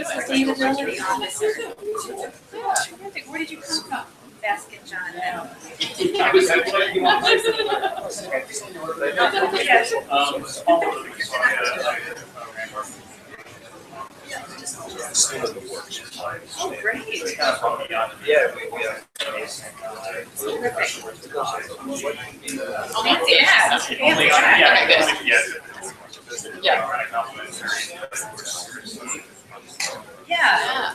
Sustainability officer. Where did you come from? Basket John. Still in the works. Oh, great. Yeah, we have. Yeah.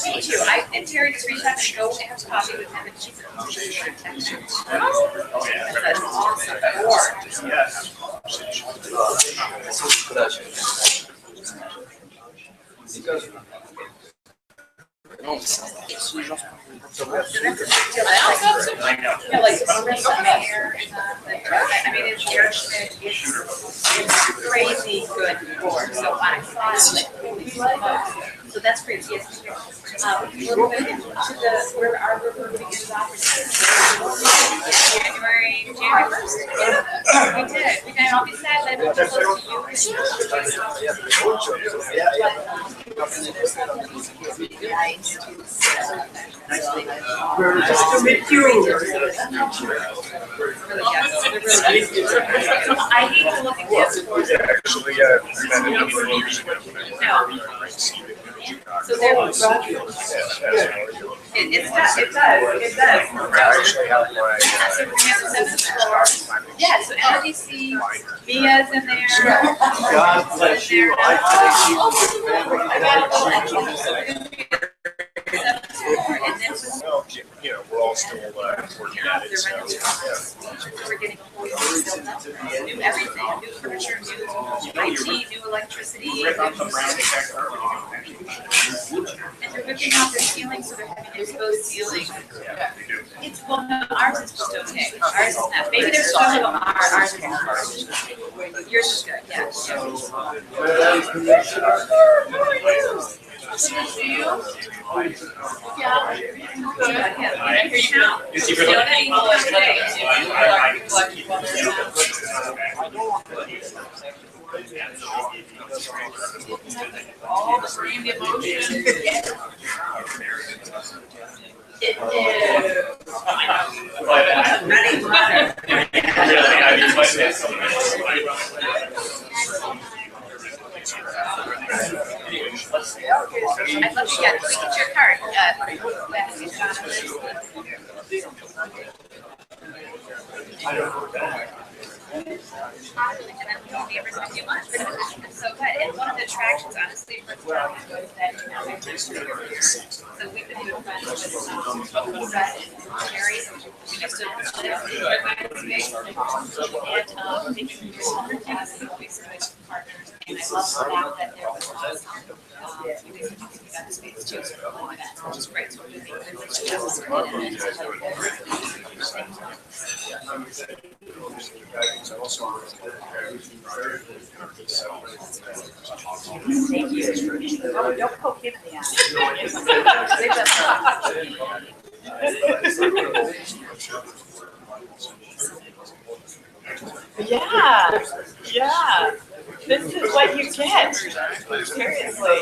Me too. And Terry just reached out and go and have coffee with him, and she's an awesome technician. That's an awesome board. I mean, it's crazy good board. So I thought, holy smokes. So that's great. Yes. We're moving into where our river begins operations. January 1st. We did. We did. I'll be sad that we're close to I hate to look at this. So there was it does. Yeah, so LDC, Mia's in there. God bless you. I And then, we're all still working Now at it. they're So, renting their we're getting a whole new built up, new everything, new furniture, new IT, new electricity. And they're ripping out their ceilings, so they're having exposed ceilings. It's, well, no, ours is just okay. Ours is not. Maybe there's some of them are, ours is not. Yours is good, yeah. All the scream, the emotion. I'd love to get your card. It's so good. And one of the attractions, honestly, for the town is that so we've been doing friends with Brett and Jerry. We used to live in the space. And they can use other things and always switch partners. And I love the fact that there was that space too, so we're that, which is great. So we're doing Thank you. Oh, don't poke him in the eye. Yeah, yeah. This is what you get. Seriously.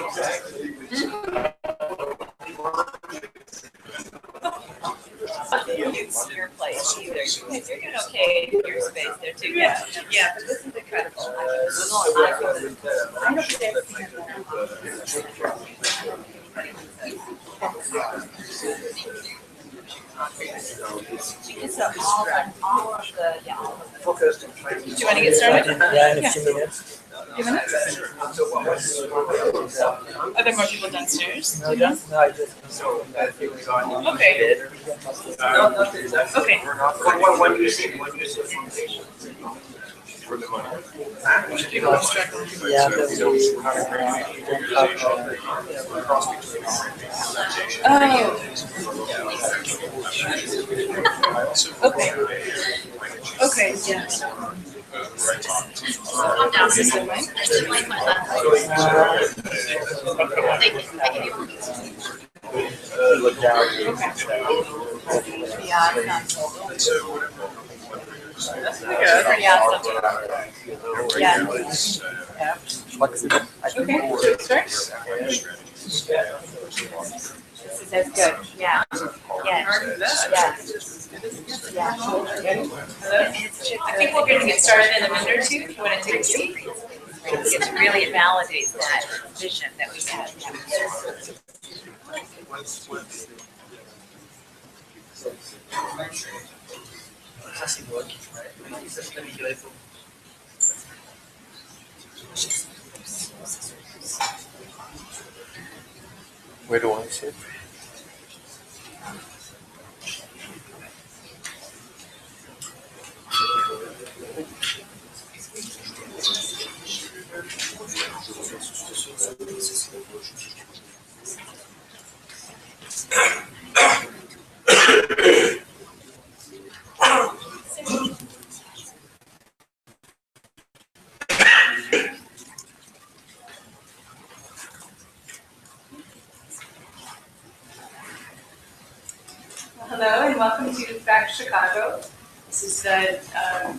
Use your place either. You're doing okay in your space there too. Yeah, yeah. But this is incredible. I know because of all of the, yeah. Do you want to get started? Yeah, in a few minutes. Few minutes? Are there more people downstairs? No, I just Okay. Okay. When you see for the money. Yeah, but Okay. Okay, yeah. I'm down this way. I just like my left. Thank you. look down. Yeah, pretty awesome. Yeah. Flexible. Okay, sorry? That's good, yeah. Yeah. Yeah. I think we're gonna get started in a minute or two, if you wanna take a seat. It really validates that vision that we have. Where do I sit? Hello and welcome to Back to Chicago. This is the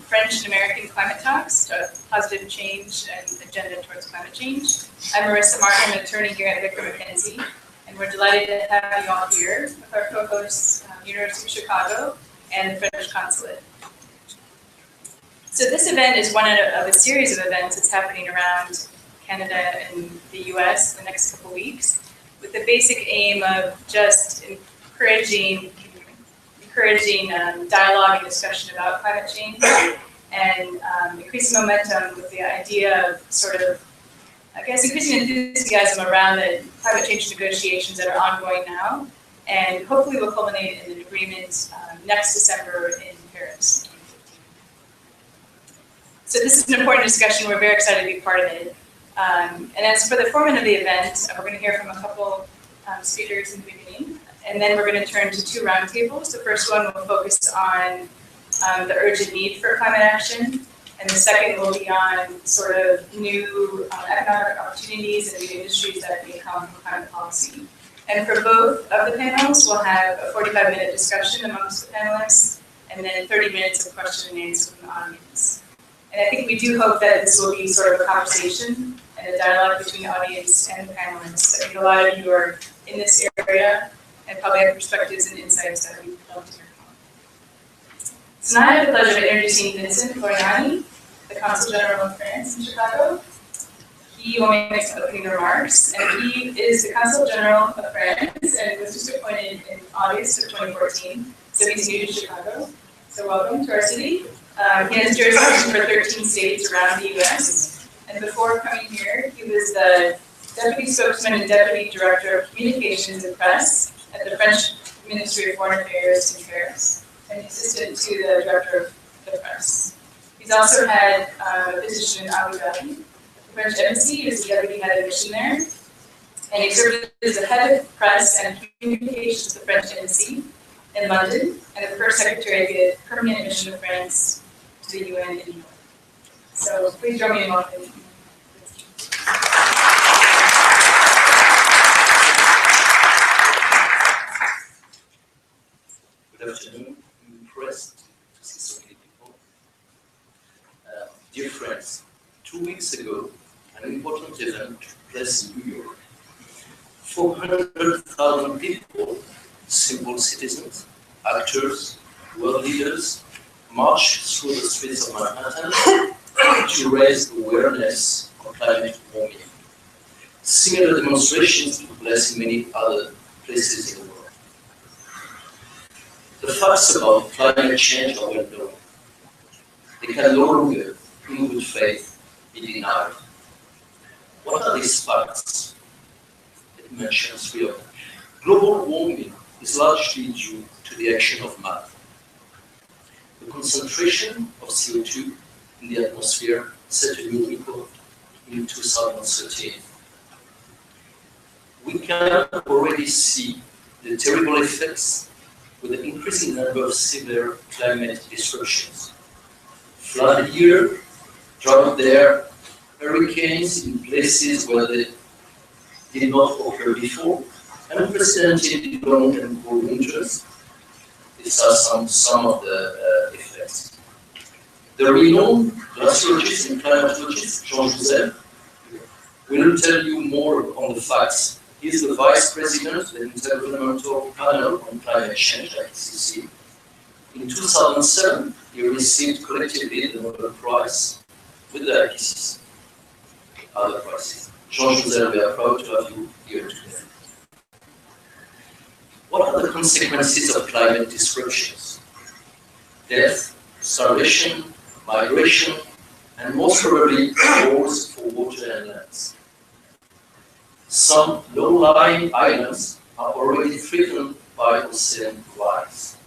French and American Climate Talks, Positive Change and Agenda Towards Climate Change. I'm Marissa Martin, an attorney here at Baker&McKenzie, and we're delighted to have you all here with our co-hosts, University of Chicago and the French Consulate. So this event is one of a series of events that's happening around Canada and the US the next couple weeks, with the basic aim of just encouraging dialogue and discussion about climate change and increasing momentum with the idea of sort of, I guess, increasing enthusiasm around the climate change negotiations that are ongoing now and hopefully will culminate in an agreement next December in Paris. So this is an important discussion. We're very excited to be part of it. And as for the format of the event, we're going to hear from a couple speakers in the beginning, and then we're going to turn to 2 roundtables. The first one will focus on the urgent need for climate action, and the second will be on sort of new economic opportunities and new industries that may come from climate policy. And for both of the panels, we'll have a 45-minute discussion amongst the panelists, and then 30 minutes of question and answer from the audience. And I think we do hope that this will be sort of a conversation and a dialogue between the audience and the panelists. I think a lot of you are in this area and probably have perspectives and insights that we'd love to hear from. So now I have the pleasure of introducing Vincent Floriani, the Consulate General of France in Chicago. He will make some opening remarks, and he is the Consul General of France and was just appointed in August of 2014, so he's new to Chicago. So welcome to our city. He has jurisdiction for 13 states around the US, and before coming here, he was the Deputy Spokesman and Deputy Director of Communications and Press at the French Ministry of Foreign Affairs in Paris, and assistant to the Director of the Press. He's also had a position in Abu Dhabi, the French Embassy. He was the Deputy Head of Mission there, and he served as the Head of Press and Communications at the French Embassy in London, and the first Secretary of the Permanent Mission of France to the UN in New York. So please join me in welcoming. Good afternoon. I'm impressed to see so many people. Dear friends, 2 weeks ago, an important event took place in New York. 400,000 people, simple citizens, actors, world leaders, marched through the streets of Manhattan to raise awareness of climate warming. Similar demonstrations took place in many other places in the world. The facts about climate change are well known. They can no longer, in good faith, be denied. What are these facts? Let me mention 3 of them. Global warming is largely due to the action of man. The concentration of CO2 in the atmosphere set a new record in 2013. We can already see the terrible effects with the increasing number of severe climate disruptions. Flood here, drought there, hurricanes in places where they did not occur before, unprecedented long and cold winters. These are some of the effects. The renowned glaciologist and climatologist, Jean Joseph, will tell you more on the facts. He is the Vice President of the Intergovernmental Panel on Climate Change, IPCC. In 2007, he received collectively the Nobel Prize with the IPCC. Other prizes. Jean Joseph, we are proud to have you here today. What are the consequences of climate disruptions? Death, starvation, migration, and most probably wars for water and lands. Some low-lying islands are already threatened by ocean rise.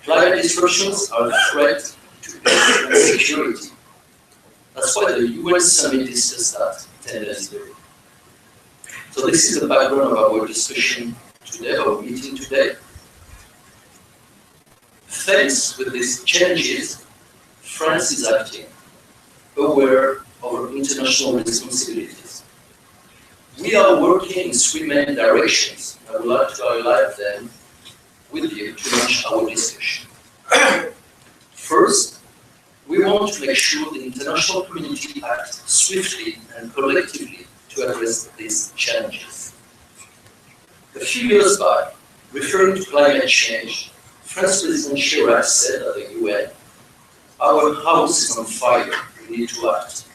Climate disruptions are a threat to peace and security. That's why the UN Summit discussed that 10 years ago. So this is the background of our discussion today, our meeting today. Faced with these challenges, France is acting, aware of our international responsibilities. We are working in 3 main directions. I would like to highlight them with you to launch our discussion. First, we want to make sure the international community acts swiftly and collectively to address these challenges. A few years back, referring to climate change, French President Chirac said at the UN, "Our house is on fire, we need to act."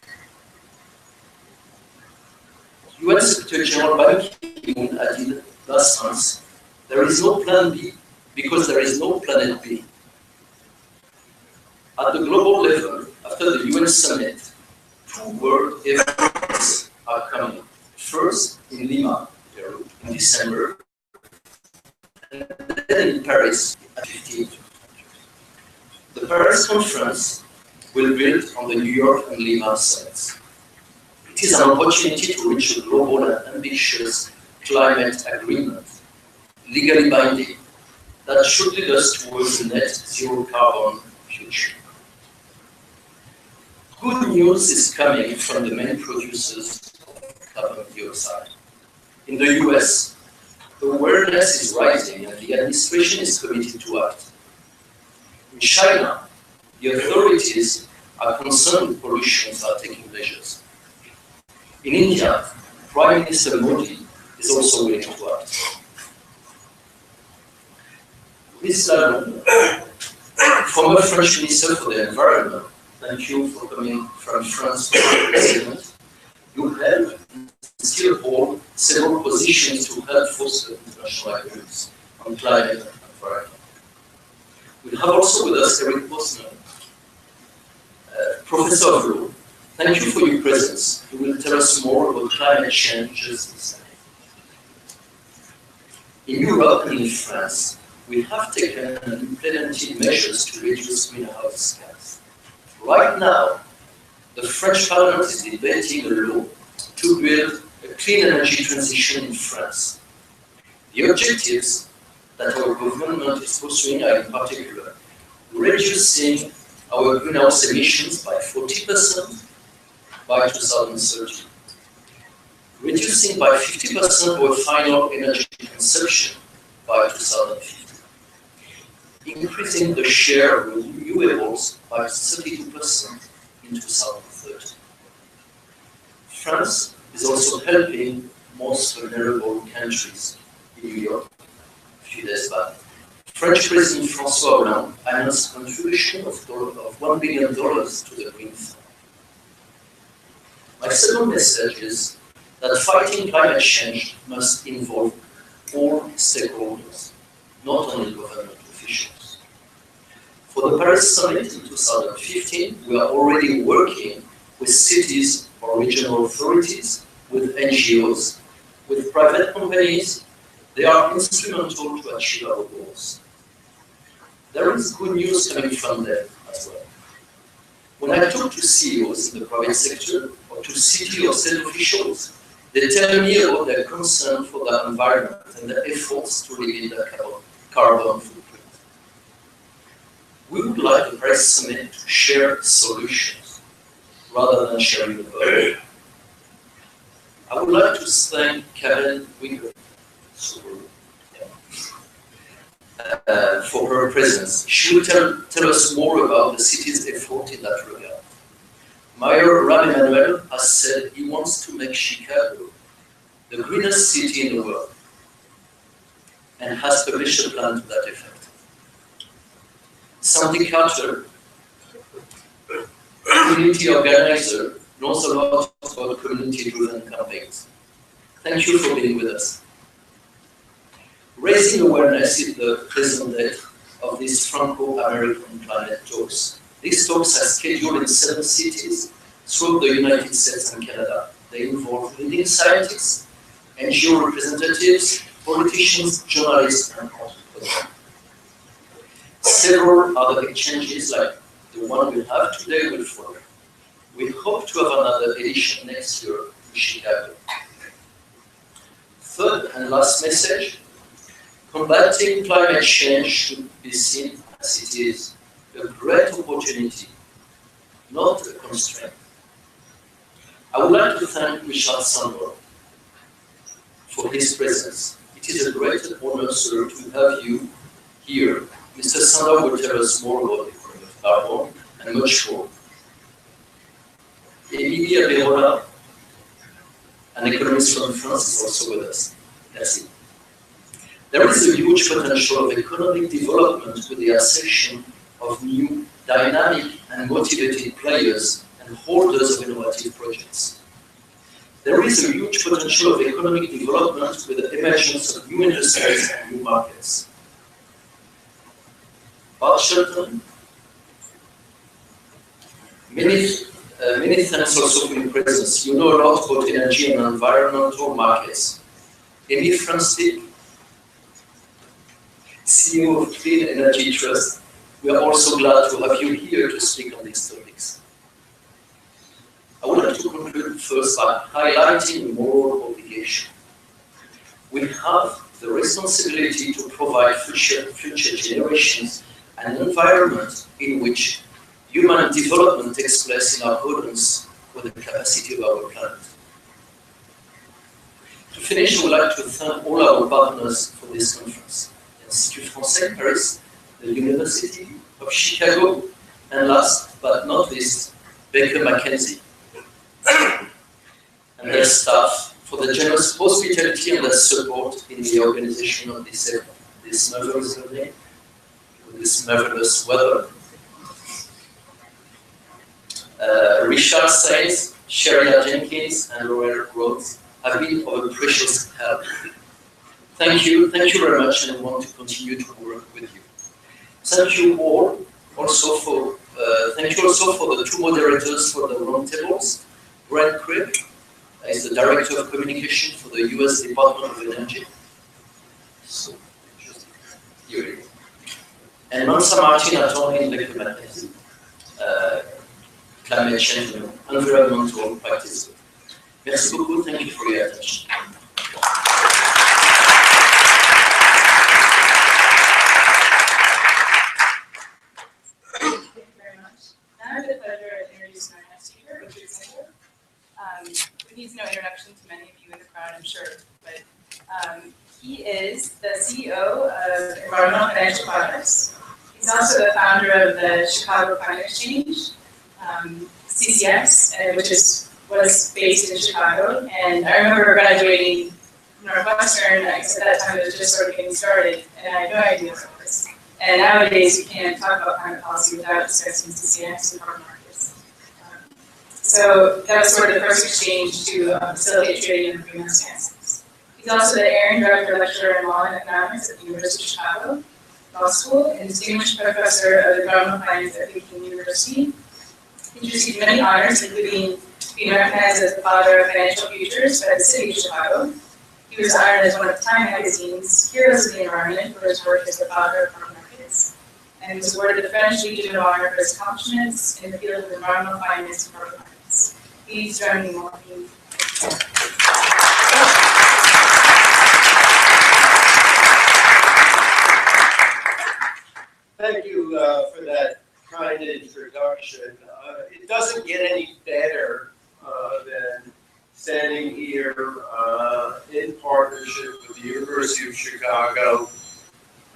UN Secretary General Baker&McKenzie added last month, "There is no plan B because there is no planet B." At the global level, after the UN summit, 2 world events are coming. First, in Lima, Peru, in December, and then in Paris at 15. The Paris conference will build on the New York and Lima summits. It is an opportunity to reach a global and ambitious climate agreement, legally binding, that should lead us towards a net zero carbon future. Good news is coming from the main producers of carbon dioxide. In the US, the awareness is rising and the administration is committed to act. In China, the authorities are concerned with pollution and are taking measures. In India, Prime Minister Modi is also willing to act. Ms. Lalonde, former French Minister for the Environment, thank you for coming from France for the president. You held and still hold several positions to help foster international agreements on climate and environment. We have also with us Eric Posner, Professor of Law. Thank you for your presence. You will tell us more about climate change justice. In Europe and in France, we have taken and implemented measures to reduce greenhouse gas. Right now, the French Parliament is debating a law to build a clean energy transition in France. The objectives that our government is pursuing are in particular reducing our greenhouse emissions by 40% by 2030, reducing by 50% our final energy consumption by 2050, increasing the share of renewables by 32% in 2030. France is also helping most vulnerable countries in New York a few days back. French President François Hollande announced a contribution of $1 billion to the Green Fund. My second message is that fighting climate change must involve all stakeholders, not only government officials. For the Paris Summit in 2015, we are already working with cities or regional authorities, with NGOs, with private companies. They are instrumental to achieve our goals. There is good news coming from them as well. When I talk to CEOs in the private sector or to city or state officials, they tell me about their concern for the environment and their efforts to limit their carbon footprint. We would like the Paris Summit to share solutions rather than sharing the burden. I would like to thank Karen Winger for her presence. She will tell us more about the city's effort in that regard. Mayor Ram Emanuel has said he wants to make Chicago the greenest city in the world and has published a plan to that effect. Sandy Carter, community organizer, knows a lot about community-driven campaigns. Thank you for being with us. Raising awareness is the present date of these Franco-American Climate Talks. These talks are scheduled in 7 cities throughout the United States and Canada. They involve leading scientists, NGO representatives, politicians, journalists, and entrepreneurs. Several other exchanges like the one we have today will follow. We hope to have another edition next year in Chicago. Third and last message, combating climate change should be seen as it is, a great opportunity, not a constraint. I would like to thank Richard Sandor for his presence. It is a great honor, sir, to have you here. Mr. Sandor will tell us more about the economy of carbon and much more. Emilie Aberola, an economist from France, is also with us. Merci. There is a huge potential of economic development with the accession of new, dynamic and motivated players and holders of innovative projects. There is a huge potential of economic development with the emergence of new industries and new markets. Bart Shelton, many thanks also for your presence. You know a lot about energy and environmental markets. Emile Francis, CEO of Clean Energy Trust, we are also glad to have you here to speak on these topics. I would like to conclude first by highlighting moral obligation. We have the responsibility to provide future generations an environment in which human development takes place in accordance with the capacity of our planet. To finish, I would like to thank all our partners for this conference. Institut Français Paris, the University of Chicago, and last but not least, Baker&McKenzie and their staff for the generous hospitality and their support in the organization of this marvelous evening, with this marvelous weather. Richard Sainz, Sherida Jenkins, and Roel Rhodes have been of a precious help. Thank you very much, and I want to continue to work with you. Thank you all also for the two moderators for the roundtables. Brad Crick is the Director of Communication for the US Department of Energy. So, here. And Mansa Martin, attorney in Baker&McKenzie, climate change and environmental practice. Merci beaucoup, thank you for your attention. I have the pleasure of introducing our next speaker, Richard Sainz. He needs no introduction to many of you in the crowd, I'm sure, but he is the CEO of Environmental Financial Projects. He's also the founder of the Chicago Climate Exchange, CCX, which was based in Chicago. And I remember graduating from Northwestern, I guess at that time it was just sort of getting started, and I had no idea what it was. And nowadays, you can't talk about climate policy without discussing CCX and carbon markets. So that was sort of the first exchange to facilitate trading in greenhouse gases. He's also the Aaron Director Lecturer in Law and Economics at the University of Chicago Law School and Distinguished Professor of Environmental Finance at Beacon University. He's received many honors, including being recognized as the father of financial futures by the City of Chicago. He was honored as one of Time Magazine's Heroes of the Environment for his work as the father of carbon markets, and was awarded the French Legion of Honor for his accomplishments in the field of environmental finance and carbon markets. Please join me in welcoming. Thank you for that kind introduction. It doesn't get any better than standing here in partnership with the University of Chicago,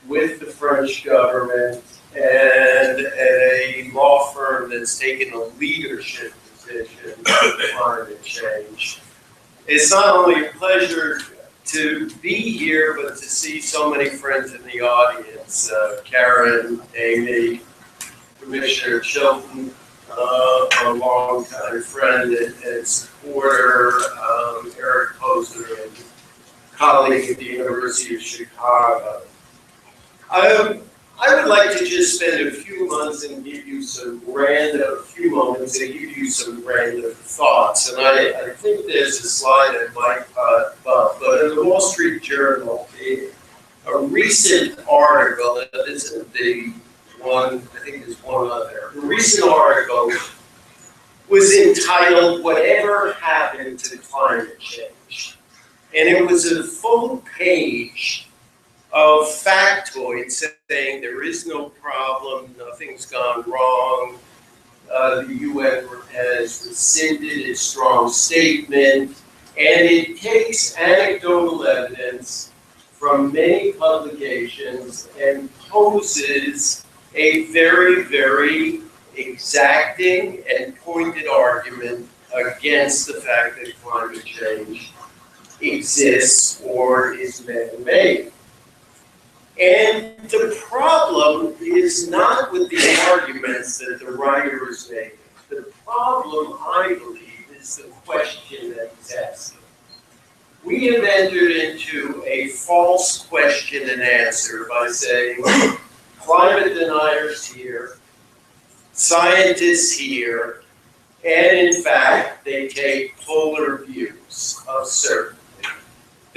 with the French government, and a law firm that's taken a leadership position on climate change. It's not only a pleasure to be here, but to see so many friends in the audience. Karen, Amy, Commissioner Chilton, a long-time friend and supporter, Eric Posner, and colleague at the University of Chicago. I would like to just spend a few moments and give you some random thoughts. And I think there's a slide I might put up, but in the Wall Street Journal, a recent article, that isn't the one, I think there's one other, a recent article was entitled, "Whatever Happened to Climate Change?" And it was a full page of factoids saying there is no problem, nothing's gone wrong, the UN has rescinded its strong statement, and it takes anecdotal evidence from many publications and poses a very, very exacting and pointed argument against the fact that climate change exists or is man-made. And the problem is not with the arguments that the writer is making. The problem, I believe, is the question that he's asking. We have entered into a false question and answer by saying, climate deniers here, scientists here, and in fact, they take polar views of certainty.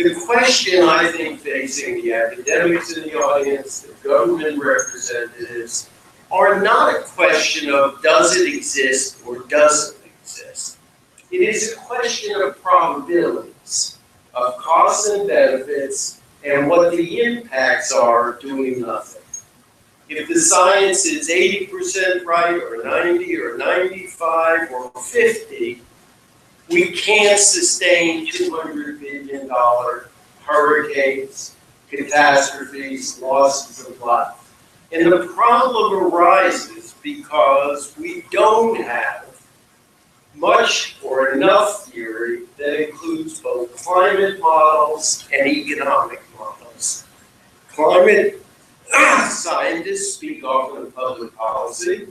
The question I think facing the academics in the audience, the government representatives, are not a question of does it exist or doesn't exist. It is a question of probabilities, of costs and benefits, and what the impacts are of doing nothing. If the science is 80% right, or 90, or 95, or 50, we can't sustain $200 billion hurricanes, catastrophes, losses of life. And the problem arises because we don't have much or enough theory that includes both climate models and economic models. Climate scientists speak often of public policy,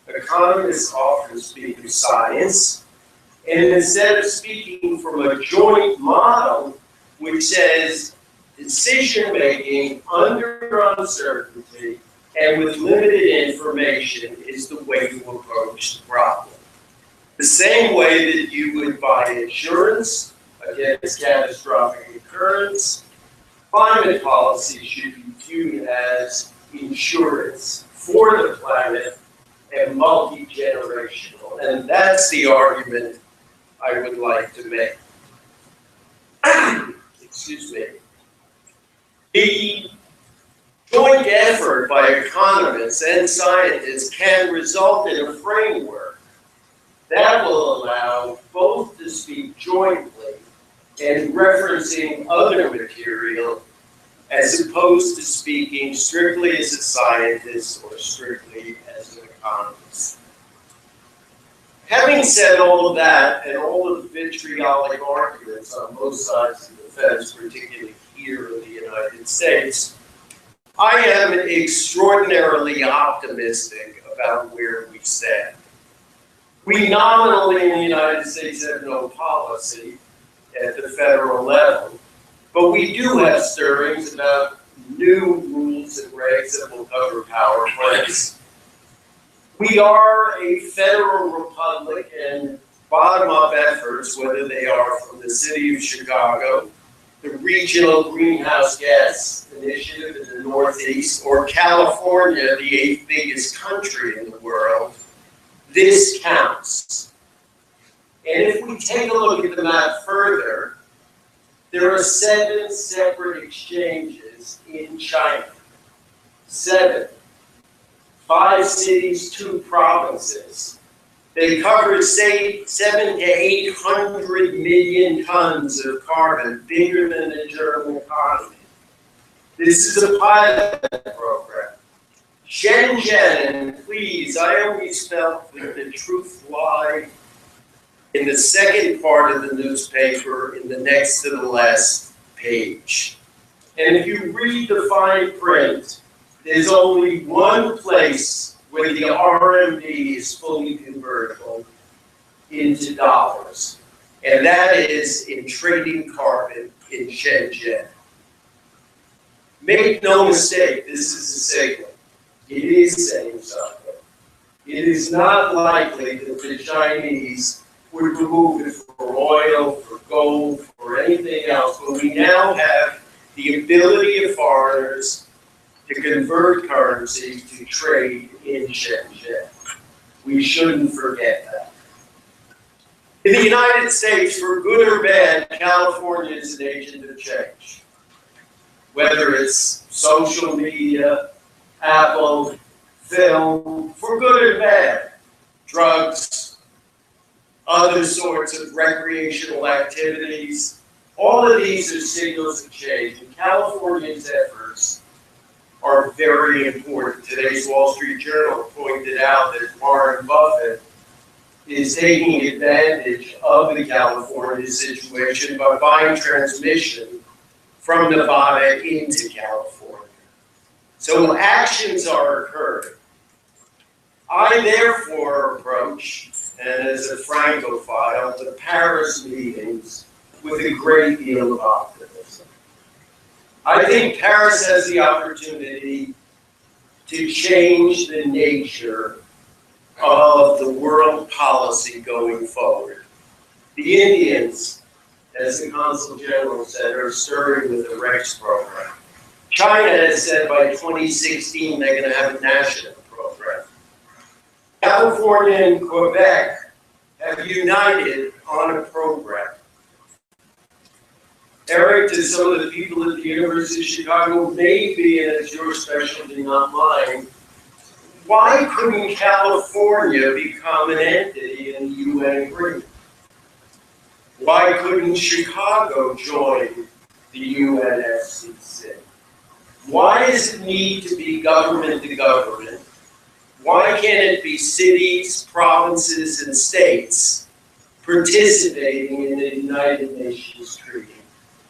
economists often speak of science, and instead of speaking from a joint model which says decision-making under uncertainty and with limited information is the way to approach the problem. The same way that you would buy insurance against catastrophic occurrence, climate policy should be viewed as insurance for the planet and multi-generational. And that's the argument I would like to make. Excuse me. The joint effort by economists and scientists can result in a framework that will allow both to speak jointly and referencing other material as opposed to speaking strictly as a scientist or strictly as an economist. Having said all of that and all of the vitriolic arguments on both sides of the fence, particularly here in the United States, I am extraordinarily optimistic about where we stand. We nominally in the United States have no policy at the federal level, but we do have stirrings about new rules and regs that will cover power plants. We are a federal republic, and bottom-up efforts, whether they are from the city of Chicago, the Regional Greenhouse Gas Initiative in the Northeast, or California, the 8th biggest country in the world, this counts. And if we take a look at the map further, there are 7 separate exchanges in China. 7. 5 cities, 2 provinces. They cover, say, 700 to 800 million tons of carbon, bigger than the German economy. This is a pilot program. Shenzhen, and please, I always felt that the truth lied in the second part of the newspaper, in the next to the last page. And if you read the fine print, there's only one place where the RMB is fully convertible into dollars, and that is in trading carbon in Shenzhen. Make no mistake, this is a signal. It is saying something. It is not likely that the Chinese would remove it for oil, for gold, for anything else, but we now have the ability of foreigners to convert currency to trade in Shenzhen. We shouldn't forget that. In the United States, for good or bad, California is an agent of change. Whether it's social media, Apple, film, for good or bad, drugs, other sorts of recreational activities, all of these are signals of change. And California's efforts are very important. Today's Wall Street Journal pointed out that Warren Buffett is taking advantage of the California situation by buying transmission from Nevada into California. So actions are occurring. I therefore approach, and as a Francophile, the Paris meetings with a great deal of optimism. I think Paris has the opportunity to change the nature of the world policy going forward. The Indians as the Consul General said, are stirring with the REX program. China has said by 2016 they're going to have a national program. California and Quebec have united on a program. Eric, to some of the people at the University of Chicago, maybe, and it's your specialty, not mine, why couldn't California become an entity in the UN agreement? Why couldn't Chicago join the UNFCCC? Why does it need to be government to government? Why can't it be cities, provinces, and states participating in the United Nations Treaty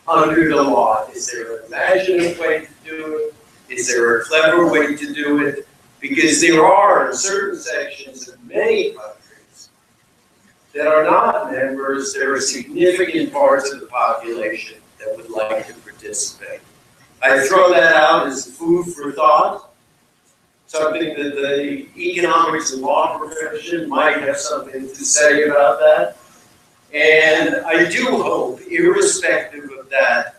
under the law? Is there an imaginative way to do it? Is there a clever way to do it? Because there are, in certain sections of many countries that are not members, there are significant parts of the population that would like to participate. I throw that out as food for thought, something that the economics and law profession might have something to say about that. And I do hope, irrespective of that,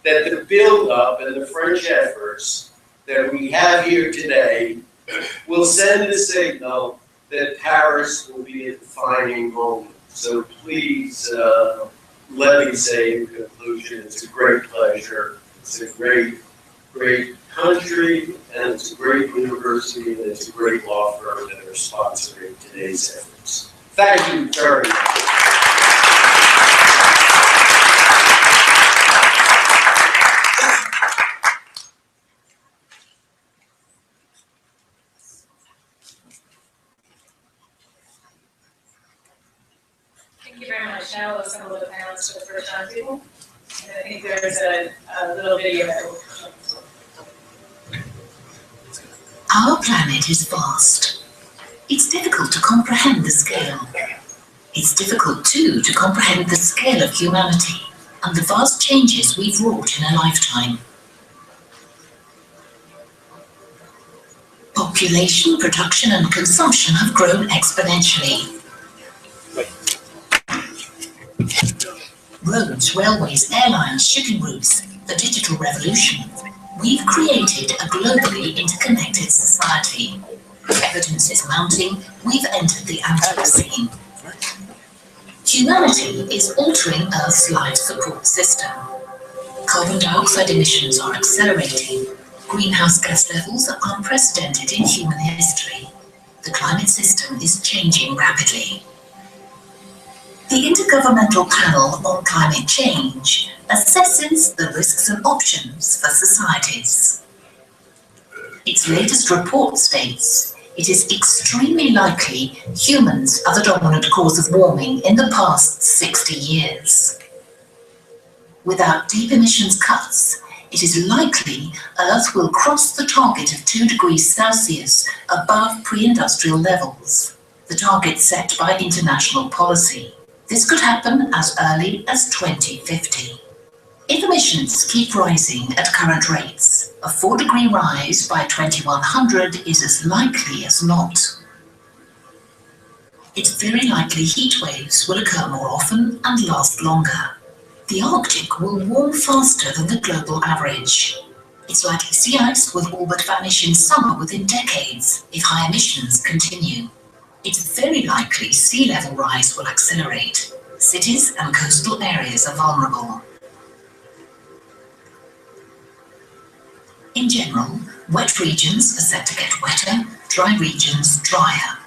that the build-up and the French efforts that we have here today will send the signal that Paris will be a defining moment. So please, let me say in conclusion, it's a great pleasure. It's a great, great country, and it's a great university, and it's a great law firm that are sponsoring today's efforts. Thank you very much. Thank you very much. Now we'll assemble the panelists for the first roundtable. And I think there's a little video that will show. Our planet is vast. It's difficult to comprehend the scale. It's difficult, too, to comprehend the scale of humanity and the vast changes we've wrought in a lifetime. Population, production, and consumption have grown exponentially. Roads, railways, airlines, shipping routes, the digital revolution. We've created a globally interconnected society. Evidence is mounting. We've entered the Anthropocene. Humanity is altering Earth's life support system. Carbon dioxide emissions are accelerating. Greenhouse gas levels are unprecedented in human history. The climate system is changing rapidly. The Intergovernmental Panel on Climate Change assesses the risks and options for societies. Its latest report states it is extremely likely humans are the dominant cause of warming in the past 60 years. Without deep emissions cuts, it is likely Earth will cross the target of 2 degrees Celsius above pre-industrial levels, the target set by international policy. This could happen as early as 2050. If emissions keep rising at current rates, a 4-degree rise by 2100 is as likely as not. It's very likely heat waves will occur more often and last longer. The Arctic will warm faster than the global average. It's likely sea ice will all but vanish in summer within decades if high emissions continue. It's very likely sea level rise will accelerate. Cities and coastal areas are vulnerable. In general, wet regions are set to get wetter, dry regions drier.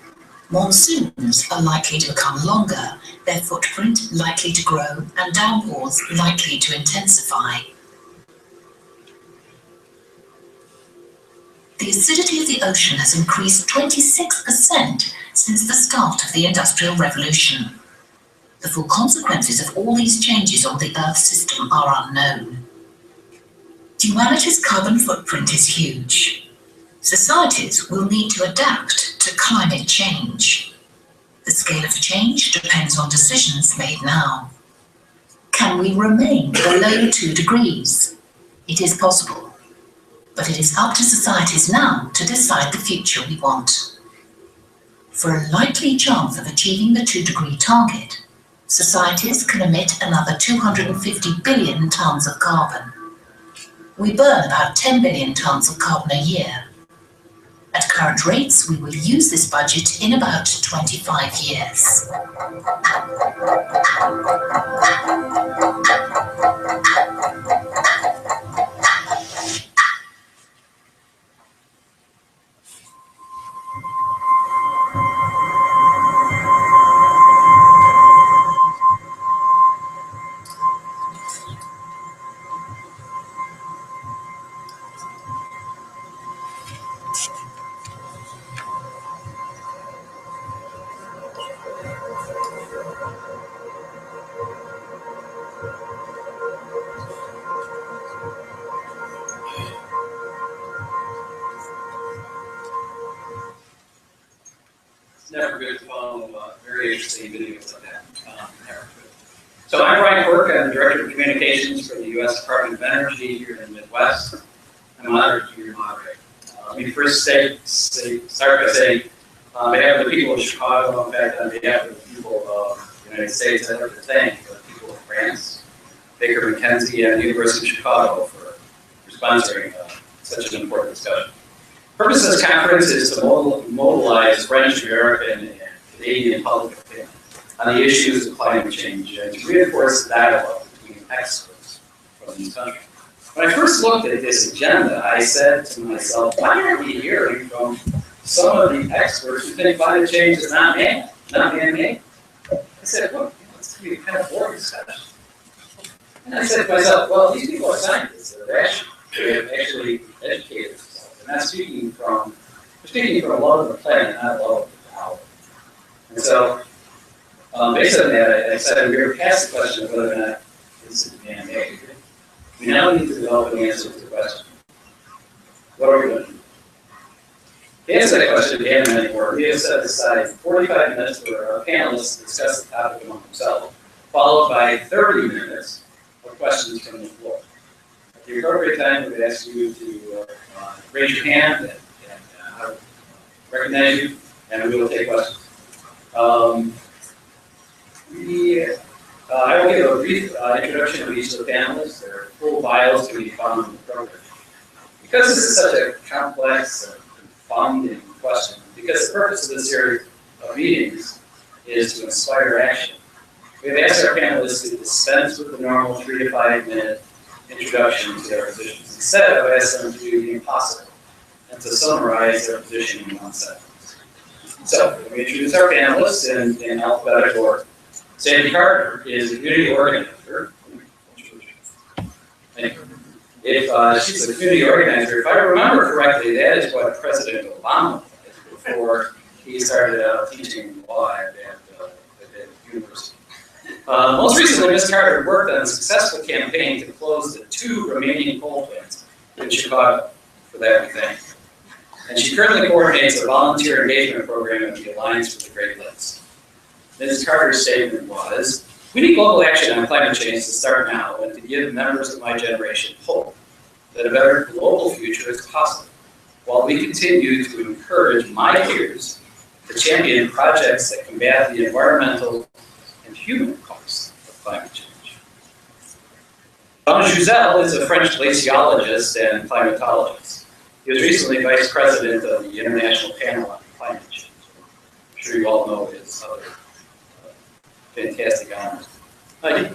Monsoons are likely to become longer, their footprint likely to grow, and downpours likely to intensify. The acidity of the ocean has increased 26% since the start of the Industrial Revolution. The full consequences of all these changes on the Earth system are unknown. Humanity's carbon footprint is huge. Societies will need to adapt to climate change. The scale of change depends on decisions made now. Can we remain below 2 degrees? It is possible. But it is up to societies now to decide the future we want. For a likely chance of achieving the 2-degree target, societies can emit another 250 billion tonnes of carbon. We burn about 10 billion tonnes of carbon a year. At current rates, we will use this budget in about 25 years. Never good to follow very interesting videos like that. So I'm Brian Quirk, I'm the Director of Communications for the U.S. Department of Energy here in the Midwest. I'm honored to be your moderator. Let me first start by saying, on behalf of the people of Chicago, in fact, on behalf of the people of the United States, I'd like to thank the people of France, Baker&McKenzie, and the University of Chicago for sponsoring such an important discussion. The purpose of this conference is to mobilize French, American, and Canadian public opinion on the issues of climate change and to reinforce the dialogue between experts from these countries. When I first looked at this agenda, I said to myself, why aren't we hearing from some of the experts who think climate change is not man-made? I said, well, it's going to be kind of boring discussion. And I said to myself, well, these people are scientists, they're rational, they have actually educated themselves. And that's speaking from a love of the planet, not a love of the power. And so, based on that, I said we were past the question of whether or not this is man-made. We now need to develop an answer to the question. What are we going to do? To answer that question again and anymore, we have set aside 45 minutes for our panelists to discuss the topic among themselves, followed by 30 minutes of questions from the floor. At the appropriate time, we would ask you to raise your hand and recognize you, and we will take questions. I will give a brief introduction of each of the panelists. Their full bios can be found in the program. Because this is such a complex and confounding question, because the purpose of this series of meetings is to inspire action, we have asked our panelists to dispense with the normal 3 to 5 minute introduction to their positions. Instead, I've asked them to do the impossible and to summarize their position in 1 sentence. So, let me introduce our panelists in alphabetical order. Sandy Carter is a community organizer. Thank you. If she's a community organizer, if I remember correctly, that is what President Obama did before he started out teaching law at the university. Most recently, Ms. Carter worked on a successful campaign to close the 2 remaining coal plants in Chicago. For that, we thank her. And she currently coordinates a volunteer engagement program at the Alliance for the Great Lakes. Ms. Carter's statement was, we need global action on climate change to start now and to give members of my generation hope that a better global future is possible, while we continue to encourage my peers to champion projects that combat the environmental and human costs of climate change. Jean Jouzel is a French glaciologist and climatologist. He was recently vice president of the International Panel on Climate Change. I'm sure you all know his other fantastic honors.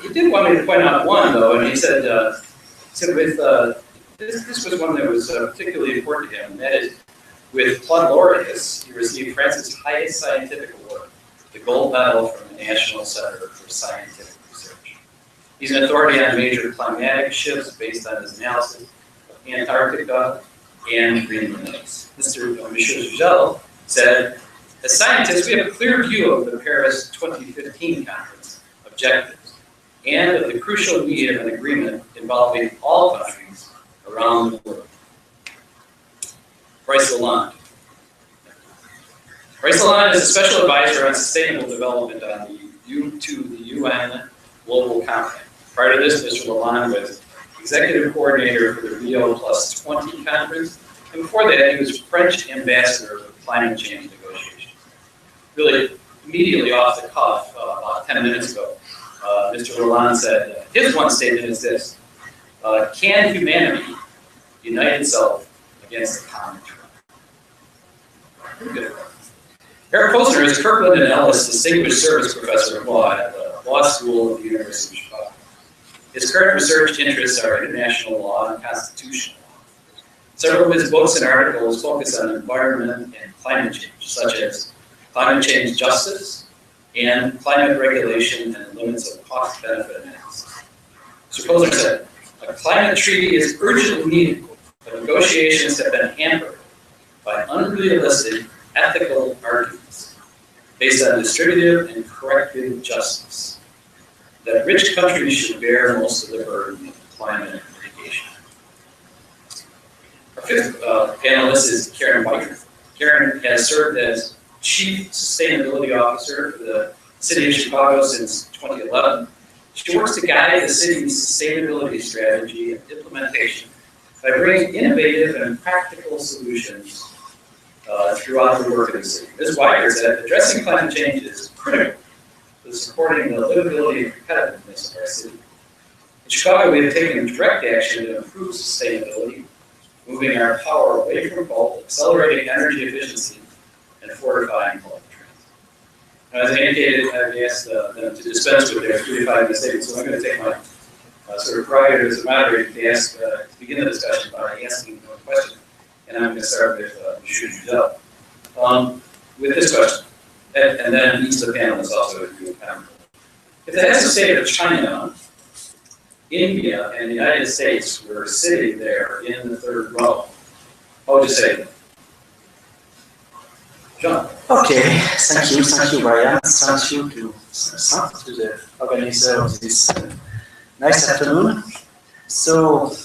He did want me to point out one, though, and he said, this was one that was particularly important to him, and that is, with Claude Laureus, he received France's highest scientific award, the Gold Medal from the National Center for Scientific Research. He's an authority on major climatic shifts based on his analysis of Antarctica and Greenland ice. Mr. Jouzel said, as scientists, we have a clear view of the Paris 2015 conference objectives and of the crucial need of an agreement involving all countries around the world. Bryce Lalonde. Bryce Lalonde is a special advisor on sustainable development on the UN Global Compact. Prior to this, Mr. Lalonde was executive coordinator for the Rio Plus 20 conference, and before that, he was French ambassador for climate change negotiations. Really, immediately off the cuff, about 10 minutes ago, Mr. Lalonde said, his one statement is this: can humanity unite itself against the common threat? Good. Eric Posner is Kirkland and Ellis Distinguished Service Professor of Law at the Law School of the University of Chicago. His current research interests are international law and constitutional law. Several of his books and articles focus on environment and climate change, such as climate change justice and climate regulation and limits of cost-benefit analysis. Mr. Posner said, a climate treaty is urgently needed, but negotiations have been hampered by unrealistic ethical arguments based on distributive and corrective justice, that rich countries should bear most of the burden of climate mitigation. Our fifth panelist is Karen White. Karen has served as Chief Sustainability Officer for the City of Chicago since 2011. She works to guide the city's sustainability strategy and implementation by bringing innovative and practical solutions throughout the work of the city. Ms. White said addressing climate change is critical to supporting the livability and competitiveness of our city. In Chicago, we have taken direct action to improve sustainability, moving our power away from coal, accelerating energy efficiency, and fortifying public transit. As I indicated, I've asked them to dispense with their 3 to 5 minute statements, so I'm going to take my sort of prerogative as a moderator to begin the discussion by asking a question. And I'm going to start with with this question, and then each of the panelists also do a comment. If the heads of state of China, India, and the United States were sitting there in the third row, what would you say? John. Okay, thank you, Brian. Thank you to the organizer of this nice afternoon. So,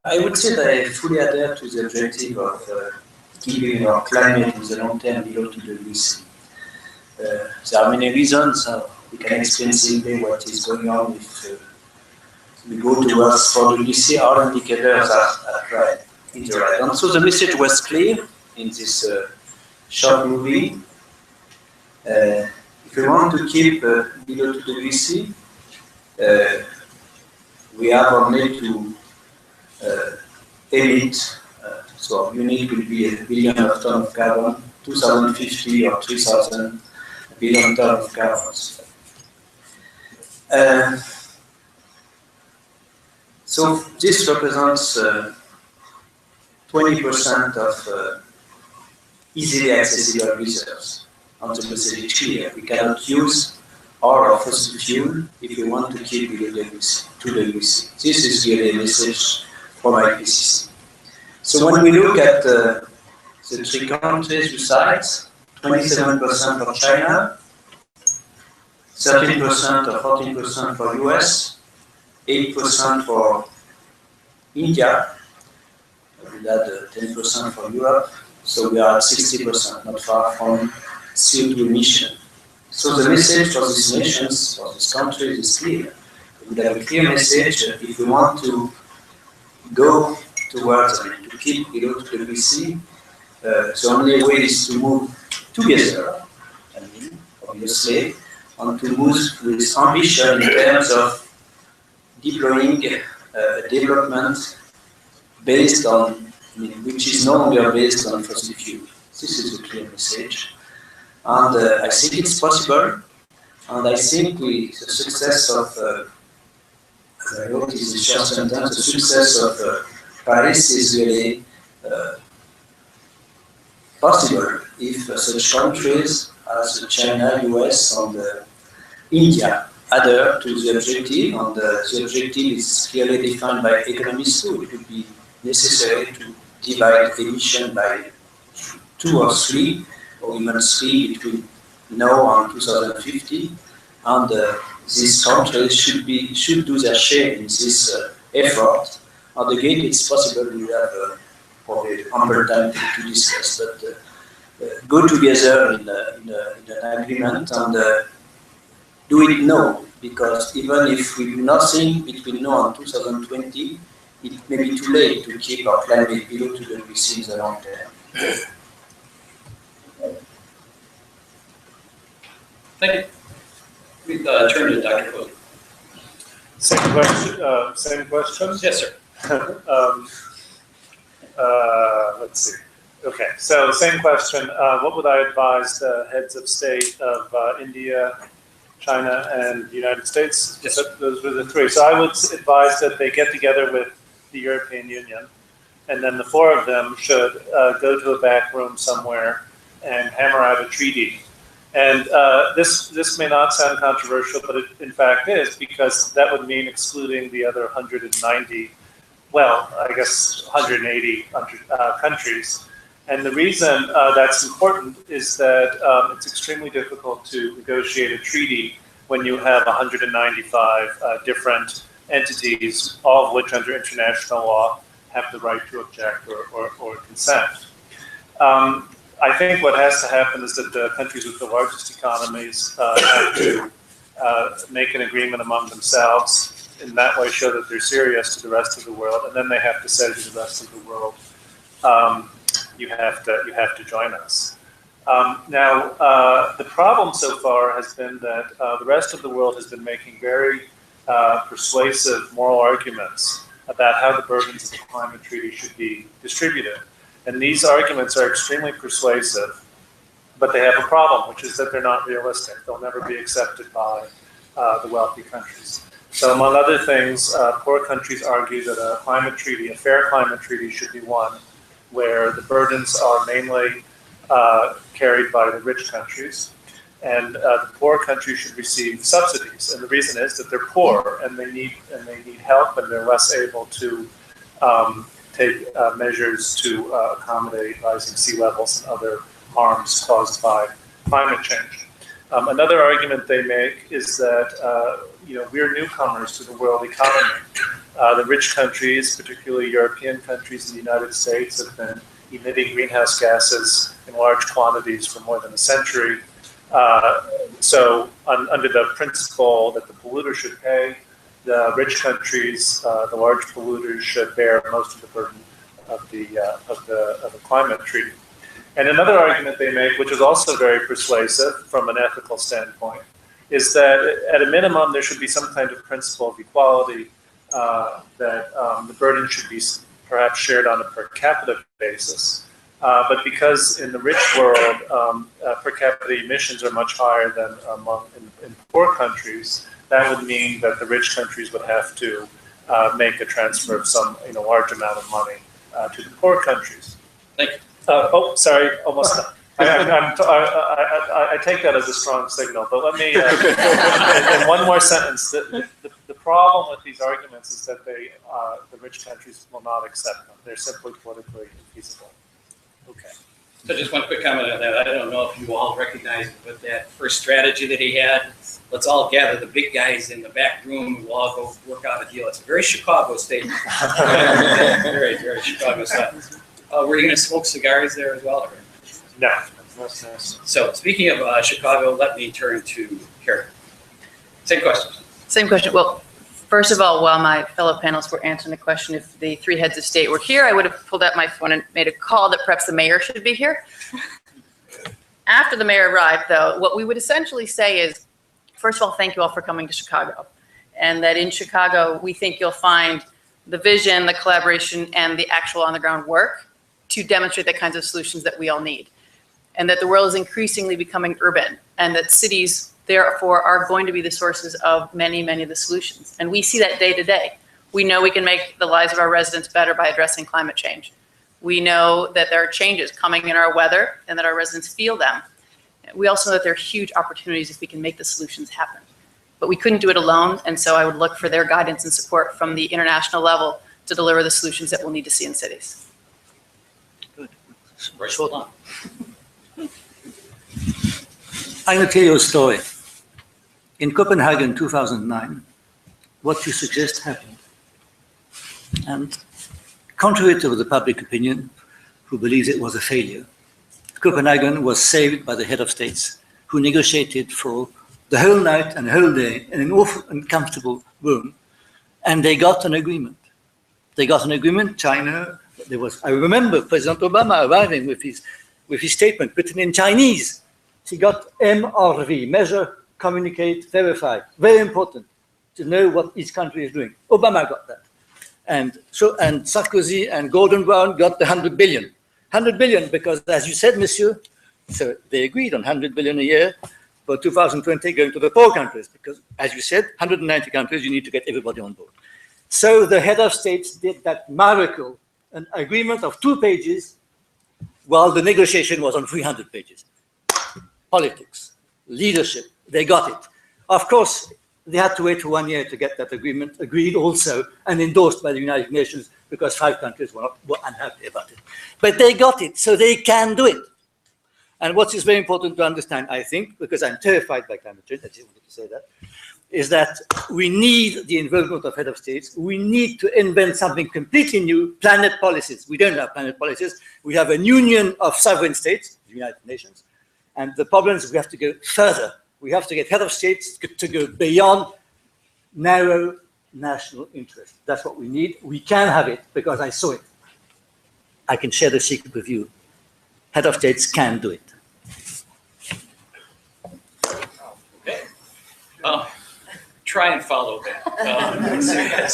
I would say that I fully adhere to the objective of keeping our climate in the long term below 2 degrees. There are many reasons. We can explain simply what is going on if we go towards 4 degrees. All indicators are right in the right. And so the message was clear in this short movie. If we want to keep below 2 degrees C, we have only to emit, so our unit will be 1 billion of tons of carbon, 2050 or 3,000 billion tons of carbon. So this represents 20% of easily accessible reserves. And the message is clear. We cannot use all our fossil fuel if we want to keep below 2 degrees. This is really a message from IPCC. So when we look at the 3 countries you cite, 27% for China, 13% or 14% for US, 8% for India, we had 10% for Europe, so we are at 60%, not far from CO2 emission. So the message for these nations, for these countries is clear. We have a clear message that if we want to go towards, to keep below 2 degrees C, the only way is to move together, obviously, and to move with ambition in terms of deploying development based on, which is no longer based on fossil fuel. This is a clear message. And I think it's possible. And I think the success of, as I wrote in the short sentence, the success of Paris is really possible if such countries as China, US, and India adhere to the objective, and the objective is clearly defined by economists too. It would be necessary to divide emission by 2 or 3, or even 3 between now and 2050, and these countries should do their share in this effort. And again, it's possible we have probably ample time to discuss, but go together in an agreement and do it now, because even if we do nothing between now and 2020, it may be too late to keep our climate below 2 degrees in the long term. Thank you. We turn to Dr. Cody. Same question. Same question. Yes, sir. Let's see. Okay, so same question. What would I advise the heads of state of India, China, and the United States? Yes, sir. Those were the three. So I would advise that they get together with the European Union, and then the four of them should go to a back room somewhere and hammer out a treaty. And this may not sound controversial, but it in fact is, because that would mean excluding the other 190, well, I guess 180 countries. And the reason that's important is that it's extremely difficult to negotiate a treaty when you have 195 different entities, all of which under international law have the right to object or consent. I think what has to happen is that the countries with the largest economies have to make an agreement among themselves, in that way show that they're serious to the rest of the world, and then they have to say to the rest of the world, you have to join us. Now, the problem so far has been that the rest of the world has been making very persuasive moral arguments about how the burdens of the climate treaty should be distributed. And these arguments are extremely persuasive, but they have a problem, which is that they're not realistic. They'll never be accepted by the wealthy countries. So among other things, poor countries argue that a climate treaty, a fair climate treaty, should be one where the burdens are mainly carried by the rich countries, and the poor countries should receive subsidies. And the reason is that they're poor and they need help, and they're less able to take measures to accommodate rising sea levels and other harms caused by climate change. Another argument they make is that we're newcomers to the world economy. The rich countries, particularly European countries and the United States, have been emitting greenhouse gases in large quantities for more than a century. So under the principle that the polluter should pay, the rich countries, the large polluters, should bear most of the burden of the climate treaty. And another argument they make, which is also very persuasive from an ethical standpoint, is that at a minimum there should be some kind of principle of equality, that the burden should be perhaps shared on a per capita basis. But because in the rich world per capita emissions are much higher than in poor countries, that would mean that the rich countries would have to make a transfer of some large amount of money to the poor countries. Thank you. Oh, sorry, almost done. I take that as a strong signal, but let me, in one more sentence, the problem with these arguments is that the rich countries will not accept them. They're simply politically infeasible. Okay. So just one quick comment on that. I don't know if you all recognize it, but that first strategy that he had, let's all gather the big guys in the back room and we'll all go work out a deal. It's a very Chicago statement. Very, very Chicago style. Were you going to smoke cigars there as well? Or? No. So speaking of Chicago, let me turn to Karen. Same question. Same question. Well, first of all, while my fellow panelists were answering the question, if the three heads of state were here, I would have pulled out my phone and made a call that perhaps the mayor should be here. After the mayor arrived, though, what we would essentially say is, first of all, thank you all for coming to Chicago. And that in Chicago, we think you'll find the vision, the collaboration, and the actual on-the-ground work to demonstrate the kinds of solutions that we all need. And that the world is increasingly becoming urban, and that cities, therefore, are going to be the sources of many, many of the solutions. And we see that day to day. We know we can make the lives of our residents better by addressing climate change. We know that there are changes coming in our weather and that our residents feel them. We also know that there are huge opportunities if we can make the solutions happen. But we couldn't do it alone, and so I would look for their guidance and support from the international level to deliver the solutions that we'll need to see in cities. Good. Hold on. I'm going to tell you a story. In Copenhagen 2009, what you suggest happened. And contrary to the public opinion, who believes it was a failure, Copenhagen was saved by the head of states, who negotiated for the whole night and the whole day in an awful uncomfortable room, and they got an agreement. They got an agreement. China, I remember President Obama arriving with his statement written in Chinese. He got MRV, measure, communicate, verify. Very important to know what each country is doing. Obama got that. And Sarkozy and Gordon Brown got the 100 billion. 100 billion because, as you said, monsieur, so they agreed on 100 billion a year for 2020 going to the poor countries because, as you said, 190 countries, you need to get everybody on board. So the head of states did that miracle, an agreement of 2 pages, while the negotiation was on 300 pages. Politics, leadership, they got it. Of course, they had to wait for 1 year to get that agreement agreed also and endorsed by the United Nations because 5 countries were unhappy about it. But they got it, so they can do it. And what is very important to understand, I think, because I'm terrified by climate change, I just wanted to say that, is that we need the involvement of head of states. We need to invent something completely new, planet policies. We don't have planet policies. We have a union of sovereign states, the United Nations. And the problem is we have to go further. We have to get head of states to go beyond narrow national interest. That's what we need. We can have it because I saw it. I can share the secret with you. Head of states can do it. Okay. Try and follow that.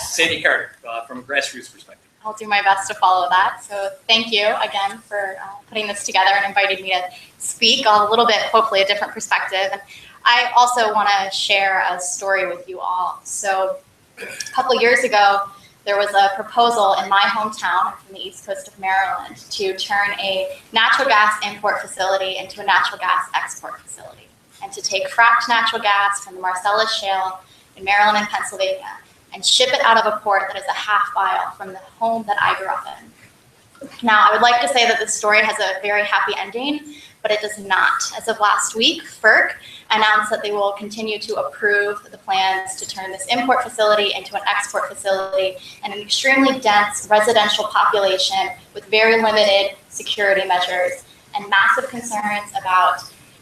Sadie Carter, from a grassroots perspective. I'll do my best to follow that. So thank you again for putting this together and inviting me to speak on a little bit, hopefully a different perspective. And I also want to share a story with you all. So a couple of years ago, there was a proposal in my hometown from the east coast of Maryland to turn a natural gas import facility into a natural gas export facility and to take fracked natural gas from the Marcellus Shale in Maryland and Pennsylvania and ship it out of a port that is a half mile from the home that I grew up in. Now, I would like to say that this story has a very happy ending, but it does not. As of last week, FERC announced that they will continue to approve the plans to turn this import facility into an export facility and an extremely dense residential population with very limited security measures and massive concerns about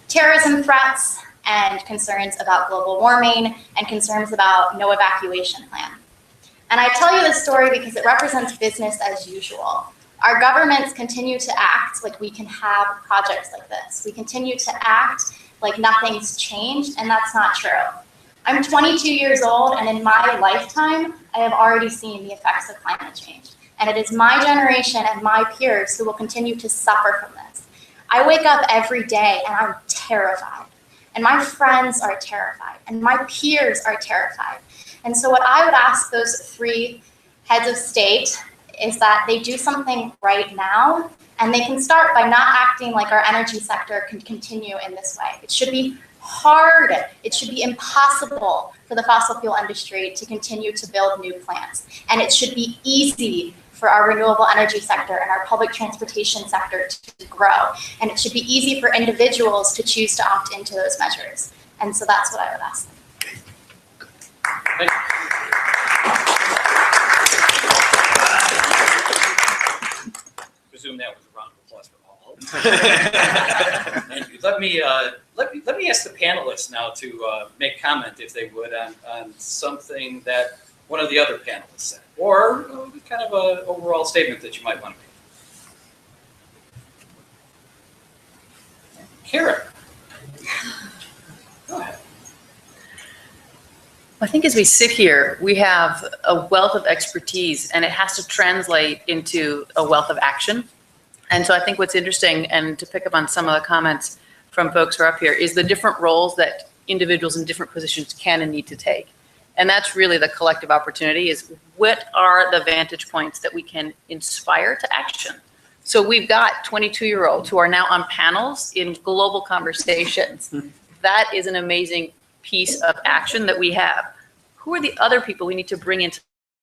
terrorism threats and concerns about global warming and concerns about no evacuation plan. And I tell you this story because it represents business as usual. Our governments continue to act like we can have projects like this. We continue to act like nothing's changed, and that's not true. I'm 22 years old, and in my lifetime, I have already seen the effects of climate change. And it is my generation and my peers who will continue to suffer from this. I wake up every day and I'm terrified. And my friends are terrified, and my peers are terrified. And so what I would ask those 3 heads of state is that they do something right now, and they can start by not acting like our energy sector can continue in this way. It should be hard, it should be impossible for the fossil fuel industry to continue to build new plants. And it should be easy for our renewable energy sector and our public transportation sector to grow. And it should be easy for individuals to choose to opt into those measures. And so that's what I would ask them. Thank you. Presume that was a round of applause for all. Thank you. Let me ask the panelists now to make comment, if they would, on something that one of the other panelists said, or kind of an overall statement that you might want to make. Karen, go ahead. I think as we sit here, we have a wealth of expertise, and it has to translate into a wealth of action. And so I think what's interesting, and to pick up on some of the comments from folks who are up here, is the different roles that individuals in different positions can and need to take. And that's really the collective opportunity, is what are the vantage points that we can inspire to action? So we've got 22-year-olds who are now on panels in global conversations. That is an amazing piece of action that we have. Who are the other people we need to bring into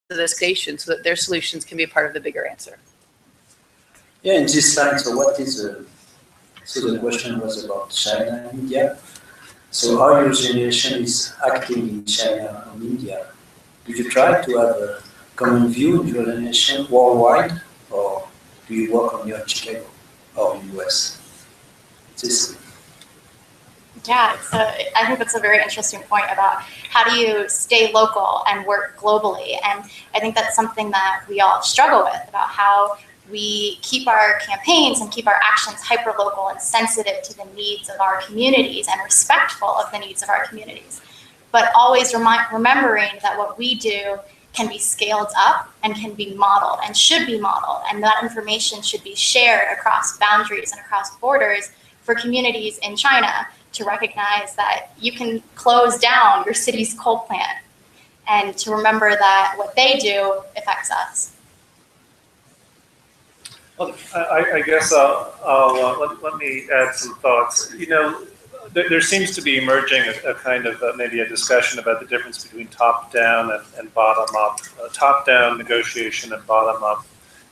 the station so that their solutions can be a part of the bigger answer? Yeah, in this slide, so what is so the question was about China and India. So how your generation is acting in China and India? Do you try to have a common view in your generation worldwide, or do you work on your Chicago or in the US? Yeah, I think that's a very interesting point about how do you stay local and work globally. And I think that's something that we all struggle with, about how we keep our campaigns and keep our actions hyper-local and sensitive to the needs of our communities and respectful of the needs of our communities. But always remembering that what we do can be scaled up and can be modeled and should be modeled. And that information should be shared across boundaries and across borders for communities in China to recognize that you can close down your city's coal plant and to remember that what they do affects us. Well, I guess let me add some thoughts. You know, there seems to be emerging a kind of maybe a discussion about the difference between top-down and bottom-up, top-down negotiation and bottom-up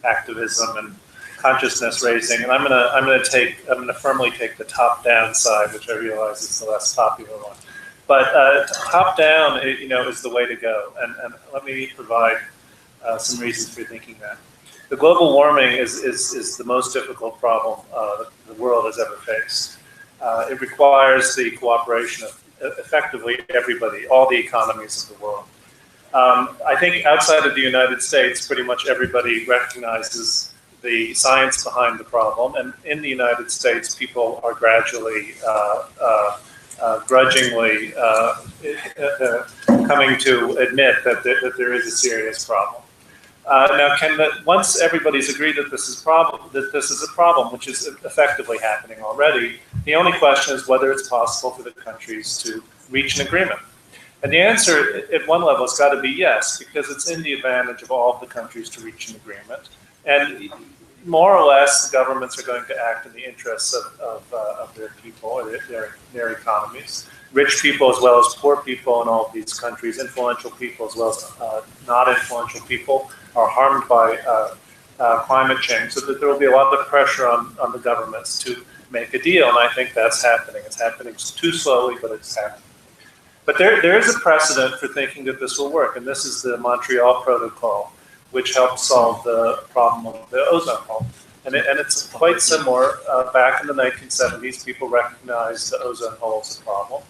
activism and consciousness raising. And I'm gonna firmly take the top-down side, which I realize is the less popular one. But top-down, you know, is the way to go. And let me provide some reasons for thinking that. The global warming is the most difficult problem the world has ever faced. It requires the cooperation of effectively everybody, all the economies of the world. I think outside of the United States, pretty much everybody recognizes the science behind the problem. And in the United States, people are gradually, grudgingly coming to admit that there is a serious problem. Now, once everybody's agreed that this is a problem, which is effectively happening already, the only question is whether it's possible for the countries to reach an agreement. And the answer at one level has got to be yes, because it's in the advantage of all of the countries to reach an agreement. And more or less, the governments are going to act in the interests of their people or their economies. Rich people as well as poor people in all of these countries, influential people as well as not influential people, are harmed by climate change, so that there will be a lot of pressure on the governments to make a deal, and I think that's happening. It's happening too slowly, but it's happening. But there is a precedent for thinking that this will work, and this is the Montreal Protocol, which helped solve the problem of the ozone hole. And it's quite similar. Back in the 1970s, people recognized the ozone hole as a problem.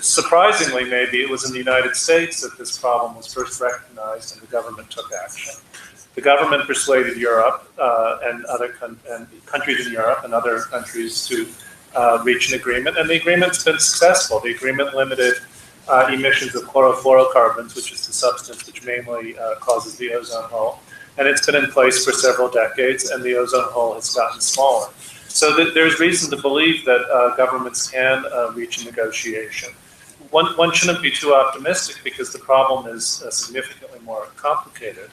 Surprisingly, maybe it was in the United States that this problem was first recognized and the government took action. The government persuaded Europe and other countries in Europe and other countries to reach an agreement, and the agreement's been successful. The agreement limited emissions of chlorofluorocarbons, which is the substance which mainly causes the ozone hole, and it's been in place for several decades, and the ozone hole has gotten smaller. So there's reason to believe that governments can reach a negotiation. One shouldn't be too optimistic because the problem is significantly more complicated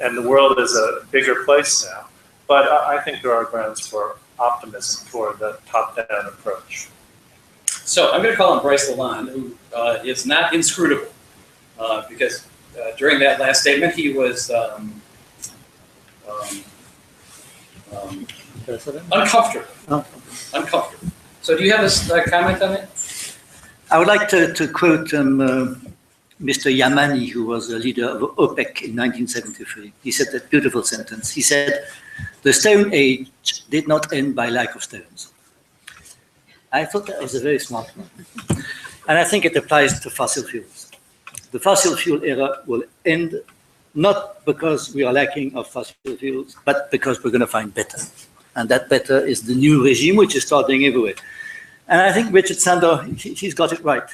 and the world is a bigger place now. But I think there are grounds for optimism for the top-down approach. So I'm going to call on Bryce Lalonde, who is not inscrutable because during that last statement he was uncomfortable. Oh. Uncomfortable. So do you have a comment on it? I would like to quote Mr. Yamani, who was the leader of OPEC in 1973. He said that beautiful sentence. He said, "The Stone Age did not end by lack of stones." I thought that was a very smart one. And I think it applies to fossil fuels. The fossil fuel era will end not because we are lacking of fossil fuels, but because we're going to find better. And that better is the new regime, which is starting everywhere. And I think Richard Sandor, he's got it right.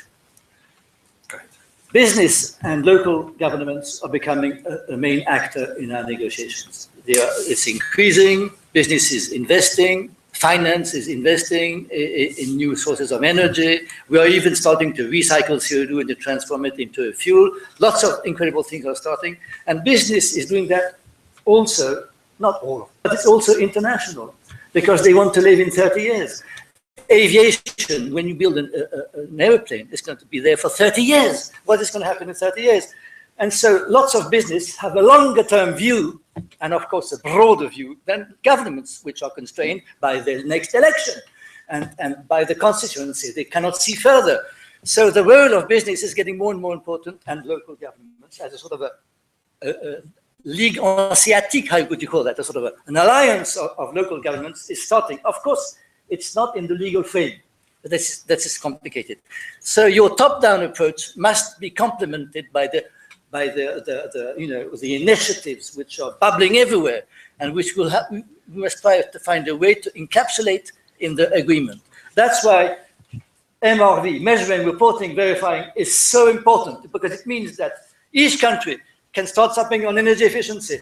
Business and local governments are becoming a main actor in our negotiations. It's increasing, business is investing, finance is investing in new sources of energy. We are even starting to recycle CO2 and to transform it into a fuel. Lots of incredible things are starting. And business is doing that also, not all, but it's also international because they want to live in 30 years. Aviation, when you build an airplane, it's going to be there for 30 years. What is going to happen in 30 years? And so lots of business have a longer term view, and of course a broader view than governments, which are constrained by the next election and by the constituency. They cannot see further. So the role of business is getting more and more important, and local governments as a sort of a Ligue Hanséatique, how would you call that? A sort of an alliance of local governments is starting. Of course, it's not in the legal frame. That is complicated. So your top-down approach must be complemented by the by the initiatives which are bubbling everywhere, and which we must try to find a way to encapsulate in the agreement. That's why MRV, measuring, reporting, verifying, is so important, because it means that each country can start something on energy efficiency,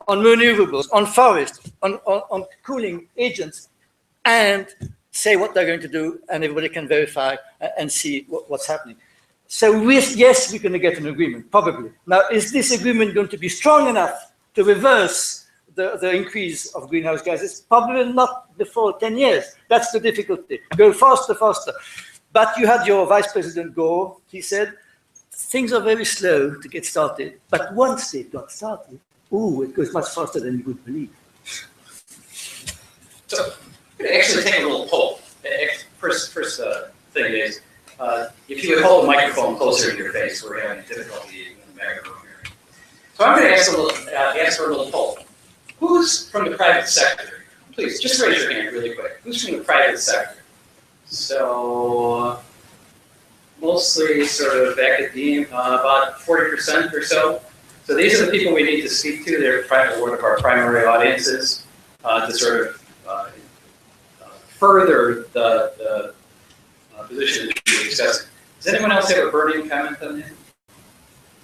on renewables, on forest, on cooling agents, and say what they're going to do, and everybody can verify and see what's happening. So yes, we're going to get an agreement, probably. Now, is this agreement going to be strong enough to reverse the increase of greenhouse gases? Probably not before 10 years. That's the difficulty. Go faster, faster. But you had your Vice President Gore. He said, things are very slow to get started, but once they got started, it goes much faster than you would believe. So, I'm going to actually take a little poll. First thing is, if you would hold the microphone closer to your face, we're having difficulty in the microphone here. So I'm going to ask for a little poll. Who's from the private sector? Please, just raise your hand really quick. Who's from the private sector? So, mostly sort of academia, about 40% or so. So these are the people we need to speak to. They're one of our primary audiences to sort of further the position that we're discussing. Does anyone else have a burning comment on that?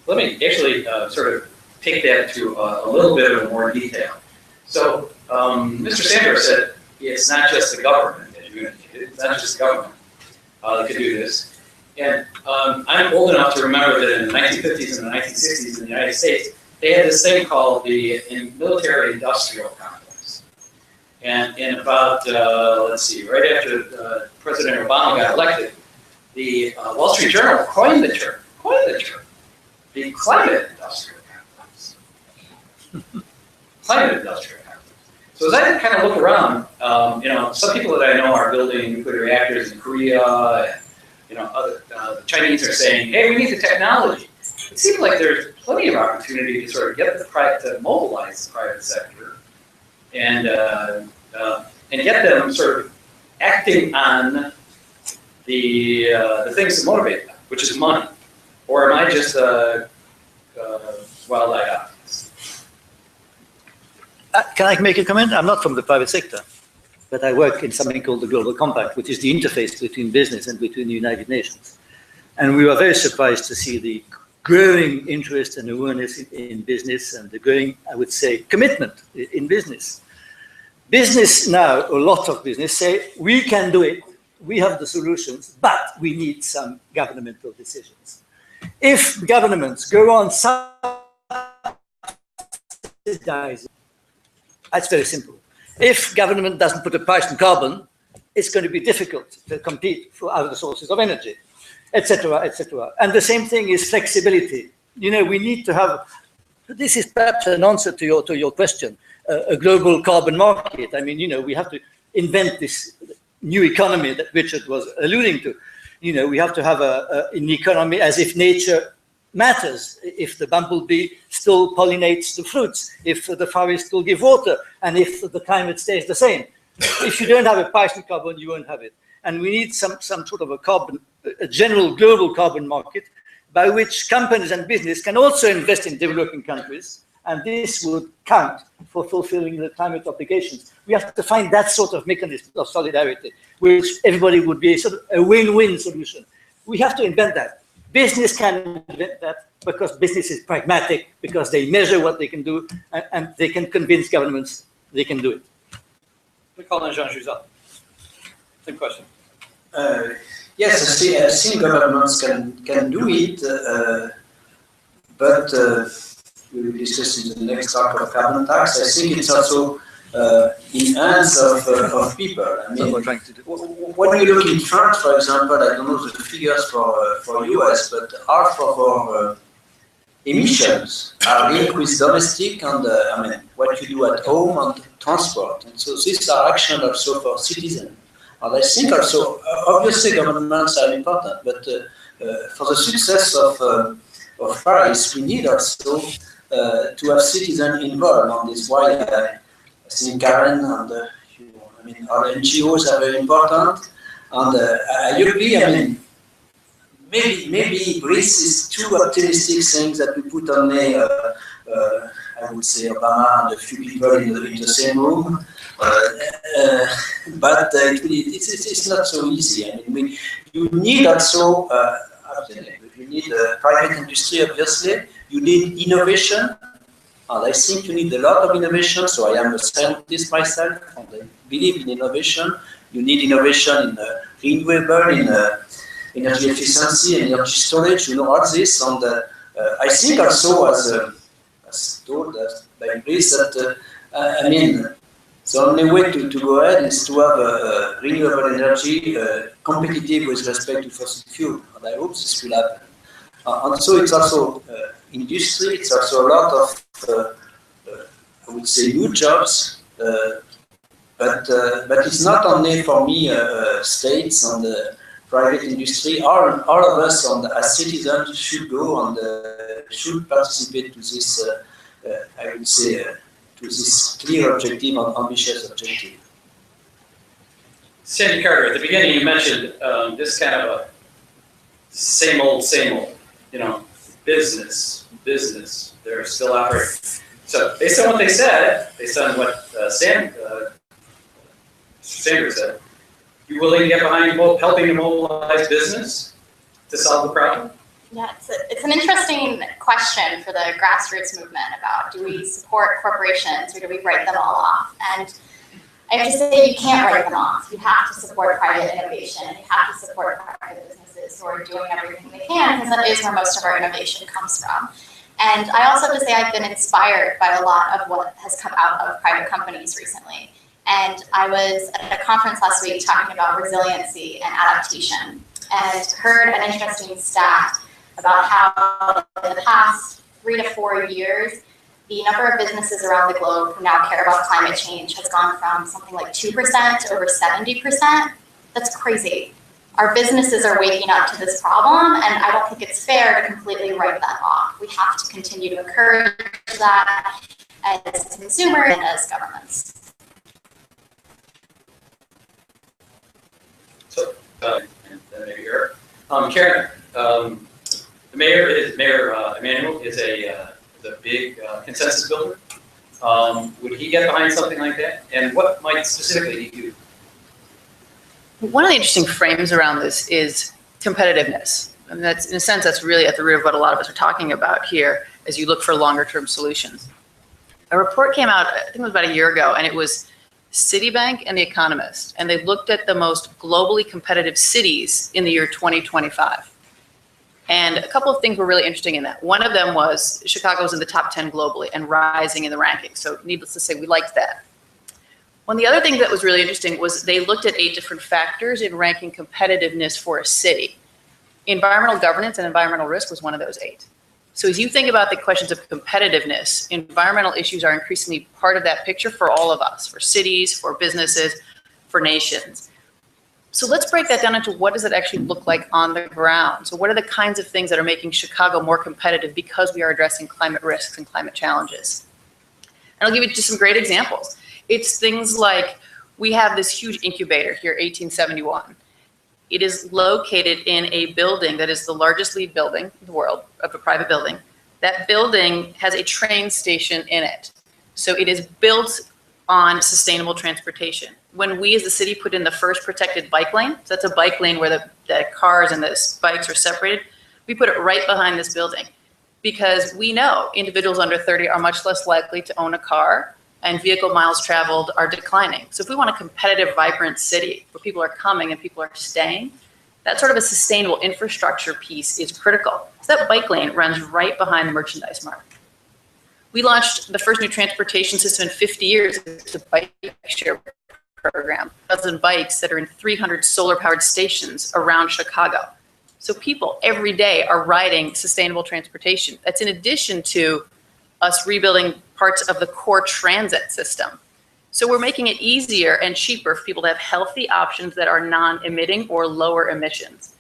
Let me actually sort of take that to a little bit of more detail. So Mr. Sanders said it's not just the government, as you indicated, it's not just the government that could do this. And I'm old enough to remember that in the 1950s and the 1960s in the United States, they had this thing called the military-industrial complex. And in about, let's see, right after President Obama got elected, the Wall Street Journal coined the term, the climate industrial complex. Climate industrial complex. So as I kind of look around, some people that I know are building nuclear reactors in Korea. The Chinese are saying, hey, we need the technology. It seems like there's plenty of opportunity to sort of get to mobilize the private sector and get them sort of acting on the things that motivate them, which is money. Or am I just wild-eyed optimist? Can I make a comment? I'm not from the private sector, but I work in something called the Global Compact, which is the interface between business and between the United Nations. And we were very surprised to see the growing interest and awareness in business and the growing, I would say, commitment in business. Business now, a lot of business say, we can do it, we have the solutions, but we need some governmental decisions. If governments go on subsidizing, that's very simple. If government doesn't put a price on carbon, it's going to be difficult to compete for other sources of energy, etc., etc. And the same thing is flexibility. We need to have, this is perhaps an answer to your question, a global carbon market. I mean, we have to invent this new economy that Richard was alluding to. We have to have an economy as if nature matters, if the bumblebee still pollinates the fruits, if the forest still give water, and if the climate stays the same. If you don't have a price on carbon, you won't have it. And we need some sort of a general global carbon market by which companies and business can also invest in developing countries, and this would count for fulfilling the climate obligations. We have to find that sort of mechanism of solidarity, which everybody would be sort of a win-win solution. We have to invent that. Business can invent that because business is pragmatic, because they measure what they can do, and they can convince governments they can do it. We call on Jean Juzat. Same question. Yes, I think governments can do it, but we will discuss in the next talk of carbon tax. I think it's also in hands of people. I mean, when you look in France, for example, I don't know the figures for US, but half of our emissions are linked with domestic and what you do at home and transport. And so these are actions also for citizens. And I think also, obviously governments are important, but for the success of Paris, we need also to have citizens involved on this. Why I think Karen and our NGOs are very important. And I agree, maybe Greece is too optimistic, saying that we put only, I would say, Obama and a few people in the same room. But it's not so easy. I mean, you need also, you need private industry, obviously. You need innovation. And I think you need a lot of innovation. So I am a scientist myself, and I believe in innovation. You need innovation in renewable, in energy efficiency, energy storage. You know all this. And I think also, as told by Greece, that I mean, the only way to go ahead is to have renewable energy competitive with respect to fossil fuel. And I hope this will happen. And so it's also industry, it's also a lot of, I would say, new jobs, but it's not only for me, states and private industry, all of us as citizens should go and should participate to this, I would say, to this clear objective and ambitious objective. Sandy Carter, at the beginning you mentioned this kind of a same old, you know, business, they're still operating. So based on what they said, based on what Sandra said, you willing to get behind helping to mobilize business to solve the problem? Yeah, it's an interesting question for the grassroots movement about, do we support corporations or do we write them all off? And I have to say, you can't write them off. You have to support private innovation. You have to support private businesses who are doing everything they can, because that is where most of our innovation comes from. And I also have to say, I've been inspired by a lot of what has come out of private companies recently. And I was at a conference last week talking about resiliency and adaptation, and heard an interesting stat about how in the past 3 to 4 years, the number of businesses around the globe who now care about climate change has gone from something like 2% to over 70%. That's crazy. Our businesses are waking up to this problem, and I don't think it's fair to completely write that off. We have to continue to encourage that as consumers and as governments. So, and then maybe Eric. Karen, the mayor Emmanuel is a big consensus builder. Would he get behind something like that? And what might specifically he do? One of the interesting frames around this is competitiveness. And that's, in a sense, that's really at the root of what a lot of us are talking about here as you look for longer term solutions. A report came out, I think it was about a year ago, and it was Citibank and The Economist, and they looked at the most globally competitive cities in the year 2025. And a couple of things were really interesting in that. One of them was Chicago was in the top 10 globally and rising in the rankings. So needless to say, we liked that. One of the other things that was really interesting was they looked at 8 different factors in ranking competitiveness for a city. Environmental governance and environmental risk was one of those 8. So as you think about the questions of competitiveness, environmental issues are increasingly part of that picture for all of us, for cities, for businesses, for nations. So let's break that down into what does it actually look like on the ground? So what are the kinds of things that are making Chicago more competitive because we are addressing climate risks and climate challenges? And I'll give you just some great examples. It's things like we have this huge incubator here, 1871. It is located in a building that is the largest LEED building in the world, of a private building. That building has a train station in it. So it is built on sustainable transportation. When we as the city put in the first protected bike lane, so that's a bike lane where the cars and the bikes are separated, we put it right behind this building because we know individuals under 30 are much less likely to own a car and vehicle miles traveled are declining. So if we want a competitive, vibrant city where people are coming and people are staying, that sort of a sustainable infrastructure piece is critical. So that bike lane runs right behind the merchandise mart. We launched the first new transportation system in 50 years. It's a bike share program, 1,000 bikes that are in 300 solar-powered stations around Chicago. So people every day are riding sustainable transportation. That's in addition to us rebuilding parts of the core transit system. So we're making it easier and cheaper for people to have healthy options that are non-emitting or lower emissions.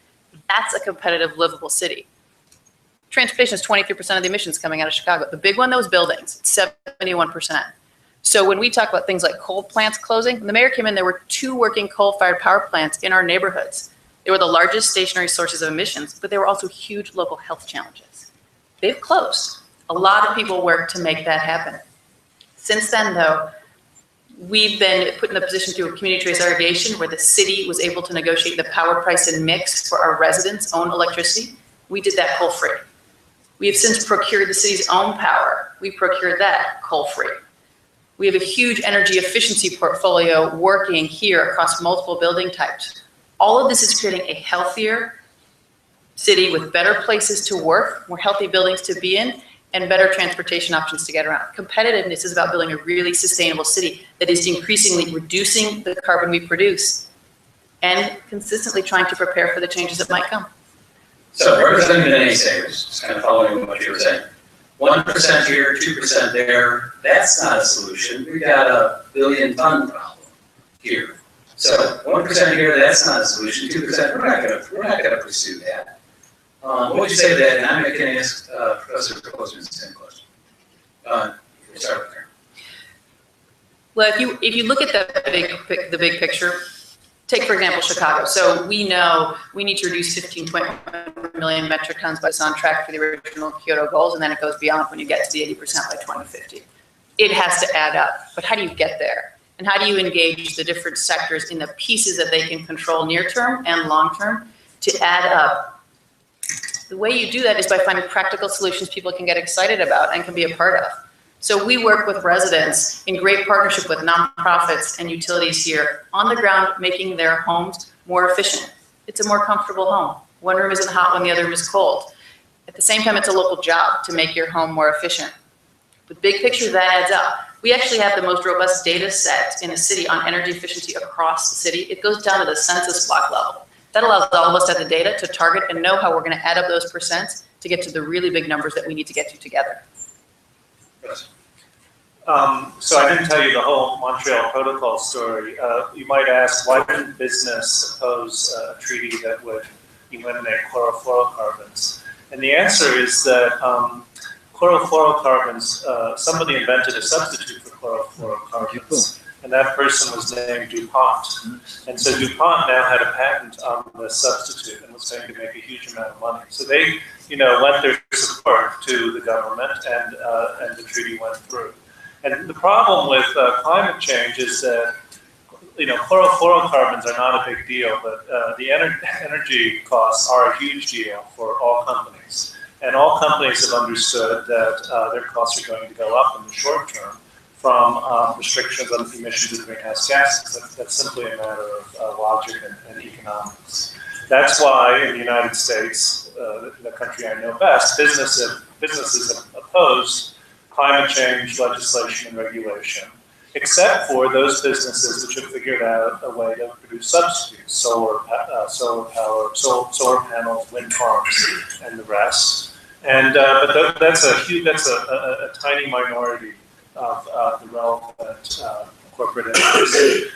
That's a competitive, livable city. Transportation is 23% of the emissions coming out of Chicago. The big one, those buildings, it's 71%. So when we talk about things like coal plants closing, when the mayor came in, there were 2 working coal-fired power plants in our neighborhoods. They were the largest stationary sources of emissions, but they were also huge local health challenges. They've closed. A lot of people worked to make that happen. Since then, though, we've been put in a position through community trace aggregation where the city was able to negotiate the power price and mix for our residents' own electricity. We did that coal-free. We have since procured the city's own power. We procured that coal-free. We have a huge energy efficiency portfolio working here across multiple building types. All of this is creating a healthier city with better places to work, more healthy buildings to be in, and better transportation options to get around. Competitiveness is about building a really sustainable city that is increasingly reducing the carbon we produce and consistently trying to prepare for the changes that might come. So representing the naysayers, just kind of following what you were saying, 1% here, 2% there, that's not a solution. We've got a billion-ton problem here. So 1% here, that's not a solution. 2%, we're not gonna pursue that. What would you say to that? And I'm going to ask Professor Closer the same question. Start with her. Well, if you look at the big picture, take for example Chicago. So we know we need to reduce 15.1 million metric tons, but it's on track for the original Kyoto goals, and then it goes beyond when you get to the 80% by 2050. It has to add up, but how do you get there? And how do you engage the different sectors in the pieces that they can control near term and long term to add up? The way you do that is by finding practical solutions people can get excited about and can be a part of. So we work with residents in great partnership with nonprofits and utilities here on the ground, making their homes more efficient. It's a more comfortable home. One room isn't hot when the other room is cold. At the same time, it's a local job to make your home more efficient. But big picture, that adds up. We actually have the most robust data set in a city on energy efficiency across the city. It goes down to the census block level. That allows all of us to have the data to target and know how we're going to add up those percents to get to the really big numbers that we need to get to together. So I didn't tell you the whole Montreal Protocol story. You might ask, why didn't business oppose a treaty that would eliminate chlorofluorocarbons? And the answer is that chlorofluorocarbons, somebody invented a substitute for chlorofluorocarbons. And that person was named DuPont. And so DuPont now had a patent on the substitute and was going to make a huge amount of money. So they, lent their support to the government, and the treaty went through. And the problem with climate change is that, chlorofluorocarbons are not a big deal, but the energy costs are a huge deal for all companies. And all companies have understood that their costs are going to go up in the short term from restrictions on emissions of greenhouse gases. That's simply a matter of logic and economics. That's why in the United States, the country I know best, businesses have opposed climate change legislation and regulation, except for those businesses which have figured out a way to produce substitutes, solar panels, wind farms, and the rest. And but that's a tiny minority of the relevant corporate interests.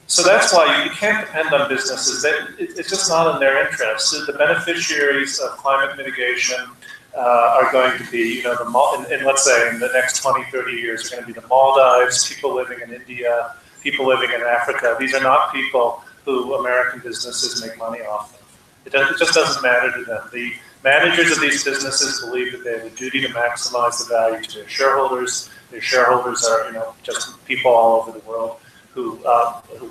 So that's why you can't depend on businesses. It's just not in their interest. The beneficiaries of climate mitigation are going to be, let's say in the next 20, 30 years, are going to be the Maldives, people living in India, people living in Africa. These are not people who American businesses make money off of. It just doesn't matter to them. The managers of these businesses believe that they have a duty to maximize the value to their shareholders. Their shareholders are, just people all over the world who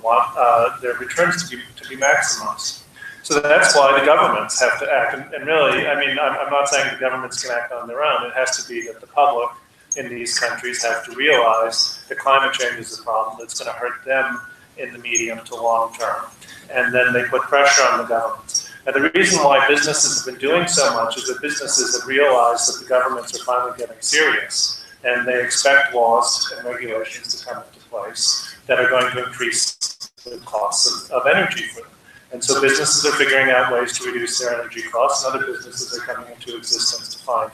want their returns to be maximized. So that's why the governments have to act. And really, I'm not saying the governments can act on their own. It has to be that the public in these countries have to realize that climate change is a problem that's going to hurt them in the medium to long term. And then they put pressure on the governments. And the reason why businesses have been doing so much is that businesses have realized that the governments are finally getting serious, and they expect laws and regulations to come into place that are going to increase the costs of energy for them. And so businesses are figuring out ways to reduce their energy costs, and other businesses are coming into existence to find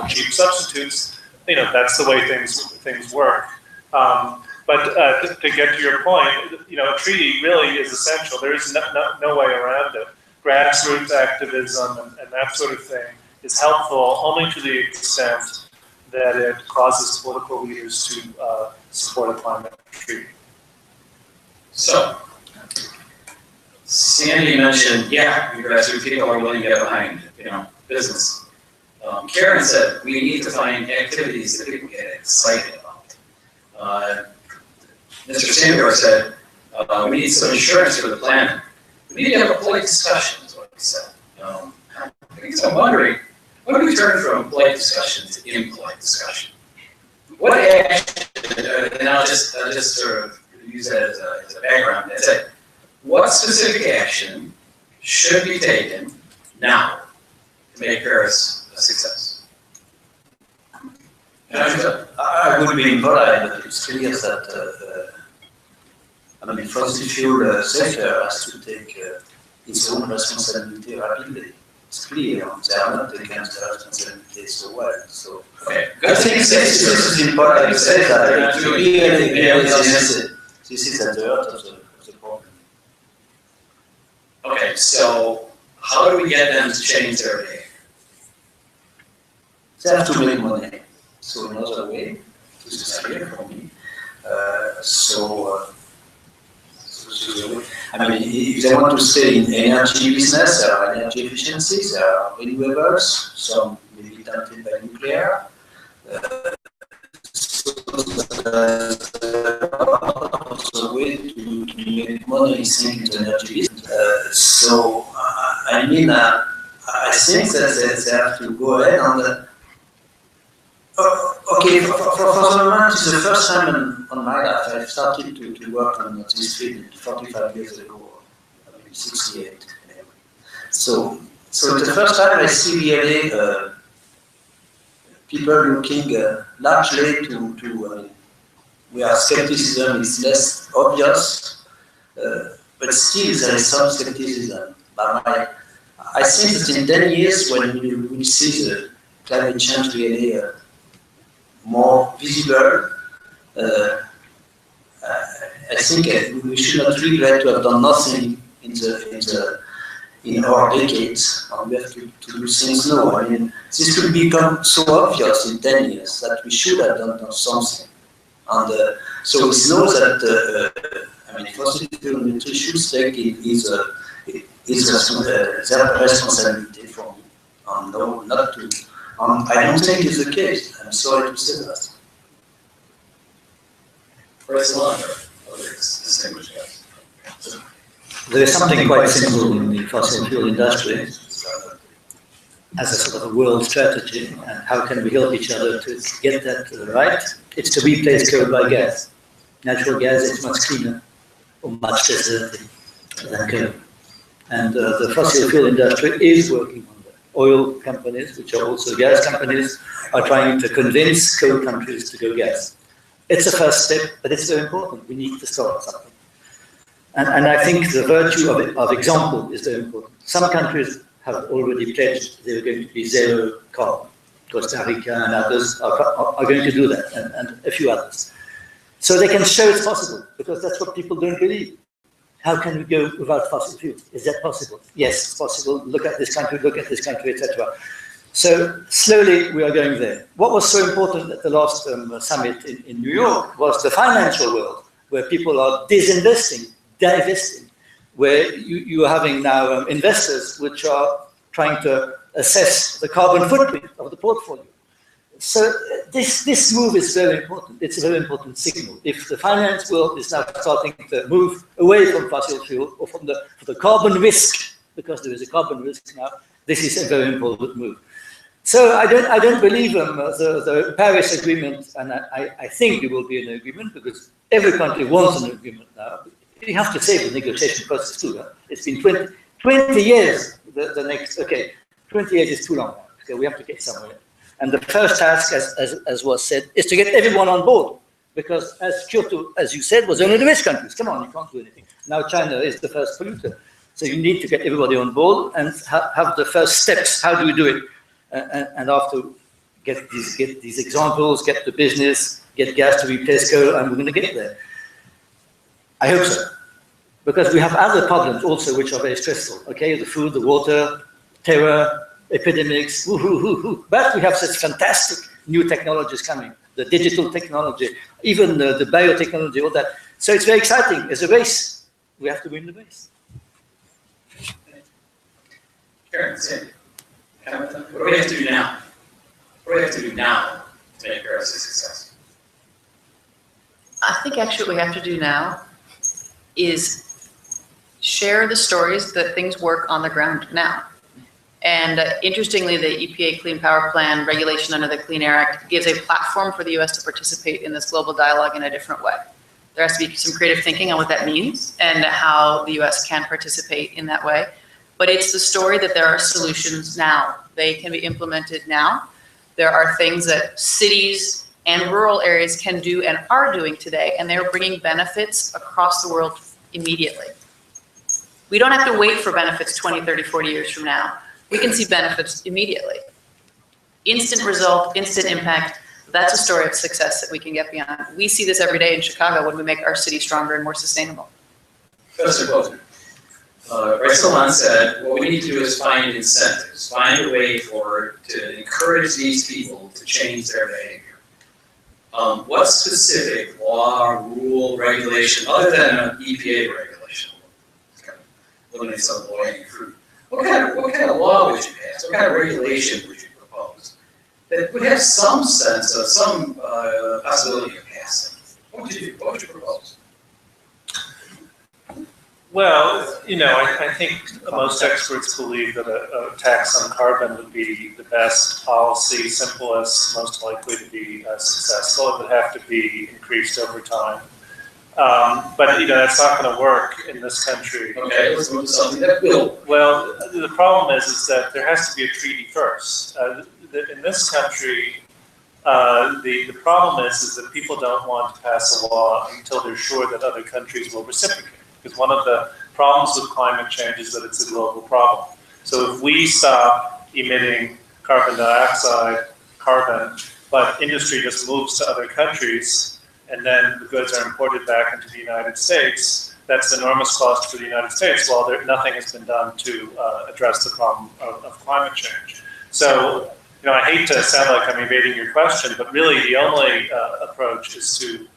cheap substitutes. That's the way things work. But to get to your point, a treaty really is essential. There is no way around it. Grassroots activism and that sort of thing is helpful only to the extent that it causes political leaders to support a climate treaty. So, Sandy mentioned, yeah, your grassroots people are willing to get behind, business. Karen said, we need to find activities that people get excited about. Mr. Sandor said, we need some insurance for the planet. We need to have a polite discussion, is what he said. I'm wondering, when do we turn from polite discussion to impolite discussion? What action, and I'll just sort of use that as a background, that's it. What specific action should be taken now to make Paris a success? I would be impolite, but it's clear that fossil fuel sector has to take its own responsibility rapidly. It's clear they are not taking their responsibility so well. So okay. I think this is important to say that this is at the heart of the problem. Okay, so how do we get them to change their behavior? They have to make money. So another way, this is clear for me. If they want to stay in energy business, there are energy efficiencies, there are renewables, some may be tempted by nuclear. Also a way to make money is into energy business. I think that they have to go ahead on the. Okay, for the moment, it's the first time on my life I've started to work on this field 45 years ago, 68. Anyway. So it's the first time I see really people looking largely to where skepticism is less obvious, but still there is some skepticism. But I think that in 10 years, when we will see the climate change really more visible, I think we should not regret to have done nothing in our decades, and we have to do things now. This will become so obvious in 10 years that we should have done something. And so it's known that fossil fuel industry should take their responsibility for me, and no, not to. I don't think it's the case. I'm sorry to say that. There is something quite simple in the fossil fuel industry as a sort of a world strategy, and how can we help each other to get that right? It's to replace coal by gas. Natural gas is much cleaner, or much less dirty than coal. And the fossil fuel industry is working on that. Oil companies, which are also gas companies, are trying to convince coal countries to go gas. It's a first step, but it's very important. We need to start something. And I think the virtue of example is very important. Some countries have already pledged they're going to be zero carbon. Costa Rica and others are going to do that, and a few others. So they can show it's possible, because that's what people don't believe. How can we go without fossil fuels? Is that possible? Yes, it's possible. Look at this country, etc. So slowly we are going there. What was so important at the last summit in New York was the financial world, where people are disinvesting, divesting, where you are having now investors which are trying to assess the carbon footprint of the portfolio. So this move is very important. It's a very important signal. If the finance world is now starting to move away from fossil fuel or from the carbon risk, because there is a carbon risk now, this is a very important move. So I don't believe the Paris Agreement, and I think there will be an agreement, because every country wants an agreement now. You have to save the negotiation process too. Huh? It's been 20 years. 20 years is too long. Okay, we have to get somewhere. And the first task, as was said, is to get everyone on board. Because as Kyoto, as you said, was only the rich countries. Come on, you can't do anything. Now China is the first polluter. So you need to get everybody on board and have the first steps. How do we do it? And after get these examples, get the business, get gas to replace coal, and we're going to get there. I hope so. Because we have other problems also which are very stressful. Okay, the food, the water, terror, epidemics, but we have such fantastic new technologies coming, the digital technology, even the biotechnology, all that. So it's very exciting. It's a race. We have to win the race. Sandy, what do we have to do now? What do we have to do now to make Paris a success? I think actually what we have to do now is share the stories that things work on the ground now. And interestingly, the EPA Clean Power Plan regulation under the Clean Air Act gives a platform for the U.S. to participate in this global dialogue in a different way. There has to be some creative thinking on what that means and how the U.S. can participate in that way. But it's the story that there are solutions now. They can be implemented now. There are things that cities and rural areas can do and are doing today, and they're bringing benefits across the world immediately. We don't have to wait for benefits 20, 30, 40 years from now. We can see benefits immediately. Instant result, instant impact. That's a story of success that we can get beyond. We see this every day in Chicago when we make our city stronger and more sustainable. Professor Bozer, Bryce said, what we need to do is find incentives, find a way to encourage these people to change their behavior. What specific law, rule, regulation, other than an EPA regulation, kind of eliminate some of the low-hanging fruit, what kind of law would you pass? What kind of regulation would you propose that would have some sense of some possibility of passing? What would you propose? Well, I think most experts believe that a tax on carbon would be the best policy, simplest, most likely to be successful. It would have to be increased over time. But that's not going to work in this country. Okay, let's move to something that will. Well, the problem is that there has to be a treaty first. In this country, the problem is that people don't want to pass a law until they're sure that other countries will reciprocate. Because one of the problems with climate change is that it's a global problem. So if we stop emitting carbon dioxide, carbon, but industry just moves to other countries, and then the goods are imported back into the United States, that's an enormous cost for the United States, while nothing has been done to address the problem of climate change. So, I hate to sound like I'm evading your question, but really the only approach is to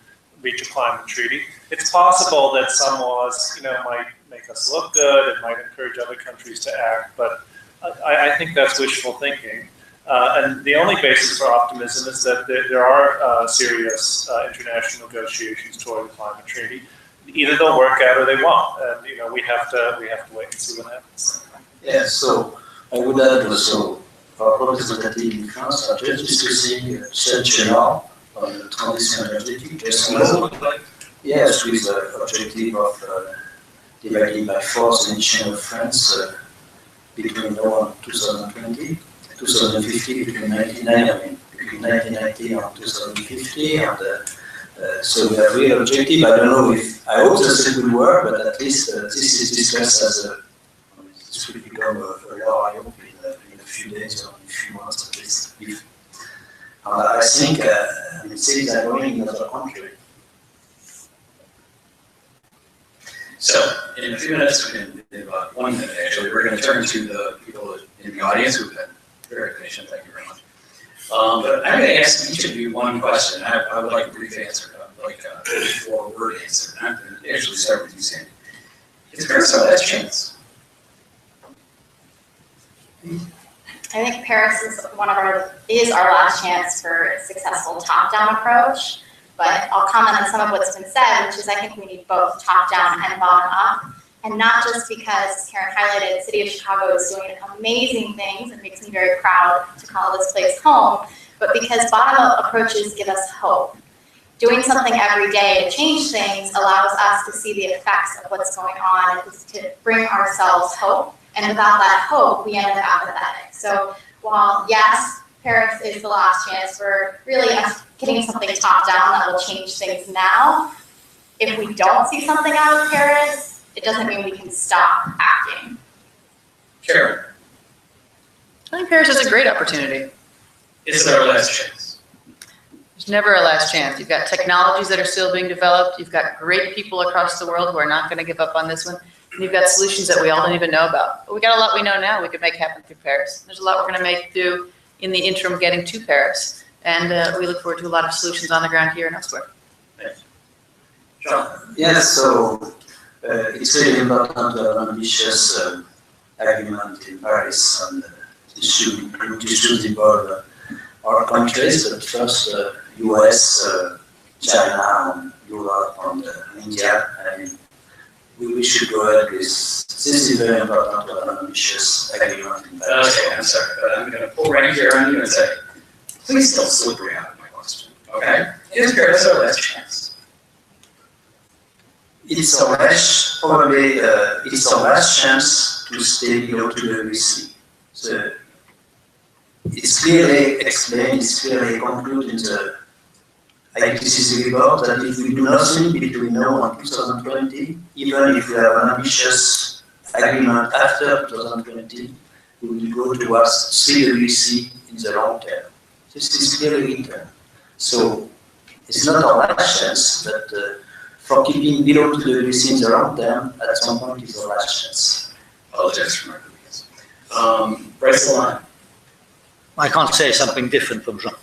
reach a climate treaty. It's possible that some laws, might make us look good, it might encourage other countries to act, but I think that's wishful thinking. And the only basis for optimism is that there are serious international negotiations toward a climate treaty. Either they'll work out or they won't, and we have to wait and see what happens. Yeah, so I would add also, our representative in France are just discussing Shenzhen on the transition energetic, just yes, with the objective of dividing by 4 the nation of France between now and 2020, 2050, between 1990 and 2050, and so we have real objective. I don't know I hope that it will work, but at least this is discussed as this will become a law, I hope, in a few days or in a few months at least. I think cities are going in other countries. So, in a few minutes, in about 1 minute actually, we're going to turn to the people in the audience who've been very patient. Thank you very much. But I'm going to ask each of you one question. I would like a brief answer. I would like a 4-word answer. I'm going to actually start with you, Sandy. Is Paris our last chance? I think Paris is our last chance for a successful top-down approach. But I'll comment on some of what's been said, which is I think we need both top-down and bottom-up. And not just because, as Karen highlighted, the city of Chicago is doing amazing things. It makes me very proud to call this place home. But because bottom-up approaches give us hope. Doing something every day to change things allows us to see the effects of what's going on and to bring ourselves hope. And without that hope, we end up apathetic. So while, yes, Paris is the last chance for really us getting something top down that will change things now. If we don't see something out of Paris, it doesn't mean we can stop acting. Karen. I think Paris is a great opportunity. Is it our last chance? There's never a last chance. You've got technologies that are still being developed. You've got great people across the world who are not going to give up on this one. And you've got solutions that we all don't even know about. But we got a lot we know now we could make happen through Paris. There's a lot we're going to make do in the interim getting to Paris. And we look forward to a lot of solutions on the ground here and elsewhere. Thanks. John. Yes, so it's really important to have ambitious agreement in Paris, and this should involve our countries, but first US, China, and Europe, and India. I mean, we should go ahead with this is very important to have an ambitious agreement in Paris. Okay, I'm sorry, but I'm going to pull right here on you and say, please don't slippery out of my question, okay? Is Paris our last chance? It's our last, probably, it's our last chance to stay below 2 degrees C. So it's clearly explained, it's clearly concluded in the IPCC report that if we do nothing between now and 2020, even if we have an ambitious agreement after 2020, we will go towards 3 degrees C in the long term. This is clearly written. So it's not our last chance, but for keeping below 2 degrees C in the long term, at some point is our last chance. Apologize for my previous. Bryce the line. I can't say something different from Jean.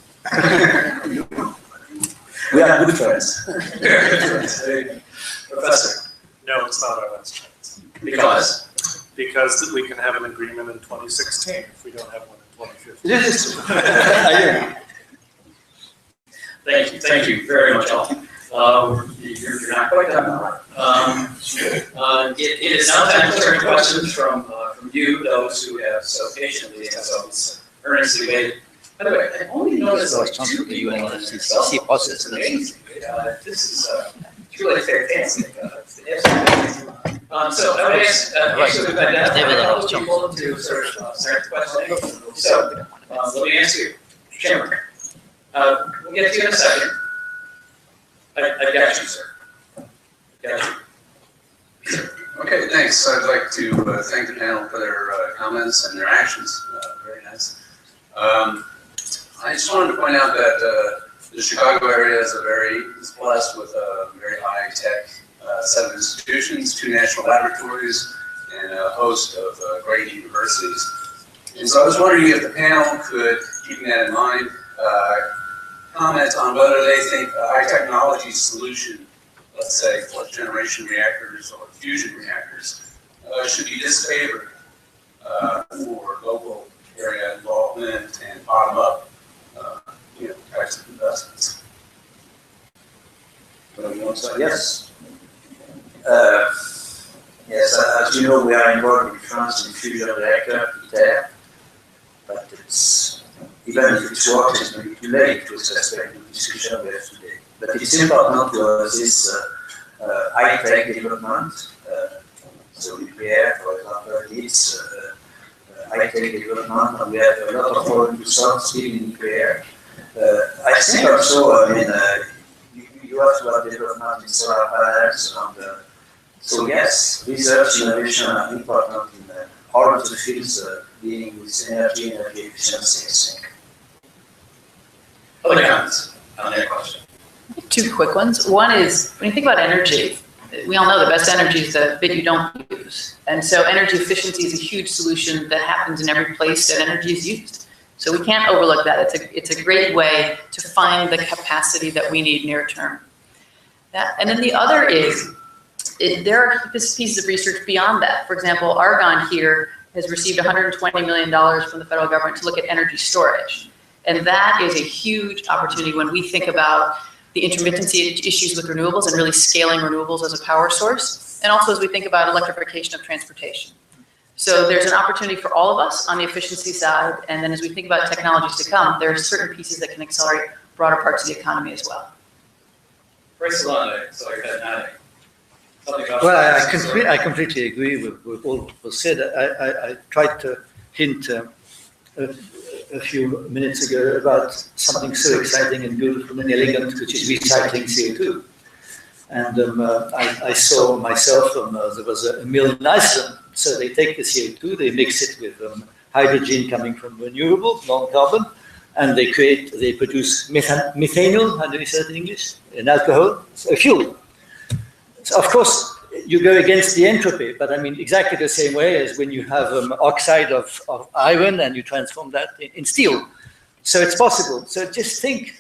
We are good friends. Professor. No, it's not our last chance. Because? Because we can have an agreement in 2016 if we don't have one in 2015. This is true. I Thank you very much all. You're not quite done. It is now time to turn to questions from you, those who have so patiently and so earnestly waited. By the way, I only noticed like 2 people in the UNFCCC process. Amazing. This is it's really fantastic. So I would ask, actually, we've identified all the people to sort of start the questioning. So let me ask you, Chairman. We'll get to you in a second. I got you, sir. Got you. Okay, thanks. I'd like to thank the panel for their comments and their actions. Very nice. I just wanted to point out that the Chicago area is blessed with a very high-tech set of institutions, 2 national laboratories, and a host of great universities. And so I was wondering if the panel could, keeping that in mind, comment on whether they think a high-technology solution, let's say fourth-generation reactors or fusion reactors, should be disfavored for local area involvement and bottom-up, types of investments. Yes. Yes, as you know, we are involved in France in fusion reactor, ITER, but it's, even if it works, it's maybe too late with respect to the discussion we have today. But it's important to have this high-tech development. So nuclear, for example, needs high-tech development, and we have a lot of problems to solve still in nuclear. I think also, you have to have development in solar panels, and so yes, research innovation are important in all of the fields dealing with energy efficiency, I think. Other comments on that question? 2 quick ones. One is, when you think about energy, we all know the best energy is the bit you don't use. And so energy efficiency is a huge solution that happens in every place that energy is used. So we can't overlook that. It's a great way to find the capacity that we need near term. And then the other is, there are pieces of research beyond that. For example, Argonne here has received $120 million from the federal government to look at energy storage. And that is a huge opportunity when we think about the intermittency issues with renewables and really scaling renewables as a power source. And also as we think about electrification of transportation. So there's an opportunity for all of us on the efficiency side. And then as we think about technologies to come, there are certain pieces that can accelerate broader parts of the economy as well. Praise the Lord, I saw your head nodding. Well, I completely agree with all what was said. I tried to hint a few minutes ago about something so exciting and beautiful and elegant, which is recycling CO2. And I saw myself, there was a mill in Iceland. So they take the CO2, they mix it with hydrogen coming from renewable, non-carbon, and they produce methanol, how do you say it in English? An alcohol, a fuel. So of course, you go against the entropy, but I mean exactly the same way as when you have oxide of iron and you transform that in steel. So it's possible. So just think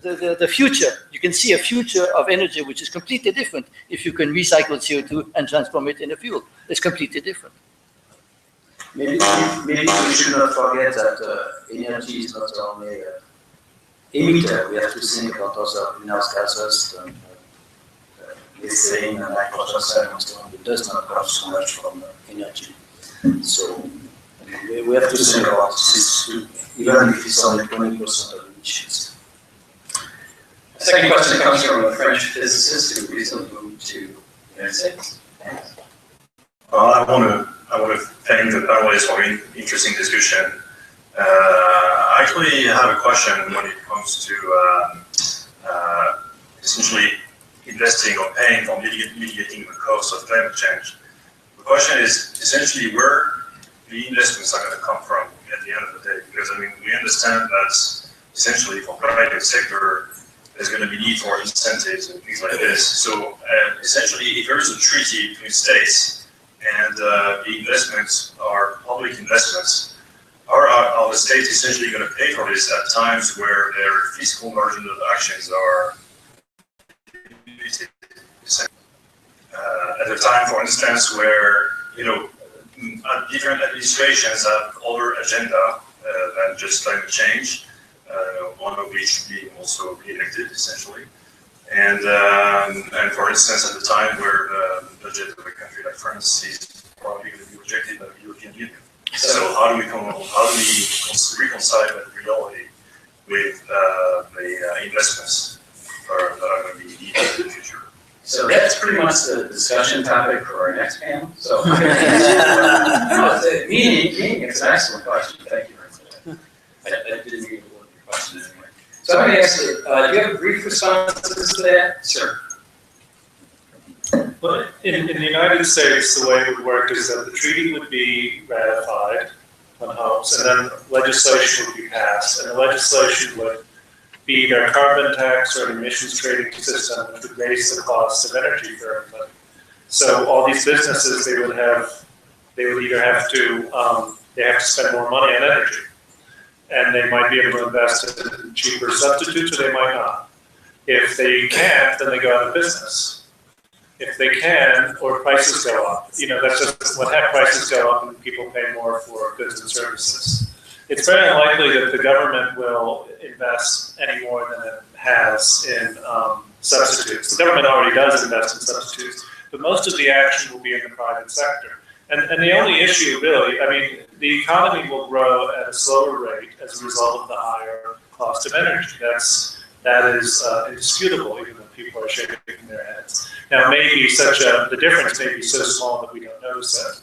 the future. You can see a future of energy which is completely different if you can recycle CO2 and transform it in a fuel. It's completely different. Maybe we should not forget that energy is not only emitter. We have to think about other greenhouse gases, methane and nitrogen and so on. It does not come so much from energy. So we have to think about this, even if it's only 20% of emissions. The second question comes from a French physicist who recently moved to the United States. Well, I want to thank the panelists for an interesting discussion. I actually have a question when it comes to essentially investing or paying for mitigating the cost of climate change. The question is essentially where the investments are going to come from at the end of the day, because I mean we understand that essentially for private sector there's going to be need for incentives and things like this. So essentially, if there is a treaty between states and the investments are public investments, are the states essentially going to pay for this at times where their fiscal margin of actions are limited? At a time, for instance, where different administrations have other agenda than just climate change. One of which being also re-elected, essentially. And for instance, at the time where the budget of a country like France is probably going to be rejected by the European Union. So how do we reconcile that reality with the investments that are going to be needed in the future? So that's pretty much the discussion topic for our next panel. So meaning it's an excellent question. Thank you very much. I didn't mean to look at your question anyway. So I'm going to ask you, do you have brief responses to that, sir? Well, in the United States, the way it would work is that the treaty would be ratified, one hopes, and then legislation would be passed, and the legislation would be either a carbon tax or an emissions trading system, which would raise the cost of energy for everybody. So all these businesses, they would either have to, they have to spend more money on energy, and they might be able to invest in cheaper substitutes, or they might not. If they can't, then they go out of business. If they can, or prices go up, that's just what prices go up and people pay more for goods and services. It's very unlikely that the government will invest any more than it has in substitutes. The government already does invest in substitutes, but most of the action will be in the private sector. And the only issue really, I mean, the economy will grow at a slower rate as a result of the higher cost of energy. That is indisputable, even though people are shaking their heads. Now, maybe the difference may be so small that we don't notice it.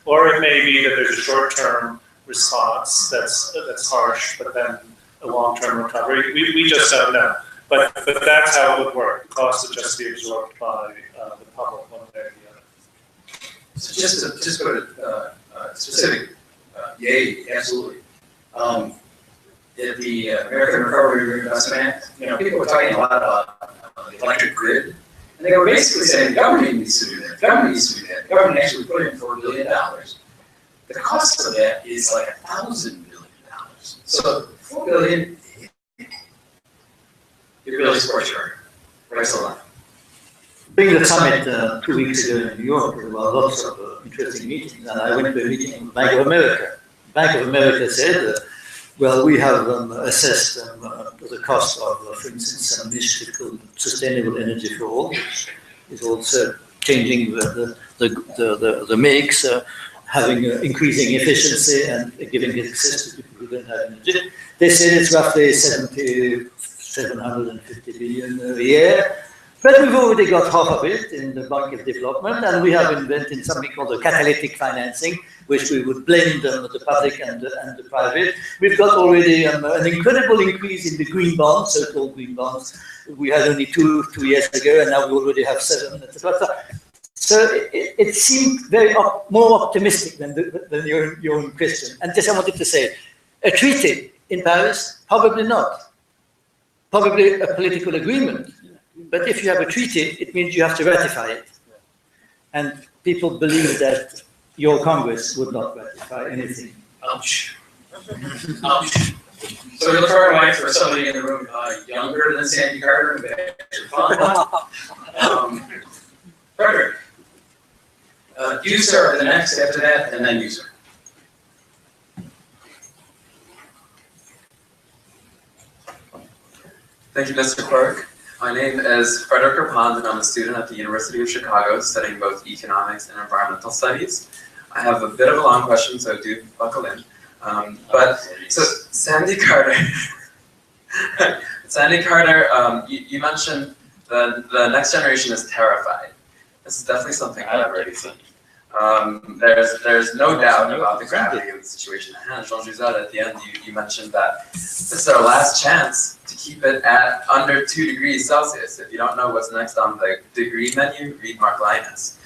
Or it may be that there's a short-term response that's harsh, but then a long-term recovery. We just don't know. But that's how it would work. The cost would just be absorbed by the public one way or the other. So just go to specific, yay, absolutely. The American Recovery and Reinvestment Act, people were talking a lot about the electric grid, and they were basically saying the government needs to do that. The government needs to do that. The government actually put in $4 billion. The cost of that is like $1,000 billion. So $4 billion, it really supports your price a lot. During the summit 2 weeks ago in New York, there were lots of interesting meetings, and I went to a meeting with Bank of America. Bank of America said, well, we have assessed the cost of, for instance, an initiative called Sustainable Energy for All. It's also changing the mix, having increasing efficiency and giving access to people who don't have energy. They said it's roughly 750 billion a year. But we've already got half of it in the Bank of Development, and we have invented something called the catalytic financing, which we would blend the public and the private. We've got already an incredible increase in the green bonds, so-called green bonds. We had only two years ago, and now we already have 7, etc. So it seemed very more optimistic than your own question. And just I wanted to say, a treaty in Paris? Probably not. Probably a political agreement. But if you have a treaty, it means you have to ratify it. And people believe that your Congress would not ratify anything. Ouch. Ouch. So you'll try to write for somebody in the room younger than Sandy Carter, and extra fun. Frederick, you, sir, are the next after that, and then you, sir. Thank you, Mr. Clerk. My name is Frederick Rapond, and I'm a student at the University of Chicago studying both economics and environmental studies. I have a bit of a long question, so do buckle in. So Sandy Carter, you mentioned the next generation is terrified. This is definitely something I've already seen. There's no doubt about the gravity of the situation at hand. Jean-Joseph, at the end, you mentioned that this is our last chance to keep it at under 2 degrees Celsius. If you don't know what's next on the degree menu, read Mark Linus.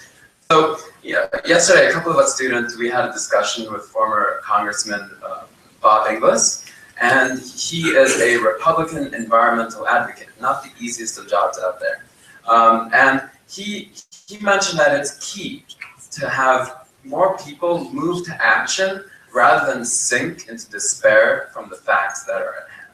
So yesterday, a couple of us students, we had a discussion with former Congressman Bob Inglis, and he is a Republican environmental advocate, not the easiest of jobs out there. And he mentioned that it's key to have more people move to action rather than sink into despair from the facts that are at hand.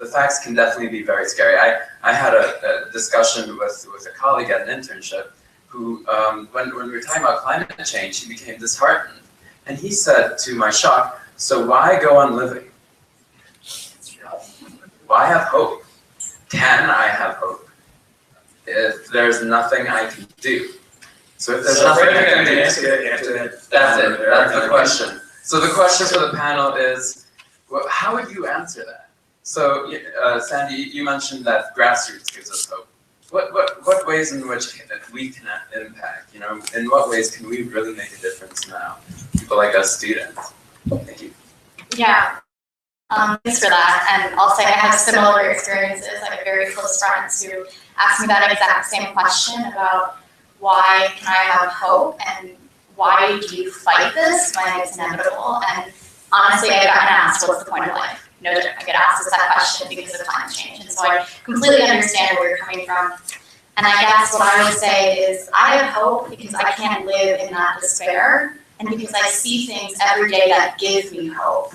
The facts can definitely be very scary. I had a discussion with a colleague at an internship who, when we were talking about climate change, he became disheartened. And he said, to my shock, so why go on living? Why have hope? Can I have hope if there's nothing I can do? So if there's nothing I can do, that's it, that's the question. So the question for the panel is, well, how would you answer that? So Sandy, you mentioned that grassroots gives us hope. What ways in which we can impact, in what ways can we really make a difference now? People like us students. Thank you. Yeah. Thanks for that. And I'll say I have similar experiences. I have very close friends who ask me that exact same question about why can I have hope and why do you fight this when it's inevitable? And honestly, I've gotten asked, what's the point of life? No joke, I get asked that question because of climate change. And so I completely understand where you're coming from. And I guess what I would say is I have hope because I can't live in that despair and because I see things every day that give me hope.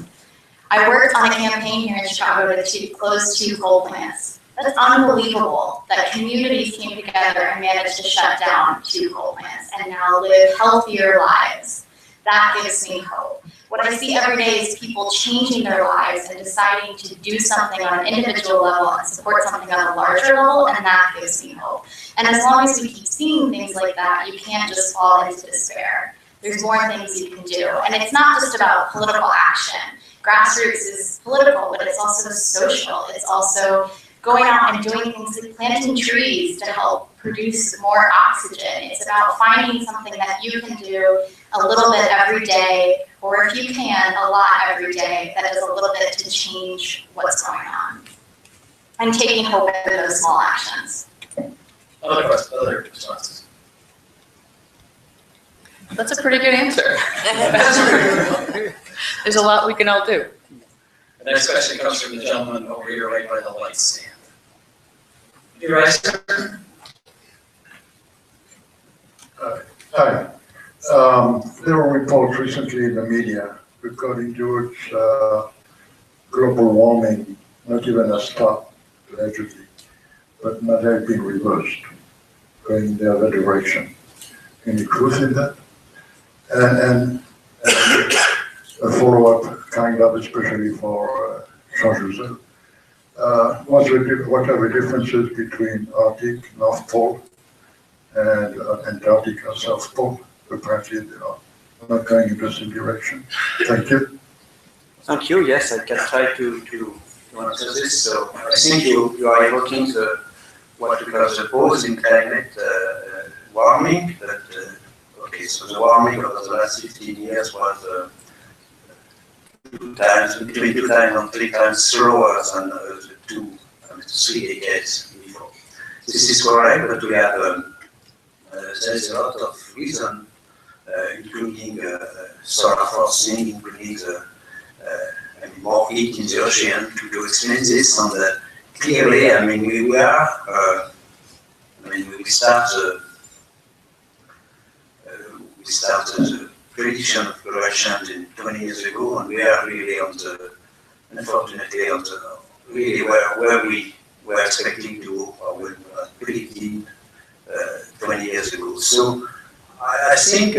I worked on a campaign here in Chicago to close 2 coal plants. That's unbelievable that communities came together and managed to shut down 2 coal plants and now live healthier lives. That gives me hope. What I see every day is people changing their lives and deciding to do something on an individual level and support something on a larger level, and that gives me hope. And as long as we keep seeing things like that, you can't just fall into despair. There's more things you can do. And it's not just about political action. Grassroots is political, but it's also social. It's also going out and doing things like planting trees to help produce more oxygen. It's about finding something that you can do a little bit every day, or if you can, a lot every day, that does a little bit to change what's going on. And taking hope in those small actions. Other questions, other responses? That's a pretty good answer. There's a lot we can all do. The next question comes from the gentleman over here right by the light stand. You right, sir? Hi. There were reports recently in the media regarding George global warming, not even a stop, allegedly, but not have been reversed, going in the other direction. Any truth in that? And a follow-up, kind of, especially for Jean-Joseph. What are the differences between Arctic, North Pole, and Antarctica, South Pole? Apparently they are not going in the same direction. Thank you. Thank you. Yes, I can try to answer this. So I think you are evoking what we call the pause in climate warming. But, okay, so the warming over the last 15 years was between 2 times and 3 times slower than the 3 decades before. This is correct, but we have there's a lot of reason, including solar forcing, including more heat in the ocean to explain this. And clearly, I mean, we start the prediction of global change 20 years ago, and we are really unfortunately really where we were expecting to, or we were predicting 20 years ago. So I think,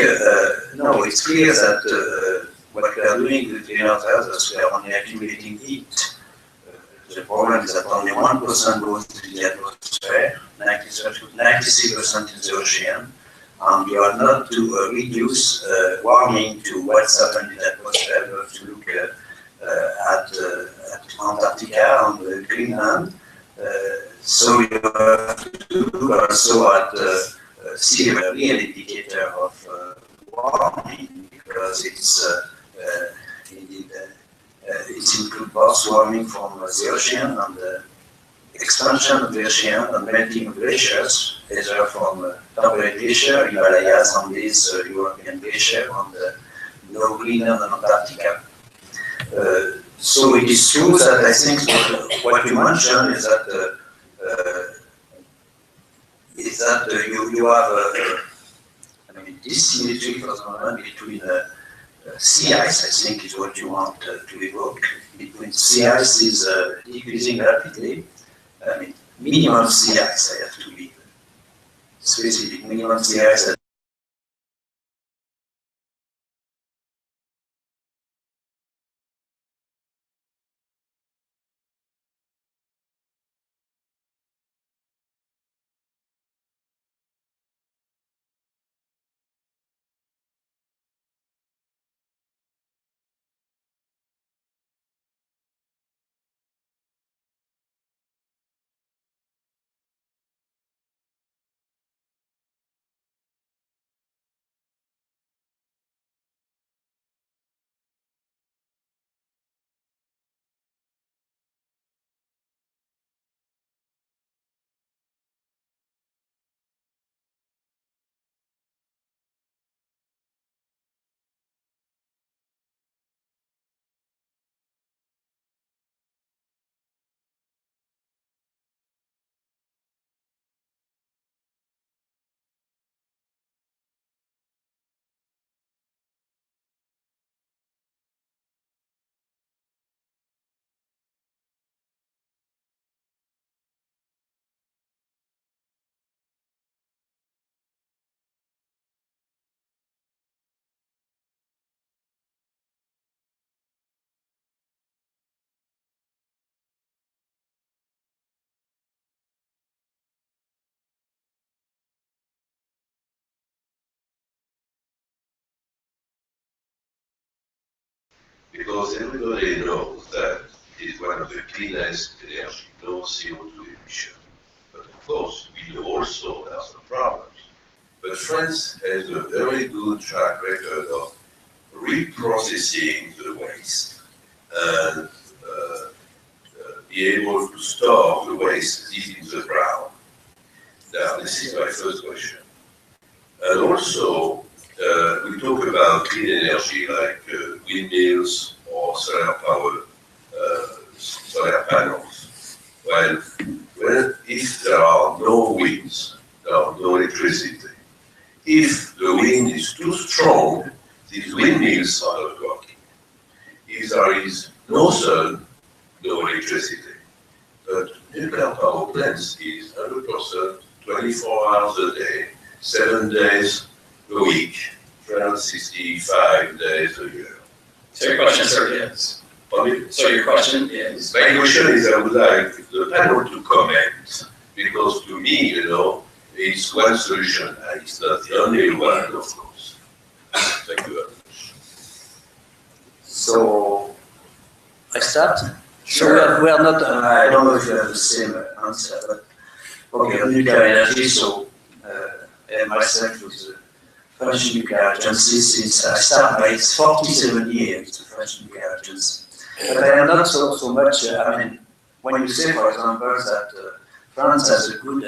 no, it's clear that what we are doing with greenhouse gases, we are only accumulating heat. The problem is that only 1% goes into the atmosphere, 93% in the ocean, and you are not to reduce warming to what's happened in the atmosphere. You have to look at Antarctica and Greenland. So you have to look also at sea level, real indicator of warming, because it's indeed it includes both warming from the ocean and the expansion of the ocean and melting of glaciers, either from temperate glacier, Himalayas, and this European glacier, and no Greenland and Antarctica. So it is true that I think what you mentioned is that you have this symmetry for the moment between sea ice, I think is what you want to evoke. Between sea ice is decreasing rapidly. Minimum sea ice, I have to be specific. Minimum sea ice. Because everybody knows that it is one of the cleanest energy, no CO2 emission. But of course, we know also there are some problems. But France has a very good track record of reprocessing the waste and be able to store the waste deep in the ground. Now, this is my first question. And also, we talk about clean energy like windmills or solar power, solar panels. Well, if there are no winds, there are no electricity. If the wind is too strong, these windmills are not working. If there is no sun, no electricity. But nuclear power plants is 100%, 24 hours a day, 7 days a week, 365 days a year. So your question, sir, is? So your question is? My question is, I would like the panel to comment, because to me, it's one solution, and it's not the only one, of course. Thank you very much. So, I start? Sure. We are not, I don't know if you have the same answer, but okay, on nuclear energy, so and myself with the French Nuclear Agency since I started by 47 years, the French Nuclear Agency. But I am not so much, when you say, for example, that France has a good,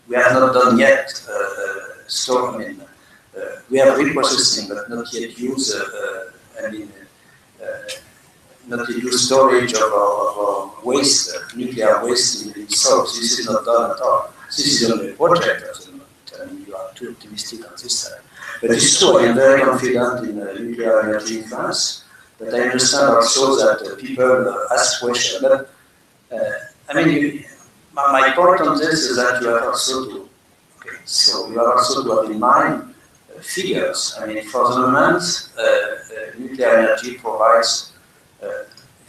we have not done yet we have reprocessing, but not yet use, not yet use storage of our waste, nuclear waste in source. This is not done at all. This is only a project at the moment. You are too optimistic on this side. But it's true, I am very confident in nuclear energy in France. But I understand also that people ask questions. But my point on this is that you have also to, have in mind figures. For the moment, nuclear energy provides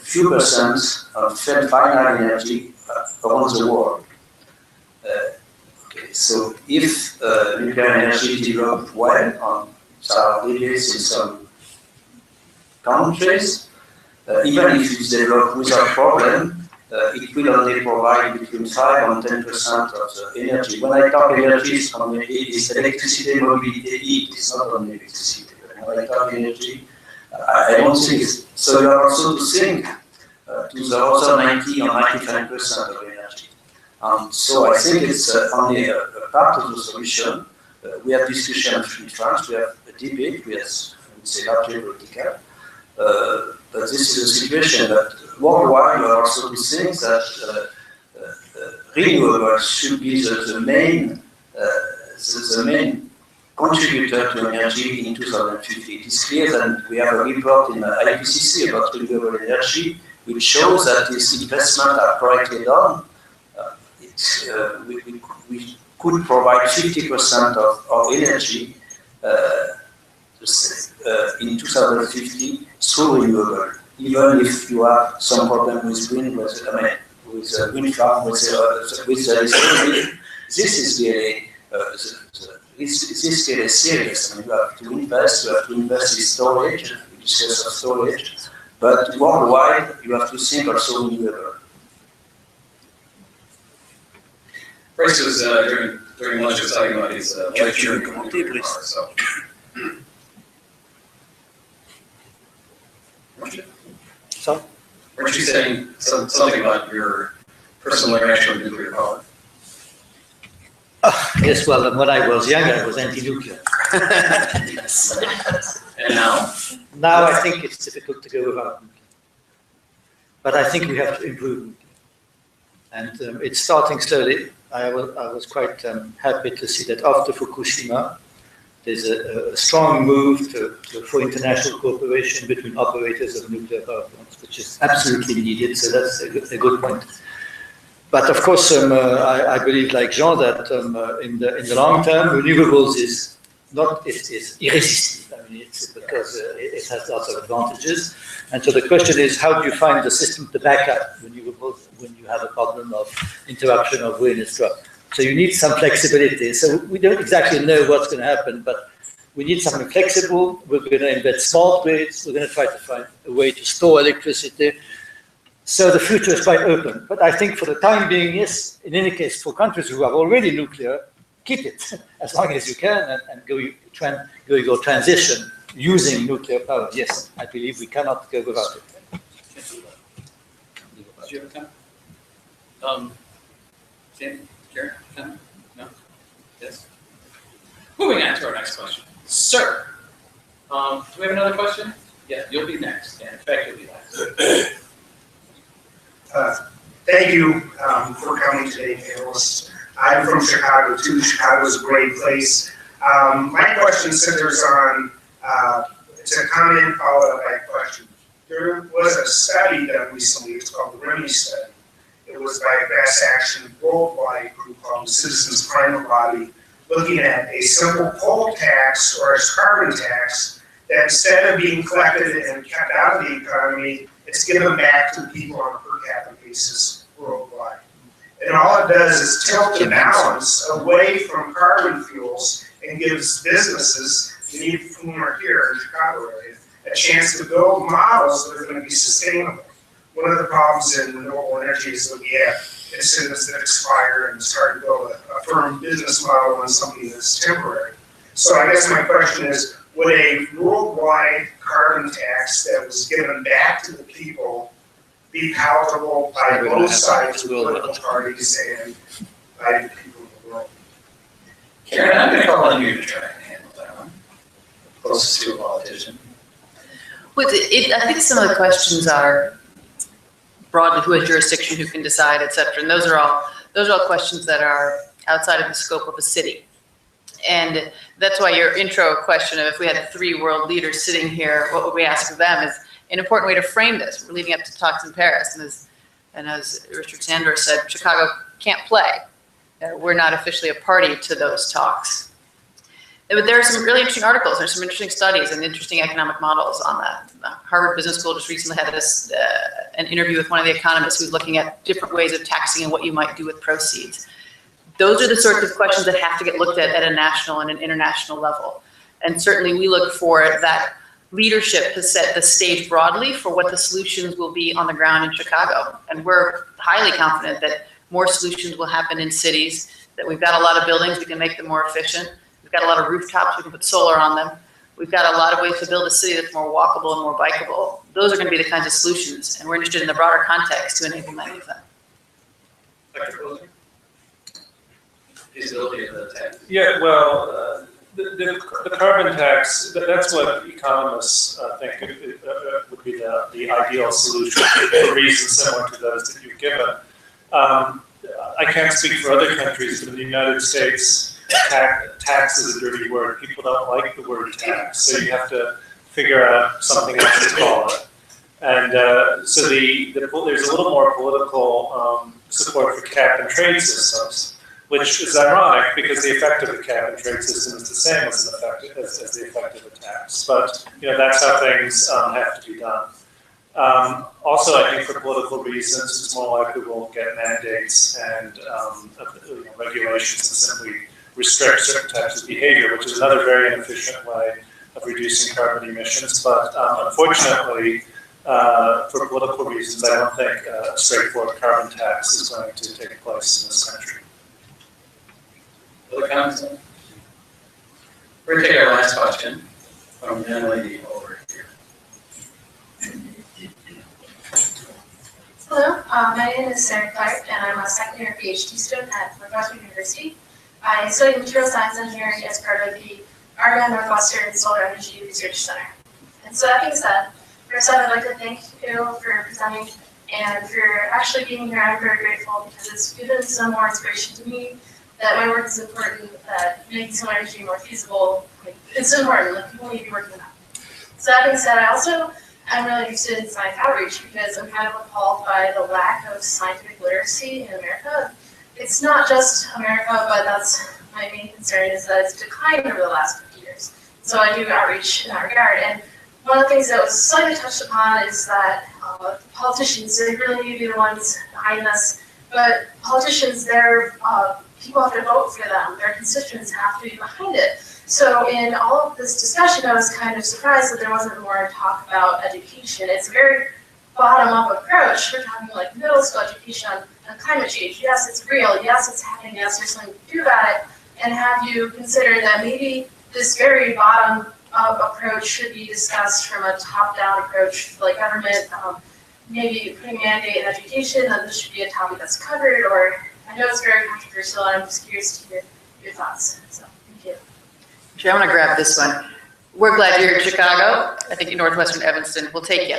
few percent of final energy around the world. Okay, so if nuclear energy developed well on some limits in some countries, even if it's developed without problem, it will only provide between 5 and 10% of the energy. When I talk energy, it's electricity, mobility, heat. It's not only electricity. When I talk energy, I don't think it's, so you are also to think to the other 90 or 95% of energy. So I think it's only a part of the solution. We have discussion in France, we have a debate, we have, I would say, largely political. But this is a situation that worldwide we are also seeing that renewables should be the main contributor to energy in 2050. It is clear that we have a report in IPCC about renewable energy which shows that these investments are correctly done. We could provide 50% of our energy in 2050 through renewable, even if you have some problem with wind, with wind farm, with the this is really this is really serious. I mean, you have to invest in storage, we discuss of storage, but worldwide you have to think also renewable. Bryce was during lunch was talking about his life journey in the car, so. So? Weren't you saying something about your personal interaction with nuclear power? Yes, well, when I was younger, I was anti-nuclear. Yes. And now? Now I think it's difficult to go without nuclear. But I think we have to improve nuclear. And it's starting slowly. I was quite happy to see that after Fukushima, there's a strong move for international cooperation between operators of nuclear power plants, which is absolutely needed, so that's a good point. But of course, I believe, like Jean, that in the long term, renewables is irresistible. I mean, it's because it has lots of advantages. And so the question is, how do you find the system to back up renewables when you have a problem of interruption of wind, etc.? So you need some flexibility. So we don't exactly know what's going to happen, but we need something flexible. We're going to invent smart grids. We're going to try to find a way to store electricity. So the future is quite open. But I think for the time being, yes, in any case, for countries who are already nuclear, keep it as long as you can and go your transition using nuclear power. Yes, I believe we cannot go without it. Did you have a comment? Sam, Karen, comment? No? Yes? Moving on to our next question. Sir, do we have another question? Yeah, you'll be next. Yeah, in fact, you'll be next. Thank you for coming today, panelists. I'm from Chicago too. Chicago is a great place. My question centers on, it's a comment followed up by a question. There was a study done recently, it's called the REMI study. It was by a Fast Action worldwide group called the Citizens Climate Lobby, looking at a simple coal tax or a carbon tax that instead of being collected and kept out of the economy, it's given back to people on a per capita basis worldwide. And all it does is tilt the balance away from carbon fuels and gives businesses, many of whom are here in the Chicago area, a chance to build models that are going to be sustainable. One of the problems in renewable energy is that we have incentives that expire and it's hard to build a firm business model on something that's temporary. So I guess my question is, would a worldwide carbon tax that was given back to the people be palatable by both sides of the political parties and by the people of the world? Karen, I'm going to call on you to try and handle that one. Closest to a politician. I think some of the questions are broadly who has jurisdiction, who can decide, et cetera. And those are all questions that are outside of the scope of a city. And that's why your intro question of if we had 3 world leaders sitting here, what would we ask of them is an important way to frame this. We're leading up to talks in Paris. And as Richard Sandor said, Chicago can't play. We're not officially a party to those talks. But there are some really interesting articles, there's some interesting studies and interesting economic models on that. The Harvard Business School just recently had an interview with one of the economists who's looking at different ways of taxing and what you might do with proceeds. Those are the sorts of questions that have to get looked at a national and an international level. And certainly we look for that leadership to set the stage broadly for what the solutions will be on the ground in Chicago. And we're highly confident that more solutions will happen in cities, that we've got a lot of buildings, we can make them more efficient. We've got a lot of rooftops, we can put solar on them. We've got a lot of ways to build a city that's more walkable and more bikeable. Those are going to be the kinds of solutions, and we're interested in the broader context to enable many of them. Feasibility of the tax. Yeah, well, the carbon tax, that's what economists think would be the ideal solution for reasons similar to those that you've given. I can't speak for other countries, but in the United States, tax is a dirty word. People don't like the word tax, so you have to figure out something else to call it. And so there's a little more political support for cap and trade systems, which is ironic because the effect of the cap and trade system is the same as the effect of a tax. But that's how things have to be done. Also, I think for political reasons, it's more likely we'll get mandates and regulations that simply restrict certain types of behavior, which is another very inefficient way of reducing carbon emissions. But unfortunately, for political reasons, I don't think a straightforward carbon tax is going to take place in this country. Other comments? We're going to take our last question from the young lady over here. Hello, my name is Sarah Clark, and I'm a second year PhD student at Northwestern University. I study material science engineering as part of the Argonne Northwestern Solar Energy Research Center. And so that being said, first I'd like to thank you for presenting and for actually being here. I'm very grateful because it's given some more inspiration to me that my work is important, that making solar energy more feasible, it's important, like people need to be working on that. So that being said, I also am really interested in science outreach because I'm kind of appalled by the lack of scientific literacy in America. It's not just America, but that's my main concern is that it's declined over the last 50 years. So I do outreach in that regard. And one of the things that was slightly touched upon is that politicians, they really need to be the ones behind this. But politicians, people have to vote for them. Their constituents have to be behind it. So in all of this discussion, I was kind of surprised that there wasn't more talk about education. It's a very bottom-up approach. We're talking like middle school education on climate change. Yes, it's real. Yes, it's happening. Yes, there's something to do about it. And have you considered that maybe this very bottom-up approach should be discussed from a top-down approach, like government, maybe putting mandate in education, that this should be a topic that's covered, or I know it's very controversial, and I'm just curious to hear your thoughts. So, thank you. Sure, I'm going to grab this one. We're glad you're in Chicago. I think Northwestern Evanston will take you.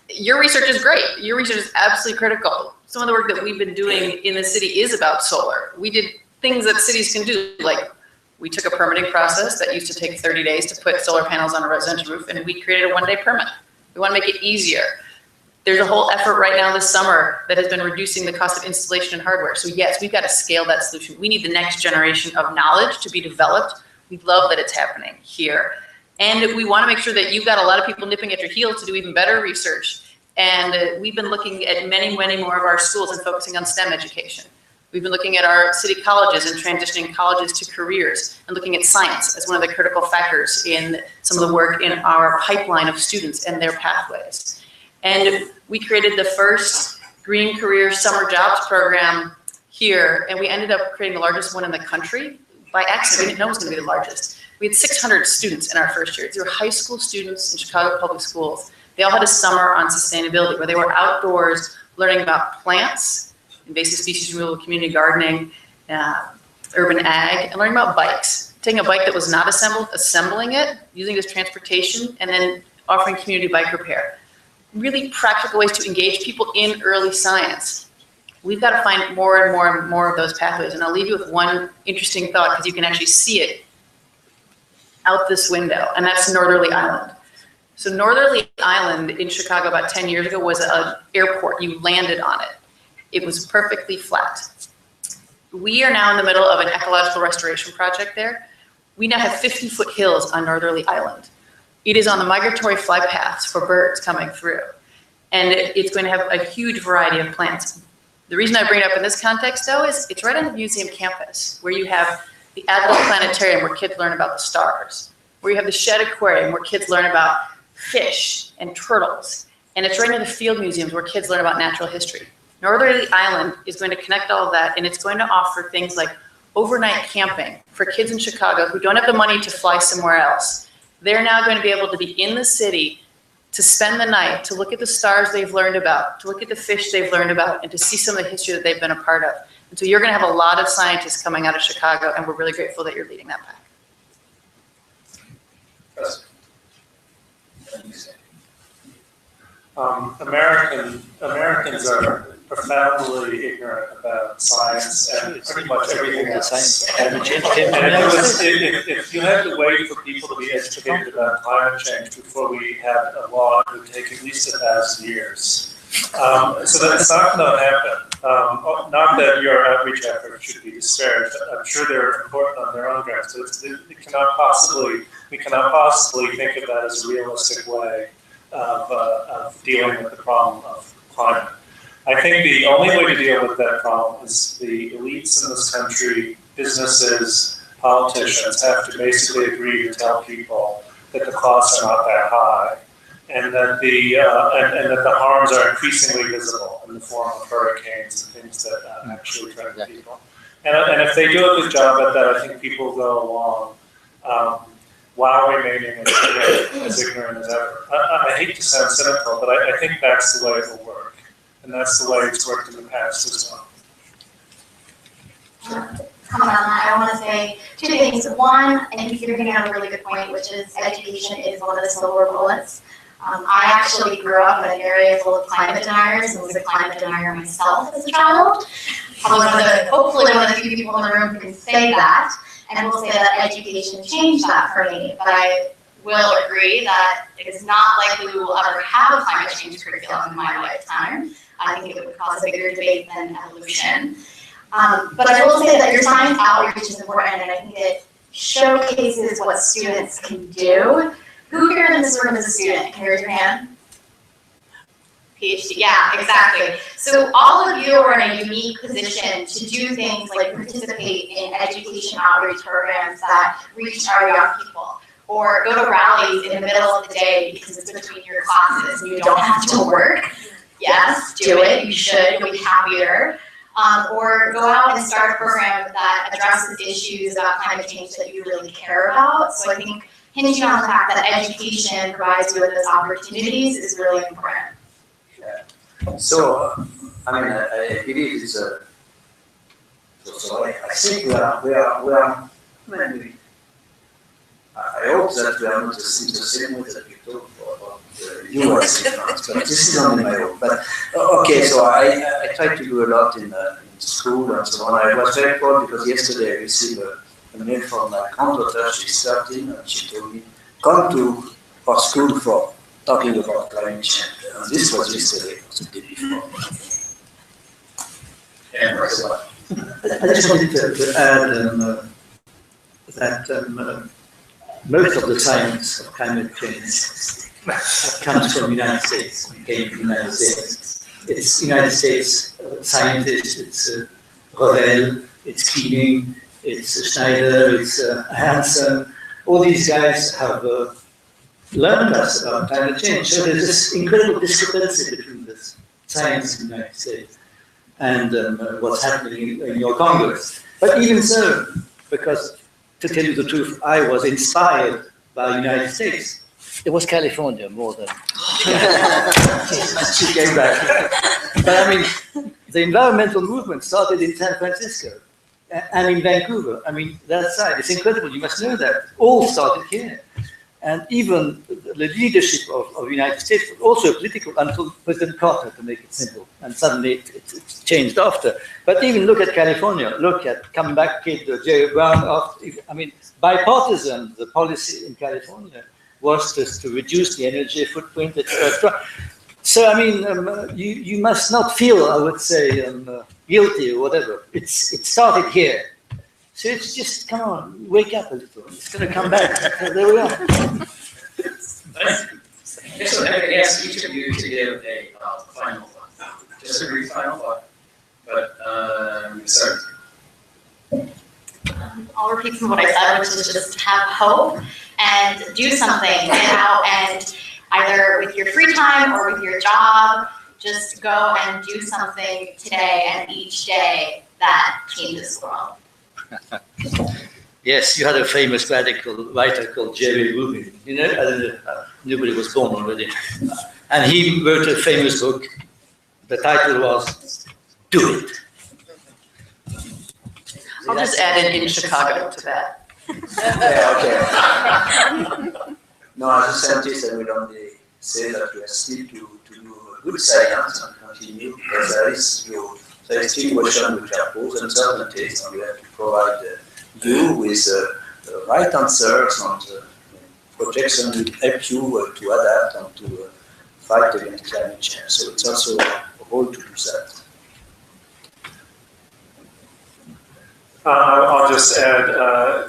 Your research is great. Your research is absolutely critical. Some of the work that we've been doing in the city is about solar. We did things that cities can do, like we took a permitting process that used to take 30 days to put solar panels on a residential roof, and we created a one-day permit. We want to make it easier. There's a whole effort right now this summer that has been reducing the cost of installation and hardware. So yes, we've got to scale that solution. We need the next generation of knowledge to be developed. We love that it's happening here. And we want to make sure that you've got a lot of people nipping at your heels to do even better research. And we've been looking at many, many more of our schools and focusing on STEM education. We've been looking at our city colleges and transitioning colleges to careers and looking at science as one of the critical factors in some of the work in our pipeline of students and their pathways. And we created the first Green Career Summer Jobs program here, and we ended up creating the largest one in the country by accident. We didn't know it was going to be the largest. We had 600 students in our first year. These were high school students in Chicago public schools. They all had a summer on sustainability where they were outdoors learning about plants, invasive species removal, community gardening, urban ag, and learning about bikes. Taking a bike that was not assembled, assembling it, using it as transportation, and then offering community bike repair. Really practical ways to engage people in early science. We've got to find more and more and more of those pathways. And I'll leave you with one interesting thought because you can actually see it out this window, and that's Northerly Island. So Northerly Island in Chicago about 10 years ago was an airport. You landed on it. It was perfectly flat. we are now in the middle of an ecological restoration project there. We now have 50-foot hills on Northerly Island. It is on the migratory flight paths for birds coming through. And it's going to have a huge variety of plants. The reason I bring it up in this context, though, is it's right on the museum campus, where you have the Adult Planetarium, where kids learn about the stars, where you have the Shed Aquarium, where kids learn about fish and turtles. And it's right near the field museums, where kids learn about natural history. Northerly Island is going to connect all of that, and it's going to offer things like overnight camping for kids in Chicago who don't have the money to fly somewhere else. They're now going to be able to be in the city to spend the night, to look at the stars they've learned about, to look at the fish they've learned about, and to see some of the history that they've been a part of. And so you're going to have a lot of scientists coming out of Chicago, and we're really grateful that you're leading that pack. Americans are profoundly ignorant about science and pretty much everything else. And if you had to wait for people to be educated about climate change before we had a law, it would take at least 1,000 years. So that's not going to happen. Not that your outreach efforts should be disparaged. I'm sure they're important on their own grounds. We cannot possibly think of that as a realistic way of dealing with the problem of climate. I think the only way to deal with that problem is the elites in this country, businesses, politicians have to basically agree to tell people that the costs are not that high, and that the harms are increasingly visible in the form of hurricanes and things that actually threaten people. And if they do a good job at that, I think people will go along while remaining as ignorant as ever. I hate to sound cynical, but I think that's the way it will work. And that's the way it's worked in the past as well. Comment on that, I want to say two things. One, I think you're going to have a really good point, which is education is one of the silver bullets. I actually grew up in an area full of climate deniers and was a climate denier myself as a child. Hopefully one of the few people in the room who can say that, and will say that education changed that for me. But I will agree that it is not likely we will ever have a climate change curriculum in my lifetime. I think it would cause a bigger debate than evolution. But I will say that your science outreach is important, and I think it showcases what students can do. Who here in this room is a student? Can you raise your hand? PhD, yeah, exactly. So all of you are in a unique position to do things like participate in education outreach programs that reach our young people, or go to rallies in the middle of the day because it's between your classes and you don't have to work. Yes, do it, you should, you'll be happier. Or go out and start a program that addresses issues about climate change that you really care about. So I think hinging on the fact that education provides you with those opportunities is really important. Yeah. So, I believe it's I think we are I hope that we are not just in the same way that we talk about the US in France, but this is only my hope. But okay, so I try to do a lot in school and so on. I was very proud because yesterday I received a mail from my granddaughter. She's 13, and she told me, come to our school for talking about climate change. And this was yesterday, it was the day before. I just wanted to add that most of the science of climate change comes from the United States, came from the United States. It's United States scientists, it's Revel, it's Keeling, it's Schneider, it's Hansen. All these guys have learned us about climate change. So there's this incredible discrepancy between this science in the United States and what's happening in your Congress. But even so, because to tell you the truth, I was inspired by the United States. It was California more than she came back. But I mean, the environmental movement started in San Francisco and in Vancouver. I mean, that side, it's incredible. You must know that. All started here. And even the leadership of the United States was also political until President Carter, to make it simple. And suddenly it changed after. But even look at California. Look at comeback kid Jerry Brown. I mean, bipartisan, the policy in California was to reduce the energy footprint, etc. So, I mean, you must not feel, I would say, guilty or whatever. It started here. So it's just, come on, wake up a little. It's going to come back. So there we are. So I could ask each of you to give a final thought, just a brief final thought, but sorry. I'll repeat some of what I said, which is just have hope and do something. Get out and either with your free time or with your job, just go and do something today and each day that changes the world. Yes, you had a famous radical writer called Jerry Rubin. You know, I don't know, nobody was born already. And he wrote a famous book. The title was Do It. I'll just add in Chicago to that. Yeah, okay. No, as a scientist, I will only say that we are still to do good science and continue, because there is still questions which are posed, uncertainties, and we have to provide you with the right answers and projections will help you to adapt and to fight against climate change. So it's also a role to do that. I'll just add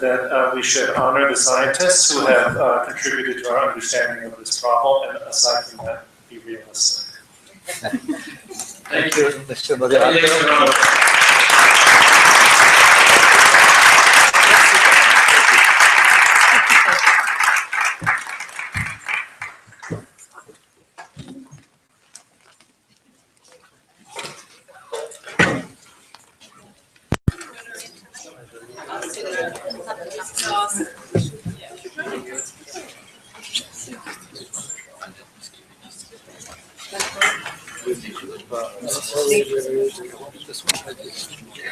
that we should honor the scientists who have contributed to our understanding of this problem, and aside from that, be realistic. Thank you, Mr. Moderator.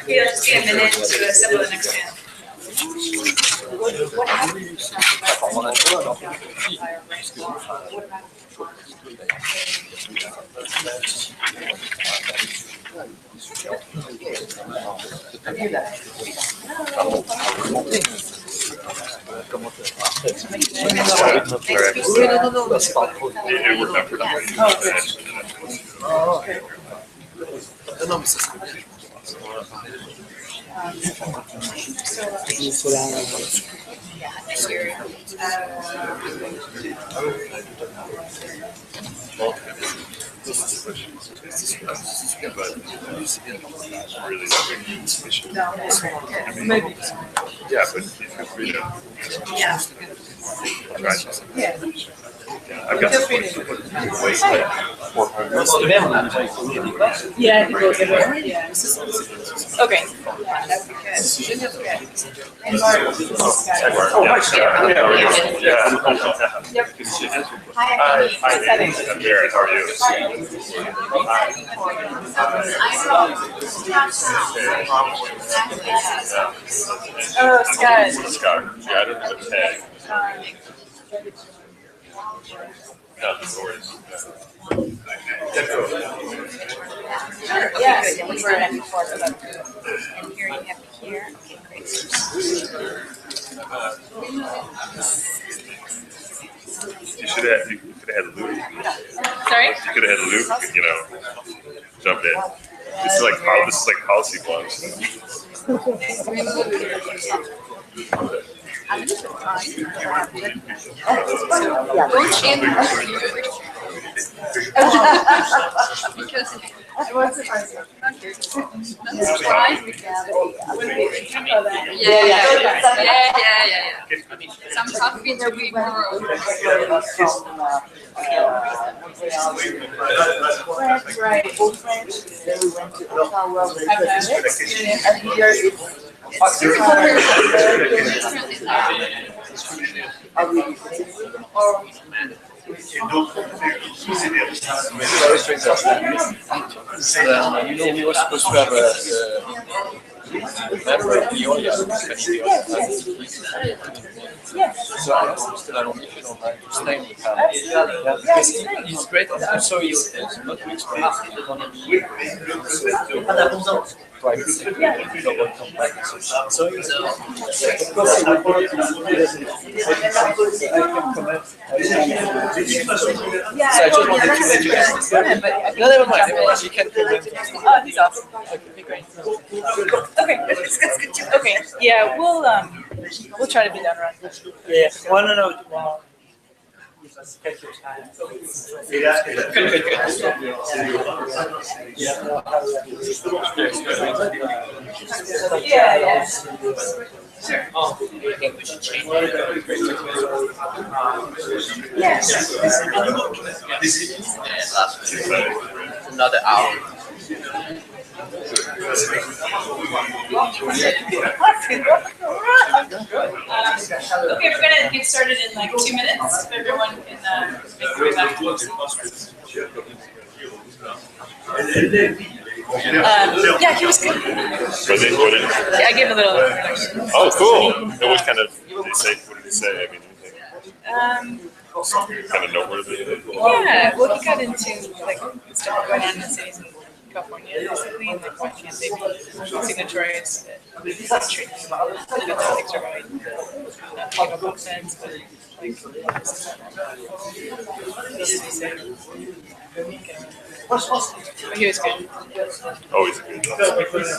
Yeah, just be a minute to assemble the next panel. Maybe. Yeah, but we don't. Yeah. I've got Yeah, I think we'll give it, yeah. Okay. Yeah, that would be good. And Mark, this is Scott. Oh, hi, Scott. Yeah, how are you? Yeah. Yep. Good to see you. Hi, I'm Garrett. How are you? Oh, Scott. Scott. Yeah, I don't have a tag. No, no worries. Yes, we were at before, and here you have to hear. Okay, great. You could have had Luke. Sorry? You could have had Luke, you know, jump in. This is like policy blocks. Because I was surprised. Yeah. Some topics are way more. That's right. Then we went to World and here You know, we were supposed to have a member of the audience, especially So I asked him still, I don't know if you don't mind to stay in the panel. Absolutely. Yeah, Yeah, because great. he's great. And I'm so used to not to explain the economy. Private sector, global companies. So he's of course, he would want to I can comment. So I just wanted to let you know. No, never mind. She can comment. Oh, he's awesome. Okay, great. Okay, okay, yeah, we'll try to be done around. Yeah, well, no. Take your time. Good. Yeah. Sure. I think we should change it. Yes. Another hour. Okay, we're gonna get started in like 2 minutes. If everyone can make their way back. Yeah, he was good. What did Yeah, I gave a little introduction. Oh, cool. And what kind of did he say? What did he say? I mean, kind of noteworthy. Yeah, well, he got into like stuff going on in the cities in California, basically, and like why can't they be signatories to the treaty? Things are right. Not talking about both ends, but like he was good. Always a good.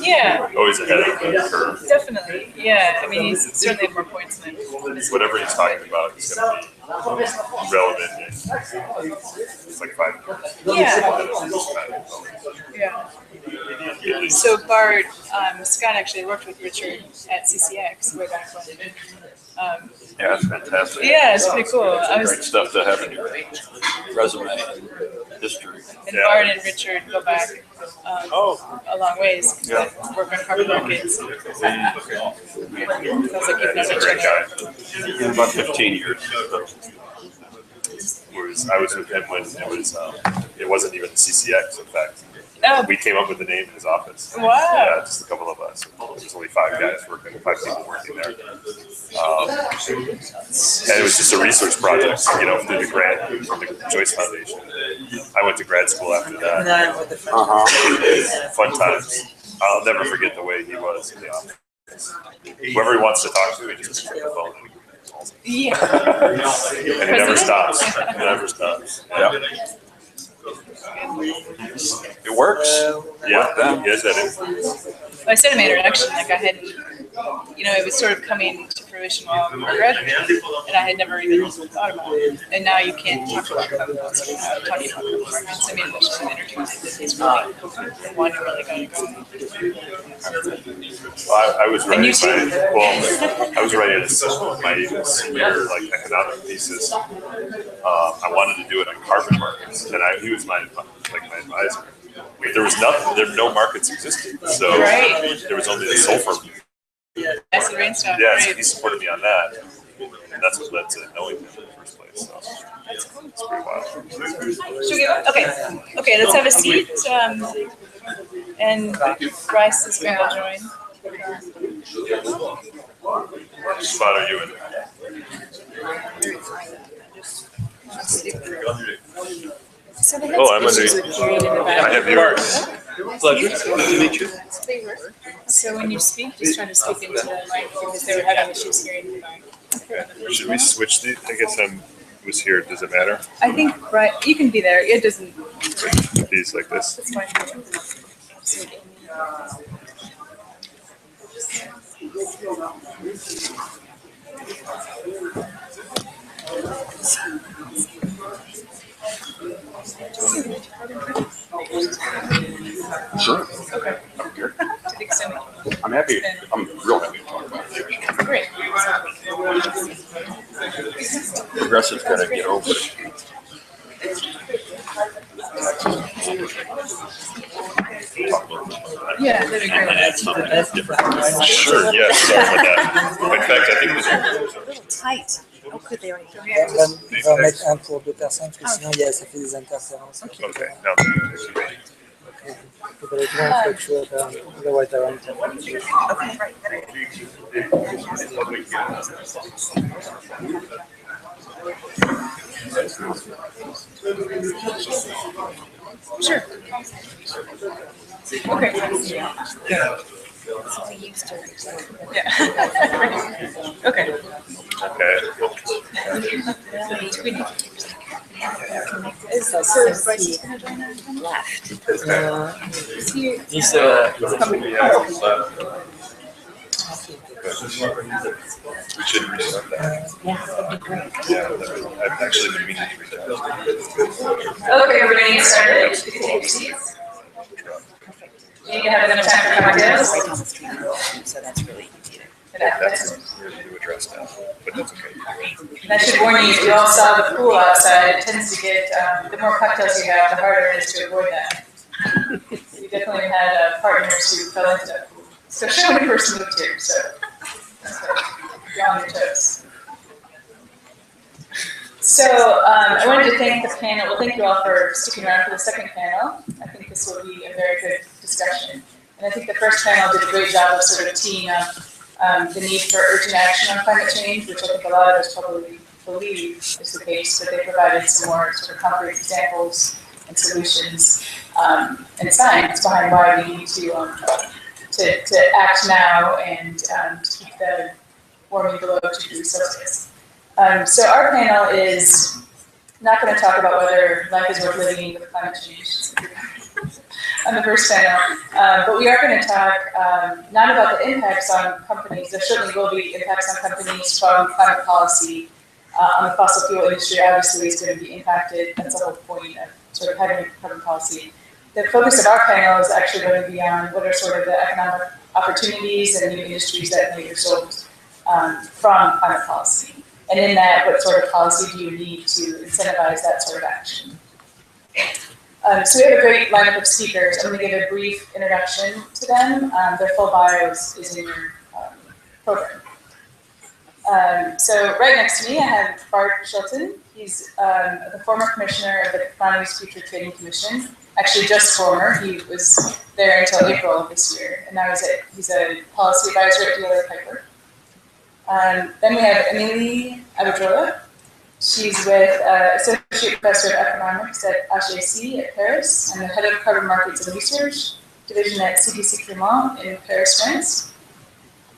Yeah. Always ahead of the curve. Definitely. Yeah. I mean, he's certainly had more points than Whatever he's talking about is going to be relevant in it's like 5 years. Yeah. So Bart, Scott actually worked with Richard at CCX way back when. Yeah, that's fantastic. Yeah, it's pretty cool. Great stuff to have in your resume and history. And Bart and Richard go back a long ways. Yeah. Work on carbon markets. Sounds like you've known He's a each great other. guy. About 15 years. I was with him when it wasn't even CCX, in fact. Oh. We came up with the name in his office. Wow. Yeah, just a couple of us. There's only 5 people working there. And it was just a research project, through the grant from the Joyce Foundation. I went to grad school after that. Fun times. I'll never forget the way he was in the office. Whoever he wants to talk to, he just picks up the phone. Yeah. And he never stops. Yeah. It works. Yeah, he has that influence. I sent him an introduction, like I had, it was sort of coming to fruition while we were graduating, and I had never even thought about it. And now you can't talk about carbon markets without talking about carbon markets. I mean, there's some energy that is really the one who really got to go. I was writing And you too. I was writing my senior economic thesis. I wanted to do it on carbon markets, and he was my advisor. No markets existed, so there was only the sulfur. Acid rain stuff. Yeah, right. so he supported me on that, and that's what led to knowing him in the first place. So That's cool. it's pretty wild. Should we go? Okay, let's have a seat. And Bryce is going to join. Which spot are you in? So they had Oh, I'm under. issues with hearing in the back. I have yours. Pleasure. Good to meet you. So when you speak, just try to speak into the mic because they were having issues hearing in the back. Should we switch these? I guess I was here. Does it matter? I think you can be there. It doesn't. These like this. It's fine. Sure. Okay. I'm good. To the extent that I'm happy. I'm real happy to talk about it. Great. Progressive's got to get over it. Yeah, that'd be great. Sure. Yes. Sorry about that. In fact, I think A little tight. Oh, could they already? On va mettre un pour 2 personnes, parce que sinon ça fait des interférences. Okay. No. But it won't fluctuate, otherwise there aren't temperature. Sure. Okay. Yeah. Yeah. Okay. Is Bryce going to join us? Left. He's coming. We should restart that. Yeah, that'd be great. Yeah, I've actually been meaning to reach out. Okay, we're going to get started. Take your seats. You have enough time for cocktails? Right down the street, so that's really easy to. That's weird to address now, but that's okay. And I should warn you, if you all saw the pool outside, it tends to get, the more cocktails you have, the harder it is to avoid that. We definitely had partners who fell into that pool, especially when we first moved here, so you're on your toes. So I wanted to thank the panel, well, thank you all for sticking around for the second panel. I think this will be a very good discussion. And I think the first panel did a great job of sort of teeing up the need for urgent action on climate change, which I think a lot of us probably believe is the case, but they provided some more sort of concrete examples and solutions and science behind why we need to act now and keep the warming below 2 degrees Celsius. So our panel is not going to talk about whether life is worth living with climate change on the first panel, but we are going to talk not about the impacts on companies. There certainly will be impacts on companies from climate policy. On the fossil fuel industry, obviously, is going to be impacted. That's the whole point of sort of having carbon policy. The focus of our panel is actually going to be on what are sort of the economic opportunities and new industries that may result from climate policy. And in that, what sort of policy do you need to incentivize that sort of action? So we have a great lineup of speakers. I'm going to give a brief introduction to them. Their full bios is in your program. So right next to me, I have Bart Schulten. He's the former commissioner of the Commodities Future Trading Commission. Actually, just former. He was there until April of this year, and now he's a policy advisor at DLA Piper. Then we have Ameri-Can. She's with Associate Professor of Economics at HEC at Paris and the Head of Carbon Markets and Research Division at CDC Clermont in Paris, France.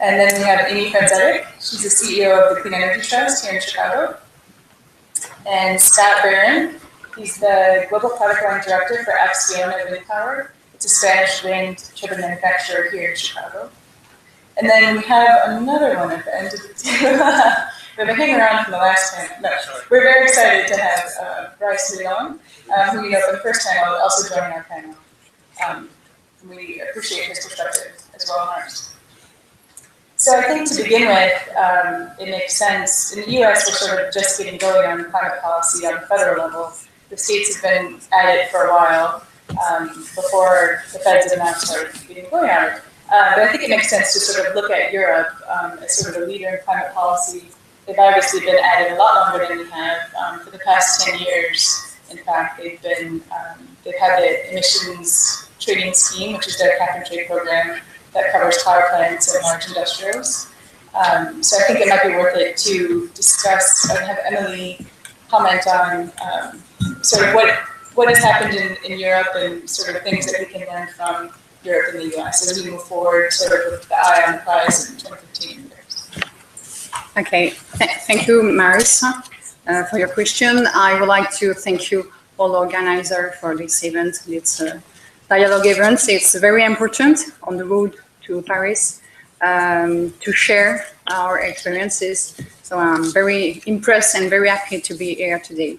And then we have Amy Franzetic. She's the CEO of the Clean Energy Trust here in Chicago. And Scott Barron. He's the Global Product Line Director for Acciona Wind Power. It's a Spanish wind turbine manufacturer here in Chicago. And then we have another one at the end of the table. We've been hanging around from the last time. No, we're very excited to have Bryce Leon, who we know from the first panel, also joining our panel. We appreciate his perspective as well as ours. So I think to begin with, it makes sense. In the US, we're sort of just getting going on climate policy on the federal level. The states have been at it for a while before the feds have now started getting going on it. But I think it makes sense to sort of look at Europe as sort of a leader in climate policy. They've obviously been at it a lot longer than we have. For the past 10 years, in fact, they've had the emissions trading scheme, which is their cap and trade program that covers power plants and large industrials. So I think it might be worth it to discuss and have Emily comment on sort of what has happened in Europe and sort of things that we can learn from Europe and the US as we move forward sort of with the eye on the prize in 2015. Okay, thank you, Marissa, for your question. I would like to thank you, all organizers, for this event. It's a dialogue event. It's very important on the road to Paris to share our experiences. So I'm very impressed and very happy to be here today.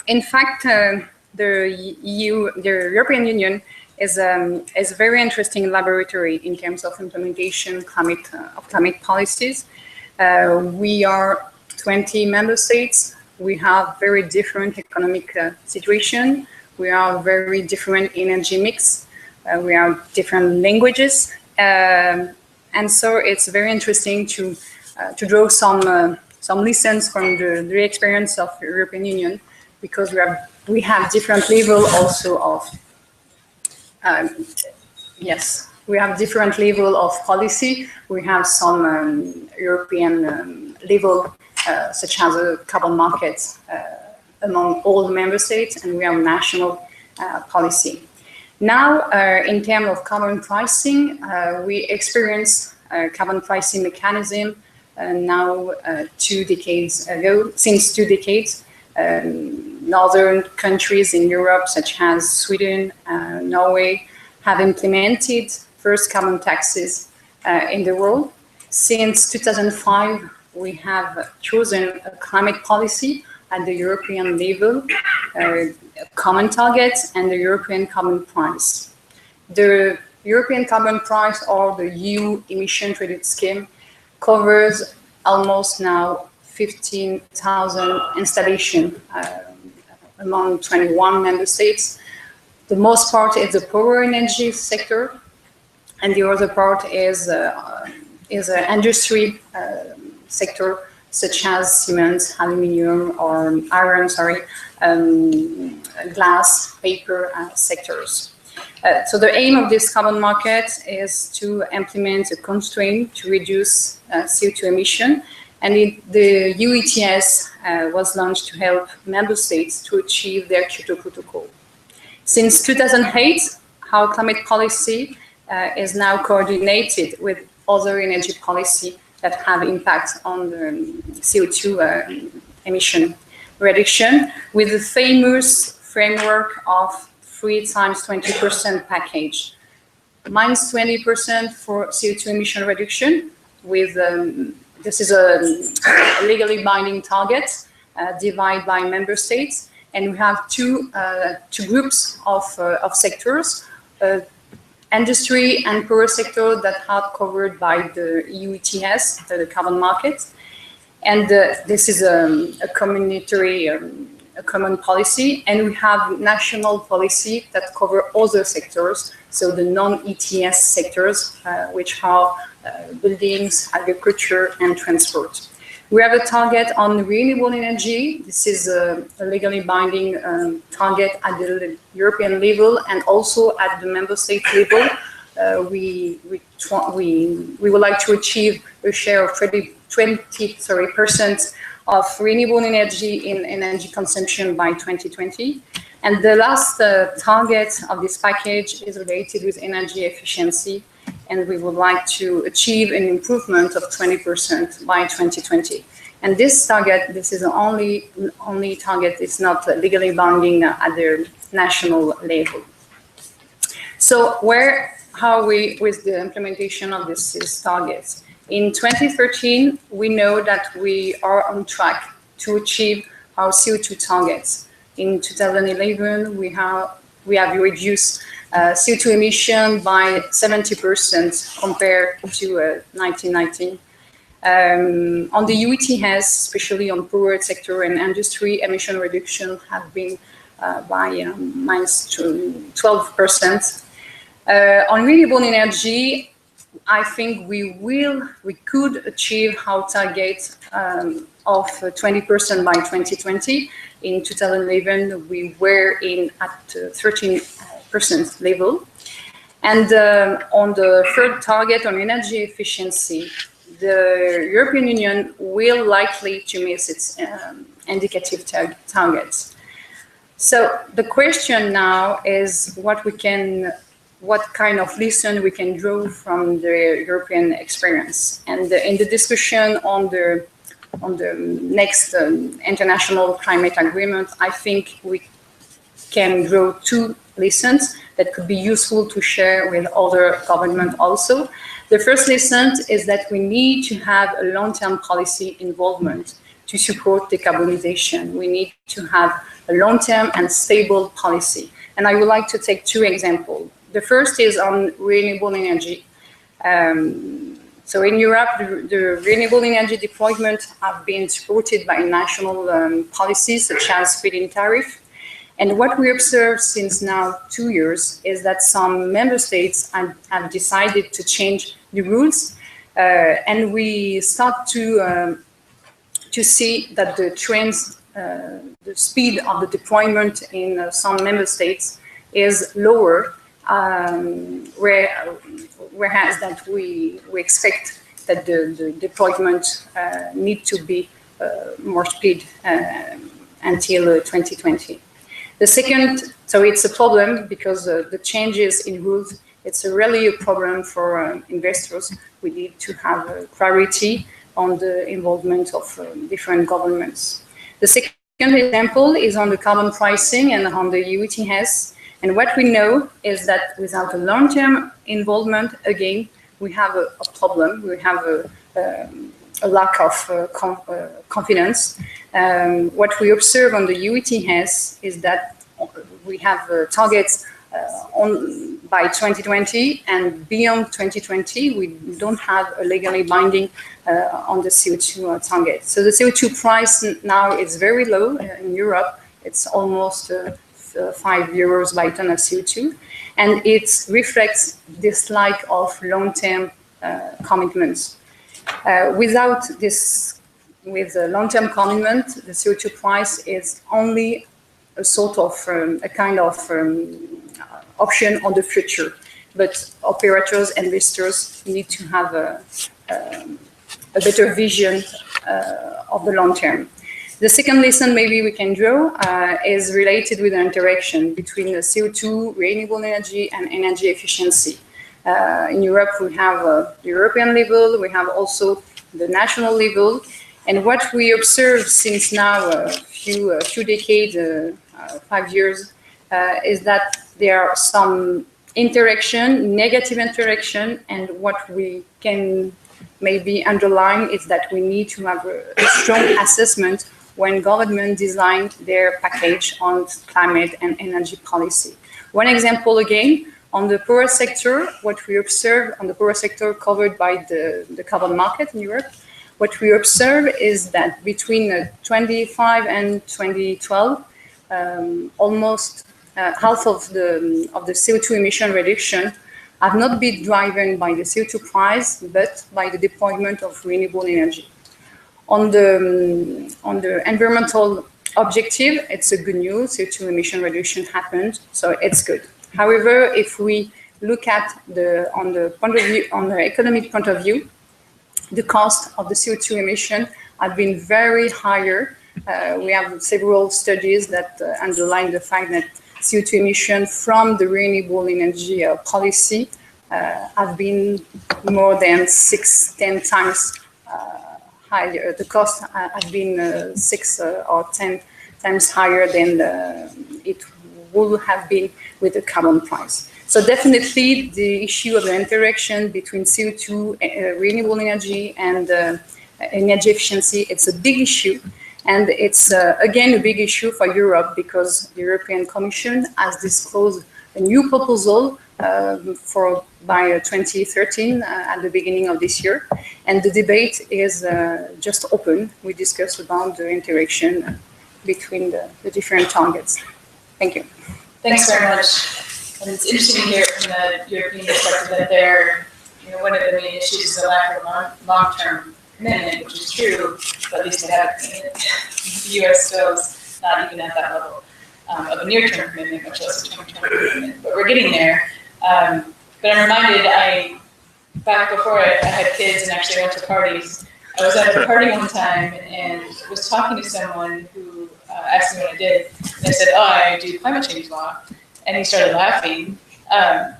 In fact, the European Union is a very interesting laboratory in terms of implementation of climate policies. We are 20 member states. We have very different economic situation. We are very different energy mix. We have different languages. And so it's very interesting to draw some lessons from the experience of the European Union, because we have different level also of Yes, we have different level of policy. We have some European level, such as a carbon market among all the member states, and we have national policy. Now, in terms of carbon pricing, we experience a carbon pricing mechanism now 2 decades ago, since 2 decades. Northern countries in Europe, such as Sweden, Norway, have implemented first carbon taxes in the world. Since 2005, we have chosen a climate policy at the European level, common targets, and the European carbon price. The European carbon price, or the EU emission credit scheme, covers almost now 15,000 installations among 21 member states. The most part is the power energy sector, and the other part is industry sector, such as cement, aluminium, or iron, glass, paper sectors. So the aim of this carbon market is to implement a constraint to reduce CO2 emission, and the EU ETS was launched to help member states to achieve their Kyoto Protocol. Since 2008, our climate policy is now coordinated with other energy policy that have impact on the CO2 emission reduction, with the famous framework of 3 times 20% package. Minus 20% for CO2 emission reduction, with this is a legally binding target divided by member states, and we have two groups of sectors, industry and power sector that are covered by the EU ETS, the carbon market, and this is a communitary, a common policy, and we have national policy that cover other sectors, so the non-ETS sectors, which are buildings, agriculture, and transport. We have a target on renewable energy. This is a legally binding target at the European level and also at the member state level. We would like to achieve a share of 20% of renewable energy in energy consumption by 2020. And the last target of this package is related with energy efficiency, and we would like to achieve an improvement of 20% by 2020. And this target, this is the only target, it's not legally binding at the national level. So where are we with the implementation of these targets? In 2013, we know that we are on track to achieve our CO2 targets. In 2011, we have reduced CO2 emission by 70% compared to 1990. On the EU ETS, especially on power sector and industry, emission reduction have been by minus 12%. On renewable energy, I think we could achieve our target of 20% by 2020. In 2011, we were at 13% level. And on the third target on energy efficiency, the European Union will likely to miss its indicative targets. So the question now is what kind of lesson we can draw from the European experience. And in the discussion on the next international climate agreement, I think we can draw 2 lessons that could be useful to share with other governments also. The first lesson is that we need to have a long-term policy involvement to support decarbonization. We need to have a long-term and stable policy. And I would like to take 2 examples. The first is on renewable energy. So in Europe, the renewable energy deployment have been supported by national policies such as feed-in tariff. And what we observe since now 2 years is that some member states have decided to change the rules, and we start to see that the trends, the speed of the deployment in some member states is lower, whereas that we expect that the deployment need to be more speed until 2020. The second, so it's a problem because the changes in rules, it's really a problem for investors. We need to have clarity on the involvement of different governments. The second example is on the carbon pricing and on the ETS. And what we know is that without a long-term involvement, again, we have a problem. We have a lack of confidence. What we observe on the ETS is that we have targets by 2020, and beyond 2020, we don't have a legally binding on the CO2 target. So the CO2 price now is very low in Europe. It's almost 5 euros by ton of CO2, and it reflects this lack of long-term commitments. Without this, with a long-term commitment, the CO2 price is only a sort of a kind of option on the future, but operators and investors need to have a better vision of the long term. The second lesson maybe we can draw is related with the interaction between the CO2, renewable energy, and energy efficiency. In Europe, we have a European level, we have also the national level, and what we observe since now a few decades, 5 years, is that there are some interaction, negative interaction, and what we can maybe underline is that we need to have a strong assessment when government design their package on climate and energy policy. One example again, on the power sector, what we observe on the power sector covered by the carbon market in Europe, what we observe is that between 2005 and 2012, almost half of the CO2 emission reduction have not been driven by the CO2 price, but by the deployment of renewable energy. On the environmental objective, it's a good news. CO2 emission reduction happened, so it's good. However, if we look at on the economic point of view, the cost of the CO2 emission have been very higher. We have several studies that underline the fact that CO2 emission from the renewable energy policy have been more than 6-10 times higher. The cost has been 6 or 10 times higher than it would have been with the carbon price. So definitely the issue of the interaction between CO2, renewable energy, and energy efficiency, it's a big issue. And it's, again, a big issue for Europe because the European Commission has disclosed a new proposal by 2013 at the beginning of this year. And the debate is just open. We discussed about the interaction between the different targets. Thank you. Thanks very much. And it's interesting to hear from the European perspective that they're, one of the main issues is the lack of long-term commitment, which is true, but at least they have a commitment. The US still is not even at that level of a near-term commitment, much less a 2020 commitment, but we're getting there. But I'm reminded, back before I had kids and actually went to parties, I was at a party one time and was talking to someone who asked me what I did. And I said, oh, I do climate change law. And he started laughing. And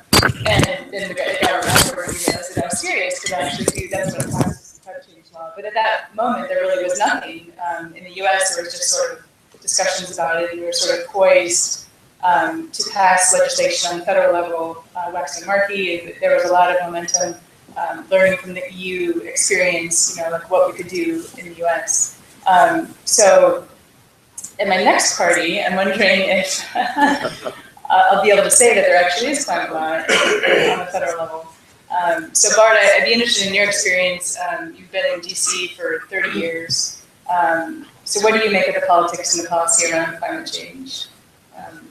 then the guy afterwards realized that I was serious because I actually do, that's what I practice, climate change law. But at that moment, there really was nothing. In the US, there was just sort of discussions about it, and we were sort of poised to pass legislation on the federal level, waxing murky. There was a lot of momentum, learning from the EU experience, like what we could do in the US. So at my next party, I'm wondering if I'll be able to say that there actually is climate law on the federal level. So Bart, I'd be interested in your experience. You've been in DC for 30 years. So what do you make of the politics and the policy around climate change?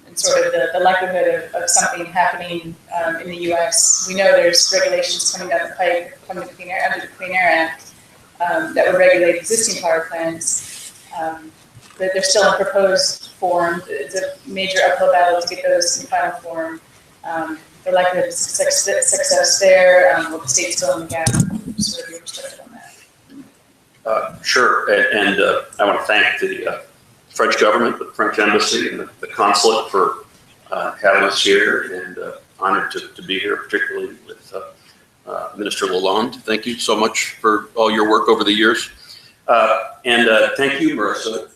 And sort of the likelihood of something happening in the US. We know there's regulations coming down the pipe under the Clean Air Act that would regulate existing power plants. They're still in proposed form. It's a major uphill battle to get those in final form. the likelihood of success there, will the state still in the gap? Sort of your perspective on that. Sure, and I want to thank the French government, the French embassy, and the consulate for having us here, and honored to be here, particularly with Minister Lalonde. Thank you so much for all your work over the years. And thank you, Marissa.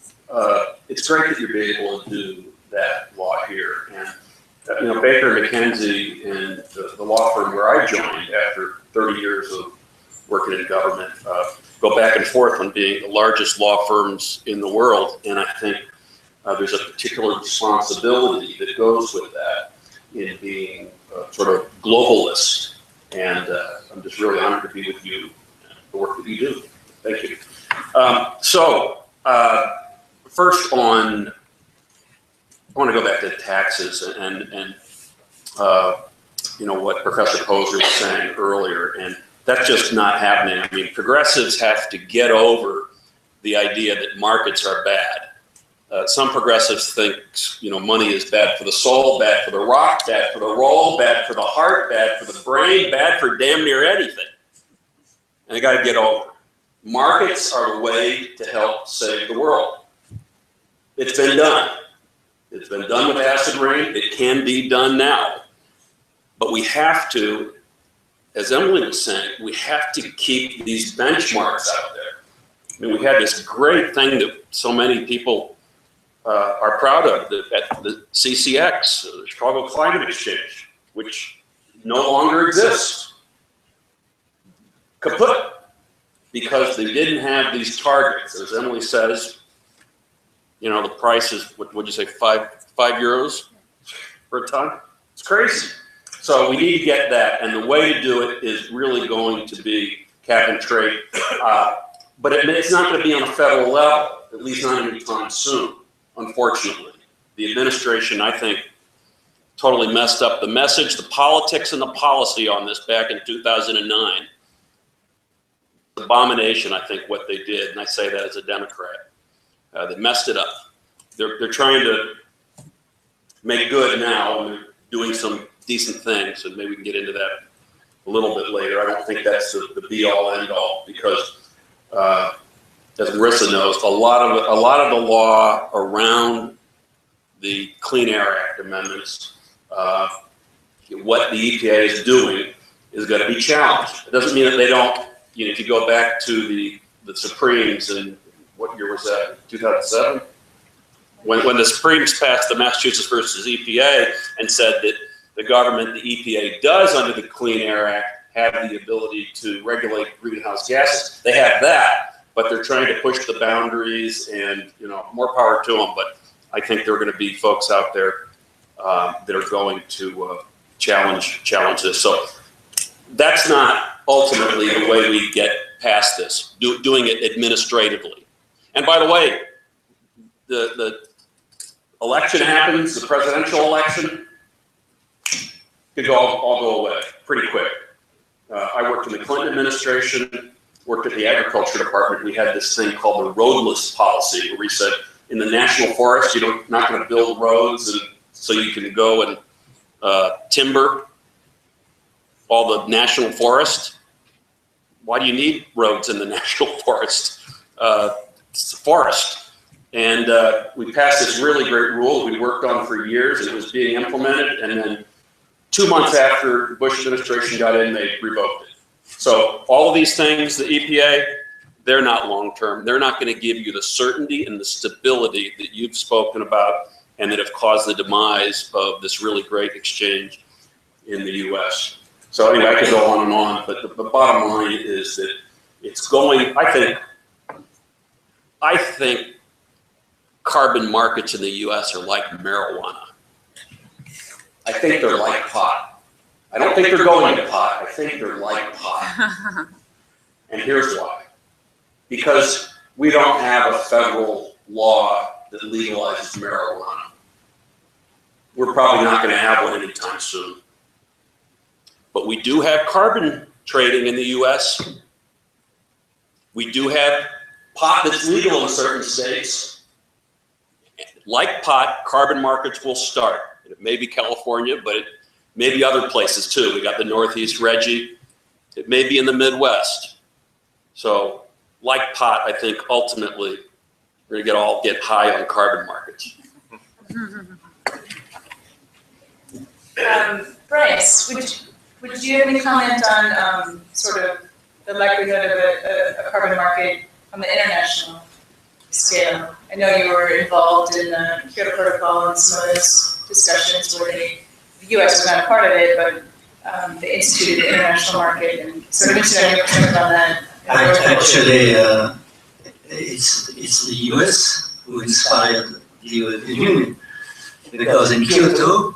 It's great that you're being able to do that law here. And you know, Baker&McKenzie and the law firm where I joined after 30 years of working in government go back and forth on being the largest law firms in the world. And I think there's a particular responsibility that goes with that in being sort of globalist. And I'm just really honored to be with you, the work that you do. Thank you. First on, I want to go back to taxes and you know, what Professor Poser was saying earlier, and that's just not happening. I mean, progressives have to get over the idea that markets are bad. Some progressives think, you know, money is bad for the soul, bad for the rock, bad for the roll, bad for the heart, bad for the brain, bad for damn near anything. And they got to get over it. Markets are the way to help save the world. It's been done. It's been done with acid rain. It can be done now. But we have to, as Emily was saying, we have to keep these benchmarks out there. I mean, we had this great thing that so many people are proud of, at the CCX, the Chicago Climate Exchange, which no longer exists. Kaput. Because they didn't have these targets. As Emily says, you know, the price is, what would you say, five euros per ton? It's crazy. So we need to get that, and the way to do it is really going to be cap and trade. But it's not going to be on a federal level, at least not anytime soon, unfortunately. The administration, I think, totally messed up the message, the politics, and the policy on this back in 2009. Abomination, I think, what they did, and I say that as a Democrat. They messed it up. They're trying to make good now, and they're doing some decent things, and maybe we can get into that a little bit later. I don't think that's the be-all, end-all, because as Marissa knows, a lot of the law around the Clean Air Act amendments, what the EPA is doing is going to be challenged. It doesn't mean that they don't. You know, if you go back to the Supremes, and what year was that, 2007? When the Supremes passed the Massachusetts versus EPA and said that the government, the EPA, does under the Clean Air Act have the ability to regulate greenhouse gases. They have that, but they're trying to push the boundaries, and, you know, more power to them. But I think there are going to be folks out there that are going to challenge this. So that's not ultimately the way we get past this, doing it administratively. And by the way, the election happens, the presidential election, could all go away pretty quick. I worked in the Clinton administration, worked at the agriculture department. We had this thing called the roadless policy, where we said, in the national forest, you're not going to build roads, and so you can go and timber all the national forest. Why do you need roads in the national forest? It's a forest. And we passed this really great rule that we worked on for years, and it was being implemented. And then 2 months after the Bush administration got in, they revoked it. So all of these things, the EPA, they're not long-term. They're not going to give you the certainty and the stability that you've spoken about, and that have caused the demise of this really great exchange in the U.S. So anyway, I could go on, but the bottom line is that it's going, I think carbon markets in the U.S. are like marijuana. I think they're like pot. I don't think they're going to pot. I think they're like pot. And here's why. Because we don't have a federal law that legalizes marijuana. We're probably not going to have one anytime soon. But we do have carbon trading in the U.S. We do have pot that's legal in certain states. Like pot, carbon markets will start. It may be California, but it maybe other places too. We got the Northeast Reggie. It may be in the Midwest. So like pot, I think ultimately we're gonna get high on carbon markets. Bryce, would you have any comment on sort of the likelihood of a carbon market on the international scale? I know you were involved in the Kyoto Protocol and some of those discussions where the U.S. was not a part of it, but they instituted the international market, and sort of interested in your perspective on that. Actually, it's the US who inspired the European Union, because in Kyoto,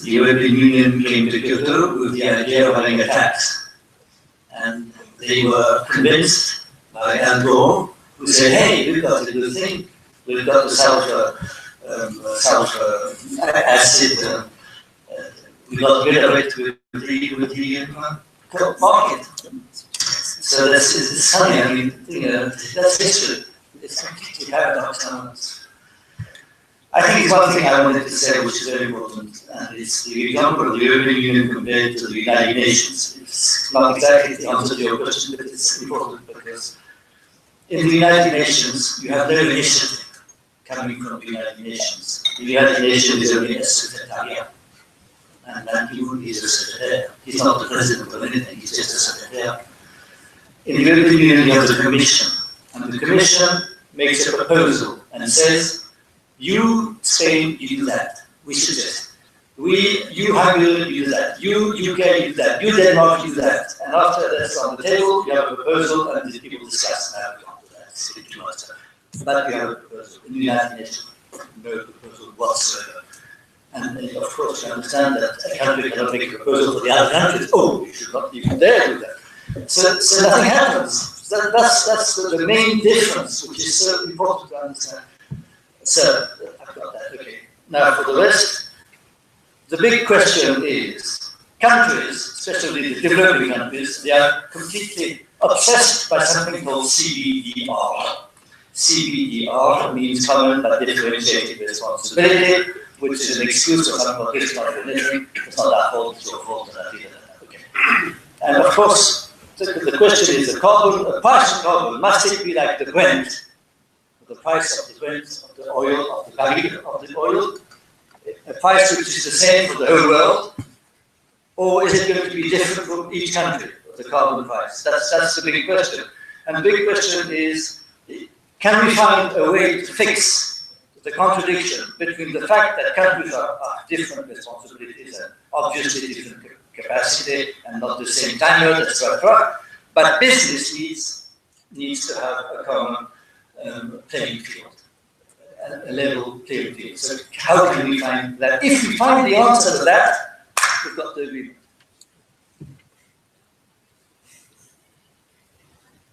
the European Union came to Kyoto with the idea of having a tax. And they were convinced by Al Gore, who said, hey, we've got a good thing. We've got the sulfur acid. We got rid of it with the market. So it's funny, I mean, that's history. It's completely paradox. I think it's one thing I wanted to say which is very important, and it's the example of the European Union compared to the United Nations. It's not exactly the answer to your question, but it's important because in the United Nations, you have no initiative coming from the United Nations. The United Nations is only a secretariat, and Ban Ki-moon is a secretariat. He's not the president of anything, he's just a secretariat. In the European Union, you have the Commission, and the Commission makes a proposal and says, you Spain, you do that. We suggest. You Hungary, you do that. You UK, you do that. You Denmark, you do that. And after that's on the table, you have a proposal, and the people discuss. Now we can't do that. It's too much. But you have a proposal. In the United Nations, no proposal whatsoever. And of course, you understand that a country cannot make a proposal for the other countries. Oh, you should not even dare do that. So nothing happens. That's the main difference, which is so important to understand. So, I've got that, okay. Now for the rest, the big question is, countries, especially the developing countries, they are completely obsessed by something called CBDR. CBDR means common but differentiated responsibility, which is an excuse for something called risk calculation. It's not our fault, it's your fault, and I did that, okay. And of course, the question is, the price of carbon, must it be like the Brent? The price of the Brent, of the oil, of the barrel of the oil, a price which is the same for the whole world, or is it going to be different for each country, the carbon price? That's the big question. And the big question is, can we find a way to fix the contradiction between the fact that countries are different responsibilities and obviously different capacity and not the same tenure, etc. But business needs to have a common playing field, a level playing field. So how can we find that? If we find the answer to that, we've got the agreement.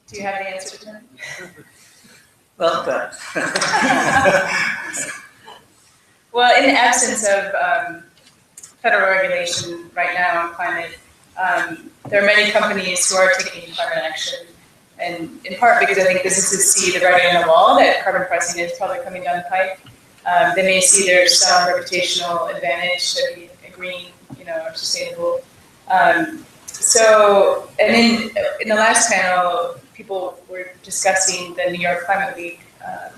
Do you have the answer to that? Well done. Well, in the absence of federal regulation right now on climate, there are many companies who are taking climate action. And in part because I think businesses see the writing on the wall that carbon pricing is probably coming down the pipe. They may see there's some reputational advantage to be a green, or sustainable. So, and in the last panel, people were discussing the New York Climate Week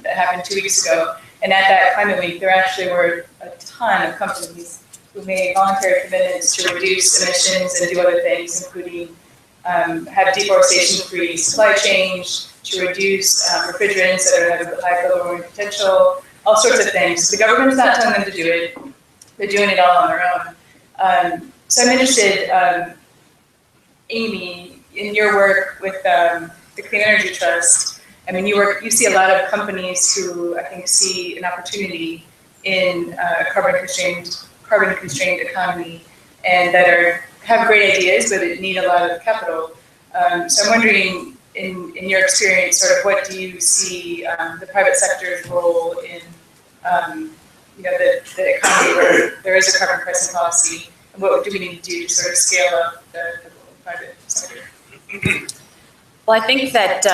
that happened 2 weeks ago. And at that Climate Week, there actually were a ton of companies who made voluntary commitments to reduce emissions and do other things, including have deforestation-free supply chains, to reduce refrigerants that have a high global warming potential, all sorts of things. The government is not telling them to do it. They're doing it all on their own. So I'm interested, Amy, in your work with the Clean Energy Trust. I mean, you see a lot of companies who I think see an opportunity in a carbon-constrained economy, and that have great ideas, but it need a lot of capital. So I'm wondering, in your experience, sort of what do you see the private sector's role in, the economy where there is a carbon pricing policy, and what do we need to do to sort of scale up the private sector? Well, I think that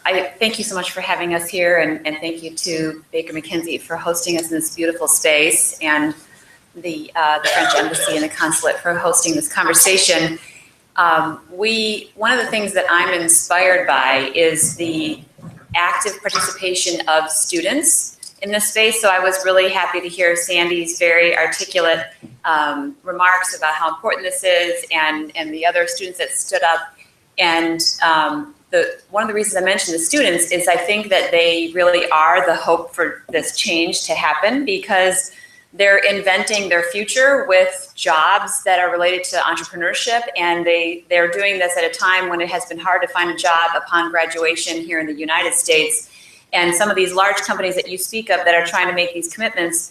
I thank you so much for having us here, and thank you to Baker&McKenzie for hosting us in this beautiful space. And the French Embassy and the Consulate for hosting this conversation. One of the things that I'm inspired by is the active participation of students in this space. So I was really happy to hear Sandy's very articulate remarks about how important this is, and the other students that stood up. And one of the reasons I mentioned the students is I think that they really are the hope for this change to happen, because they're inventing their future with jobs that are related to entrepreneurship, and they're doing this at a time when it has been hard to find a job upon graduation here in the United States. And some of these large companies that you speak of that are trying to make these commitments,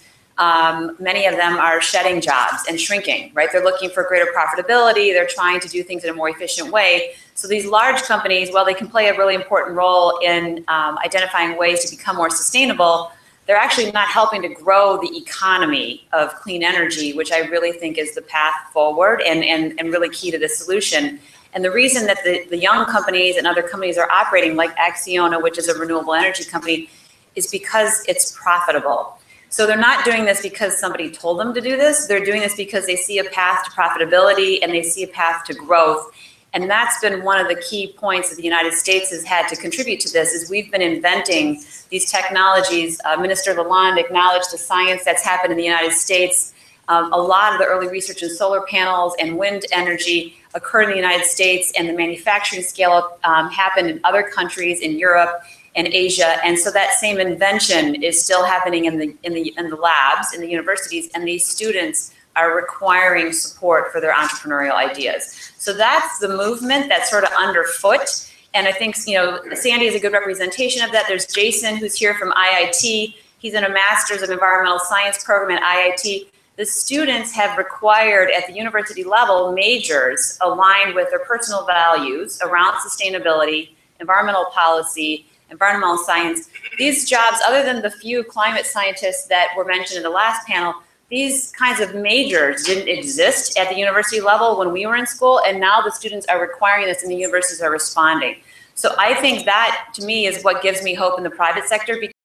many of them are shedding jobs and shrinking, right? They're looking for greater profitability. They're trying to do things in a more efficient way. So these large companies, while they can play a really important role in identifying ways to become more sustainable, they're actually not helping to grow the economy of clean energy, which I really think is the path forward and really key to the solution. And the reason that the young companies and other companies are operating like Acciona, which is a renewable energy company, is because it's profitable. So they're not doing this because somebody told them to do this. They're doing this because they see a path to profitability and they see a path to growth. And that's been one of the key points that the United States has had to contribute to this, is we've been inventing these technologies. Minister Lalonde acknowledged the science that's happened in the United States. A lot of the early research in solar panels and wind energy occurred in the United States, and the manufacturing scale-up happened in other countries in Europe and Asia. And so that same invention is still happening in the labs, in the universities, and these students are requiring support for their entrepreneurial ideas. So that's the movement that's sort of underfoot. And I think, Sandy is a good representation of that. There's Jason, who's here from IIT. He's in a Master's of Environmental Science program at IIT. The students have required at the university level majors aligned with their personal values around sustainability, environmental policy, environmental science. These jobs, other than the few climate scientists that were mentioned in the last panel, these kinds of majors didn't exist at the university level when we were in school, and now the students are requiring this and the universities are responding. So I think that, to me, is what gives me hope in the private sector, because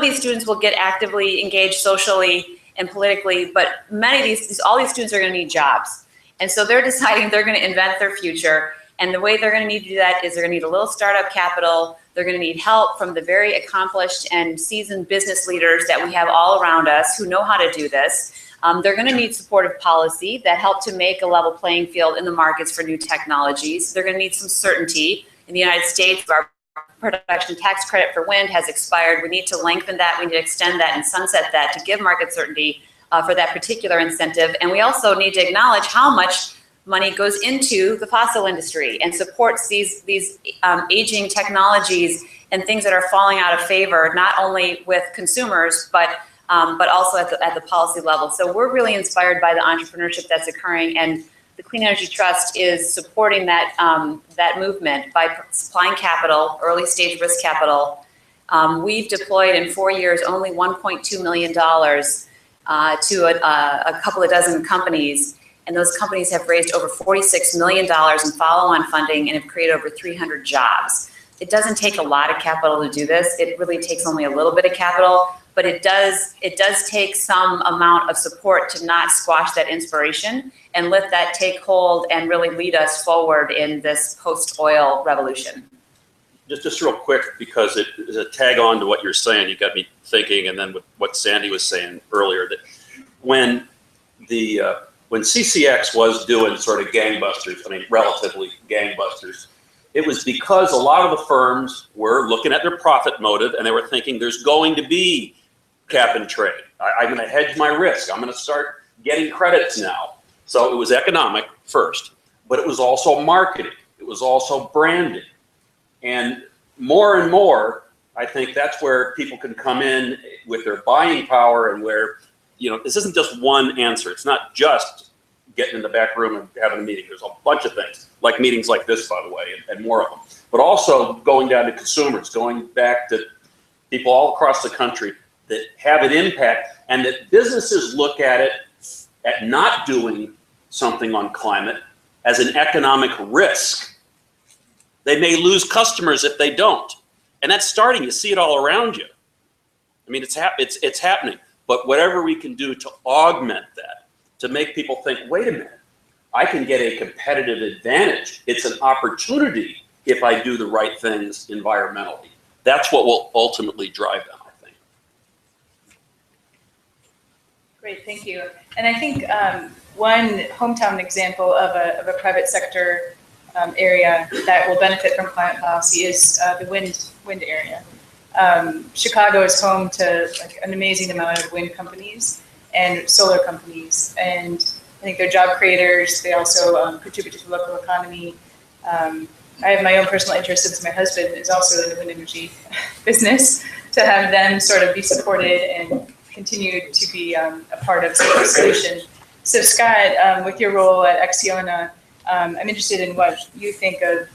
these students will get actively engaged socially and politically, but all these students are going to need jobs. And so they're deciding they're going to invent their future. And the way they're going to need to do that is they're going to need a little startup capital. They're going to need help from the very accomplished and seasoned business leaders that we have all around us who know how to do this. They're going to need supportive policy that help to make a level playing field in the markets for new technologies. They're going to need some certainty. In the United States, our production tax credit for wind has expired. We need to lengthen that. We need to extend that and sunset that to give market certainty for that particular incentive. And we also need to acknowledge how much money goes into the fossil industry and supports these aging technologies and things that are falling out of favor, not only with consumers, but also at the policy level. So we're really inspired by the entrepreneurship that's occurring, and the Clean Energy Trust is supporting that movement by supplying capital, early stage risk capital. We've deployed in 4 years only $1.2 million to a couple of dozen companies. And those companies have raised over $46 million in follow-on funding and have created over 300 jobs. It doesn't take a lot of capital to do this. It really takes only a little bit of capital, but it does take some amount of support to not squash that inspiration and let that take hold and really lead us forward in this post-oil revolution. Just real quick, because it is a tag on to what you're saying. You got me thinking, and then with what Sandy was saying earlier, that when CCX was doing sort of gangbusters, relatively gangbusters, it was because a lot of the firms were looking at their profit motive and they were thinking there's going to be cap and trade. I'm going to hedge my risk. I'm going to start getting credits now. So it was economic first, but it was also marketing. It was also branding. And more, I think that's where people can come in with their buying power, and where, this isn't just one answer. It's not just getting in the back room and having a meeting. There's a bunch of things, like meetings like this, by the way, and more of them. But also going down to consumers, going back to people all across the country that have an impact, and that businesses look at it, at not doing something on climate, as an economic risk. They may lose customers if they don't. And that's starting. You see it all around you. It's happening. But whatever we can do to augment that, to make people think, wait a minute, I can get a competitive advantage. It's an opportunity if I do the right things environmentally. That's what will ultimately drive them, I think. Great, thank you. And I think one hometown example of a private sector area that will benefit from climate policy is the wind area. Chicago is home to like an amazing amount of wind companies and solar companies, and I think they're job creators. They also contribute to the local economy. I have my own personal interest since my husband is also in the wind energy business, to have them sort of be supported and continue to be a part of the solution. So Scott, with your role at Acciona, I'm interested in what you think of,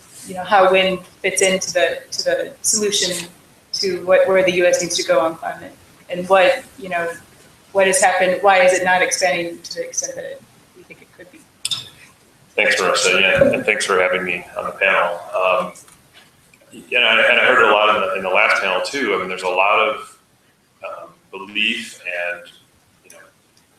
how wind fits into the solution to where the U.S. needs to go on climate, and what has happened. Why is it not expanding to the extent that we think it could be? Thanks, Marissa, and thanks for having me on the panel. And I heard a lot in the last panel too. I mean, there's a lot of belief and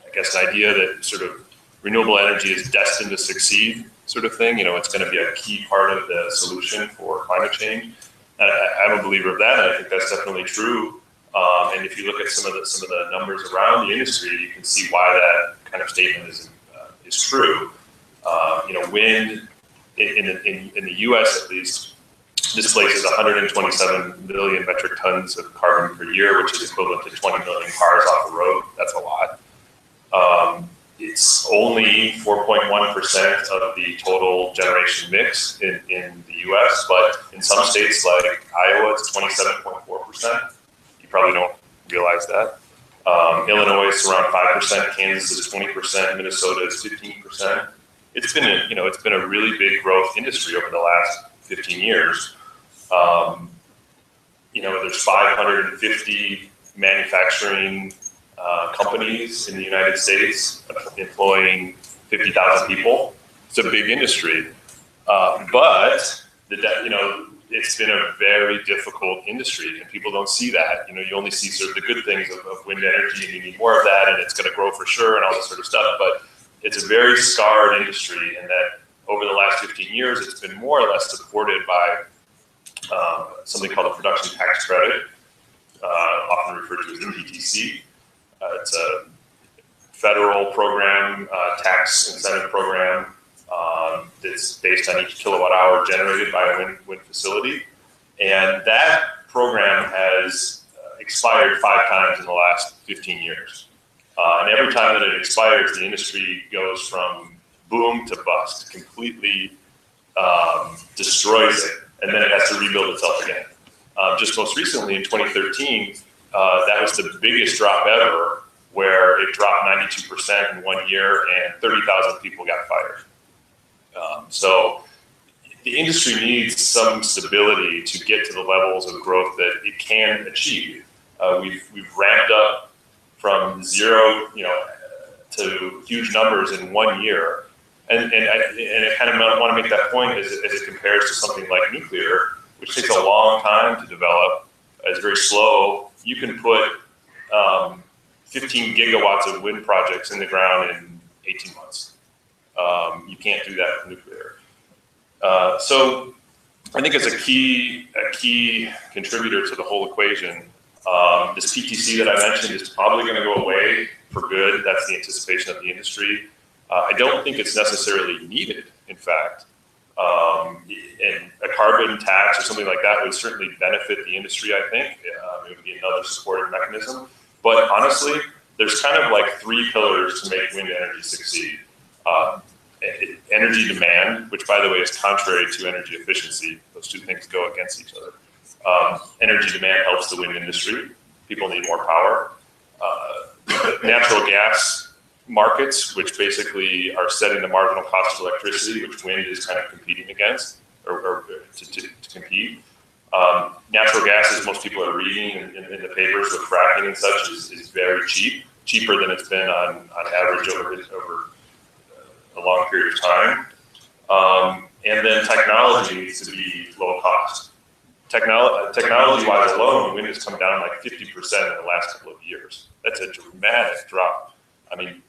I guess the idea that sort of renewable energy is destined to succeed, sort of thing. It's going to be a key part of the solution for climate change. I'm a believer of that, and I think that's definitely true. And if you look at some of the numbers around the industry, you can see why that kind of statement is true. Wind in the U.S. at least displaces 127 million metric tons of carbon per year, which is equivalent to 20 million cars off the road. That's a lot. It's only 4.1% of the total generation mix in the U.S., but in some states like Iowa, it's 27.4%. You probably don't realize that. Illinois is around 5%, Kansas is 20%, Minnesota is 15%. It's been a really big growth industry over the last 15 years. There's 550 manufacturing companies in the United States employing 50,000 people. It's a big industry, but it's been a very difficult industry, and people don't see that. You only see sort of the good things of wind energy, and you need more of that, and it's going to grow for sure, and all this sort of stuff. But it's a very scarred industry, and that over the last 15 years, it's been more or less supported by something called a production tax credit, often referred to as the PTC. It's a federal program, tax incentive program that's based on each kilowatt hour generated by a wind facility. And that program has expired 5 times in the last 15 years. And every time that it expires, the industry goes from boom to bust, completely destroys it, and then it has to rebuild itself again. Just most recently in 2013, that was the biggest drop ever, where it dropped 92% in 1 year and 30,000 people got fired. So the industry needs some stability to get to the levels of growth that it can achieve. We've ramped up from zero, to huge numbers in 1 year. And I kind of want to make that point as it compares to something like nuclear, which takes a long time to develop. It's very slow. You can put 15 gigawatts of wind projects in the ground in 18 months. You can't do that with nuclear. So I think it's a key contributor to the whole equation. This PTC that I mentioned is probably going to go away for good. That's the anticipation of the industry. I don't think it's necessarily needed, in fact. And a carbon tax or something like that would certainly benefit the industry, I think. It would be another supporting mechanism. But honestly, there's kind of like 3 pillars to make wind energy succeed. Energy demand, which by the way is contrary to energy efficiency. Those two things go against each other. Energy demand helps the wind industry. People need more power. Natural gas markets, which basically are setting the marginal cost of electricity, which wind is kind of competing against, or to compete. Natural gas, as most people are reading in the papers with fracking and such, is very cheap, cheaper than it's been on average over a long period of time. And then technology needs to be low cost. technology-wise alone, wind has come down like 50% in the last couple of years. That's a dramatic drop. I mean,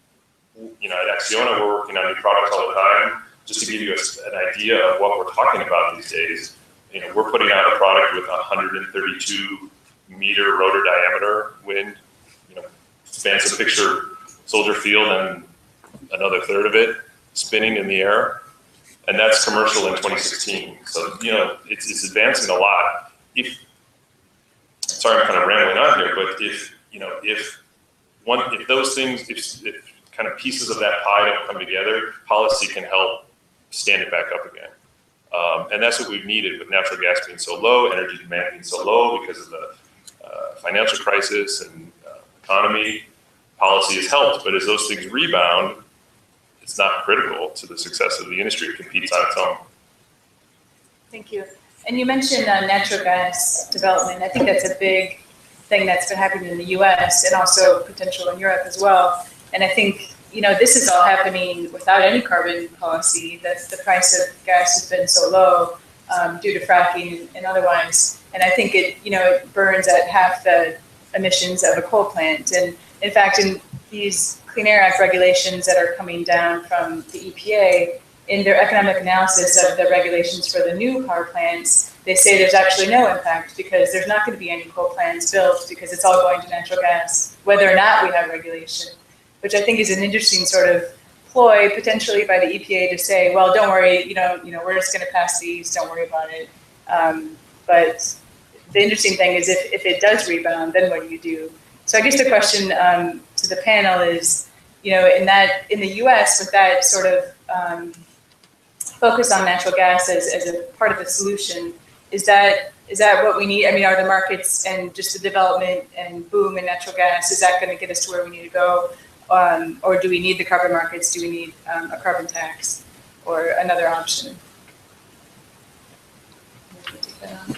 you know, at Acciona, we're working on new products all the time. Just to give you an idea of what we're talking about these days, you know, we're putting out a product with 132 meter rotor diameter wind. You know, spans a picture Soldier Field and another third of it spinning in the air. And that's commercial in 2016. So, you know, it's advancing a lot. Sorry, I'm kind of rambling on here, but if those things, if kind of pieces of that pie don't come together, policy can help stand it back up again. And that's what we've needed with natural gas being so low, energy demand being so low because of the financial crisis and economy. Policy has helped, but as those things rebound, it's not critical to the success of the industry. It competes on its own. Thank you. And you mentioned natural gas development. I think that's a big thing that's been happening in the US and also potential in Europe as well. And I think, you know, this is all happening without any carbon policy. The price of gas has been so low due to fracking and otherwise. And I think it burns at half the emissions of a coal plant. And in fact, in these Clean Air Act regulations that are coming down from the EPA, in their economic analysis of the regulations for the new power plants, they say there's actually no impact because there's not going to be any coal plants built because it's all going to natural gas, whether or not we have regulation, which I think is an interesting sort of ploy potentially by the EPA to say, well, don't worry, we're just going to pass these, don't worry about it. But the interesting thing is if it does rebound, then what do you do? So I guess the question to the panel is, in the US with that sort of focus on natural gas as a part of the solution, is that what we need? I mean, are the markets and just the development and boom in natural gas, is that going to get us to where we need to go? Or do we need the carbon markets? Do we need a carbon tax or another option?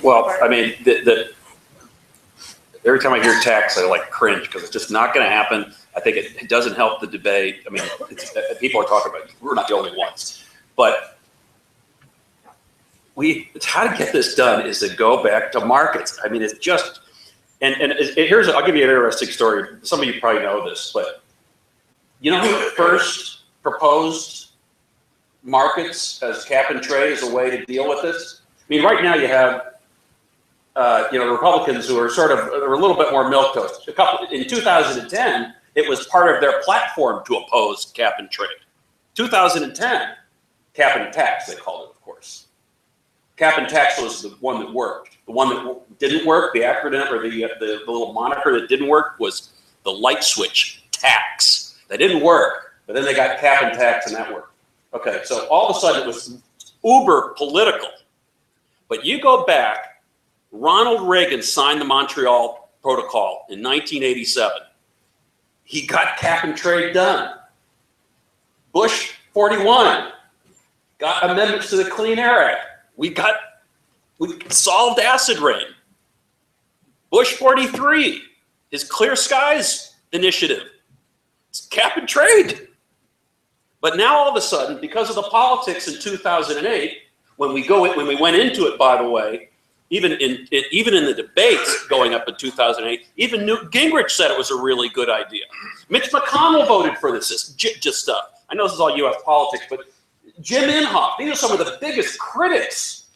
Well, I mean, every time I hear tax, I cringe because it's just not going to happen. I think it doesn't help the debate. I mean, people are talking about it. We're not the only ones. But how to get this done is to go back to markets. I mean, it's just, and I'll give you an interesting story. Some of you probably know this, but you know who first proposed markets as cap and trade as a way to deal with this? I mean, right now you have, Republicans who are are a little bit more milquetoast. In 2010, it was part of their platform to oppose cap and trade. 2010, cap and tax, they called it, of course. Cap and tax was the one that worked. The one that didn't work, the acronym or the little moniker that didn't work was the light switch tax. That didn't work, but then they got cap and tax and that worked. Okay, so all of a sudden it was uber political. But you go back, Ronald Reagan signed the Montreal Protocol in 1987. He got cap and trade done. Bush 41 got amendments to the Clean Air Act. We solved acid rain. Bush 43, his Clear Skies initiative. It's cap and trade. But now all of a sudden, because of the politics in 2008, when we went into it, by the way, even in the debates going up in 2008, even Newt Gingrich said it was a really good idea. Mitch McConnell voted for this just stuff. I know this is all U.S. politics, but Jim Inhofe, these are some of the biggest critics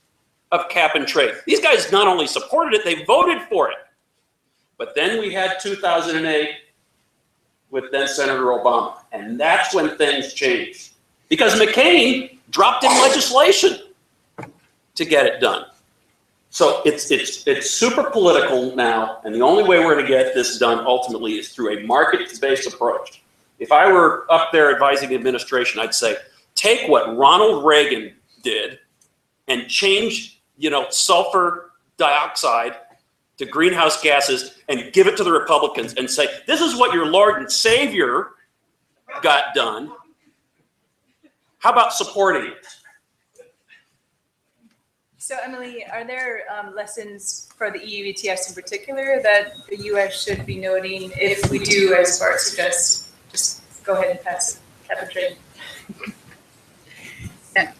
of cap and trade. These guys not only supported it, they voted for it. But then we had 2008 with then Senator Obama, and that's when things changed. Because McCain dropped in legislation to get it done. So it's super political now, and the only way we're going to get this done ultimately is through a market-based approach. If I were up there advising the administration, I'd say, take what Ronald Reagan did and change, sulfur dioxide to greenhouse gases and give it to the Republicans and say, this is what your Lord and Savior got done. How about supporting it? So Emily, are there lessons for the EU ETS in particular that the US should be noting if we do, as Bart suggests, just go ahead and pass it, cap and trade? Yeah.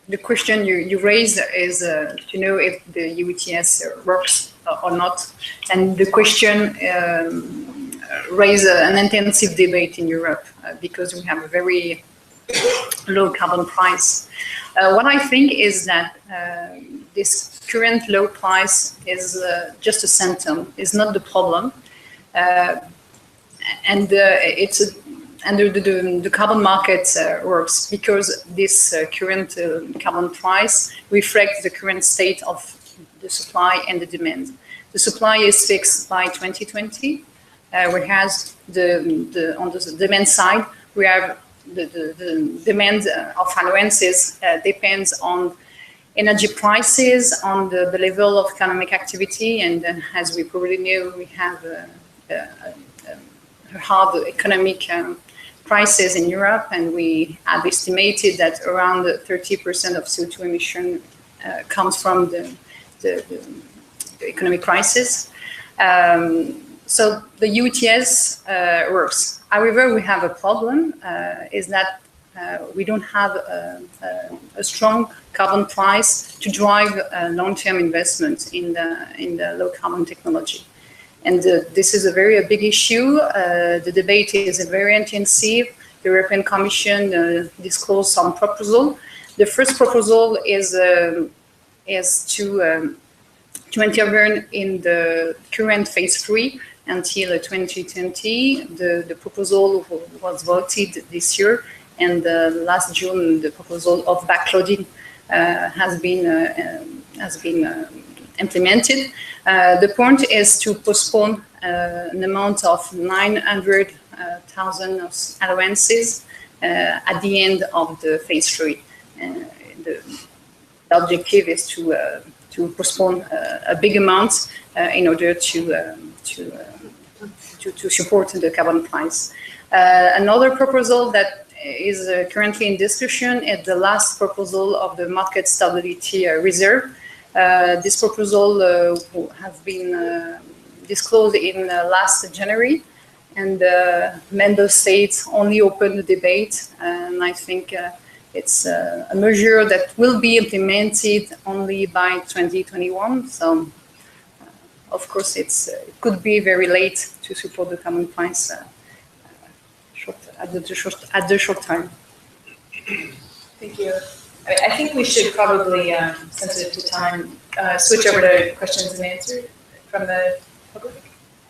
the question you raised is to know if the UETS works or not. And the question raised an intensive debate in Europe because we have a very low carbon price. What I think is that this current low price is just a symptom, is not the problem. And the carbon market works because this current carbon price reflects the current state of the supply and the demand. The supply is fixed by 2020, whereas on the demand side, we have the demand of allowances depends on energy prices, on the level of economic activity, and as we probably know, we have a hard economic crisis in Europe, and we have estimated that around 30% of CO2 emission comes from the economic crisis. So the UETS works. However, we have a problem, is that we don't have a strong carbon price to drive long-term investment in the low carbon technology. And this is a very big issue. The debate is very intensive. The European Commission disclosed some proposal. The first proposal is to intervene in the current phase 3 until 2020. The proposal was voted this year, and last June the proposal of backloading has been implemented. The point is to postpone an amount of 900,000 allowances at the end of the phase 3. The objective is to postpone a big amount in order to support the carbon price. Another proposal that is currently in discussion is the last proposal of the Market Stability Reserve. This proposal has been disclosed in last January, and member states only opened the debate, and I think it's a measure that will be implemented only by 2021. So, of course, it could be very late to support the carbon price at the short time. Thank you. I think we should probably, sensitive to time, switch over to questions and answers from the public,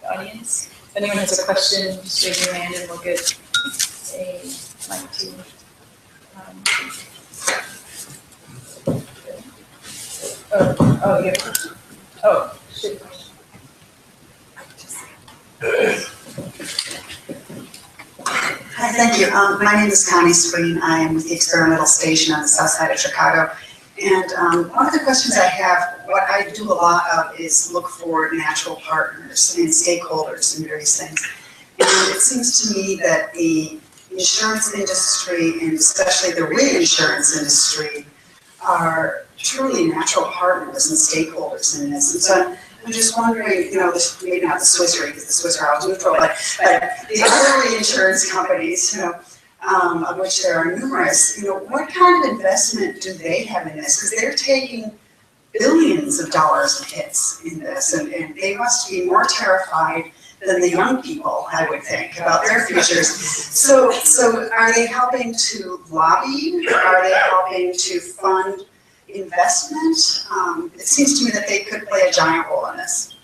the audience. If anyone has a question, just raise your hand and we'll get a mic to you. You have a question? Oh, shoot. Hi, thank you. My name is Connie Spreen. I am with the experimental station on the south side of Chicago. And one of the questions I have, what I do a lot of is look for natural partners and stakeholders in various things. And it seems to me that the insurance industry, and especially the reinsurance industry, are truly natural partners and stakeholders in this. And so I'm just wondering, maybe not the Swiss Re, because the Swiss are always neutral, but the other reinsurance companies, of which there are numerous, what kind of investment do they have in this? Because they're taking billions of dollars of hits in this, and they must be more terrified than the young people, I would think, about their futures. So are they helping to lobby? Are they helping to fund investment? It seems to me that they could play a giant role in this.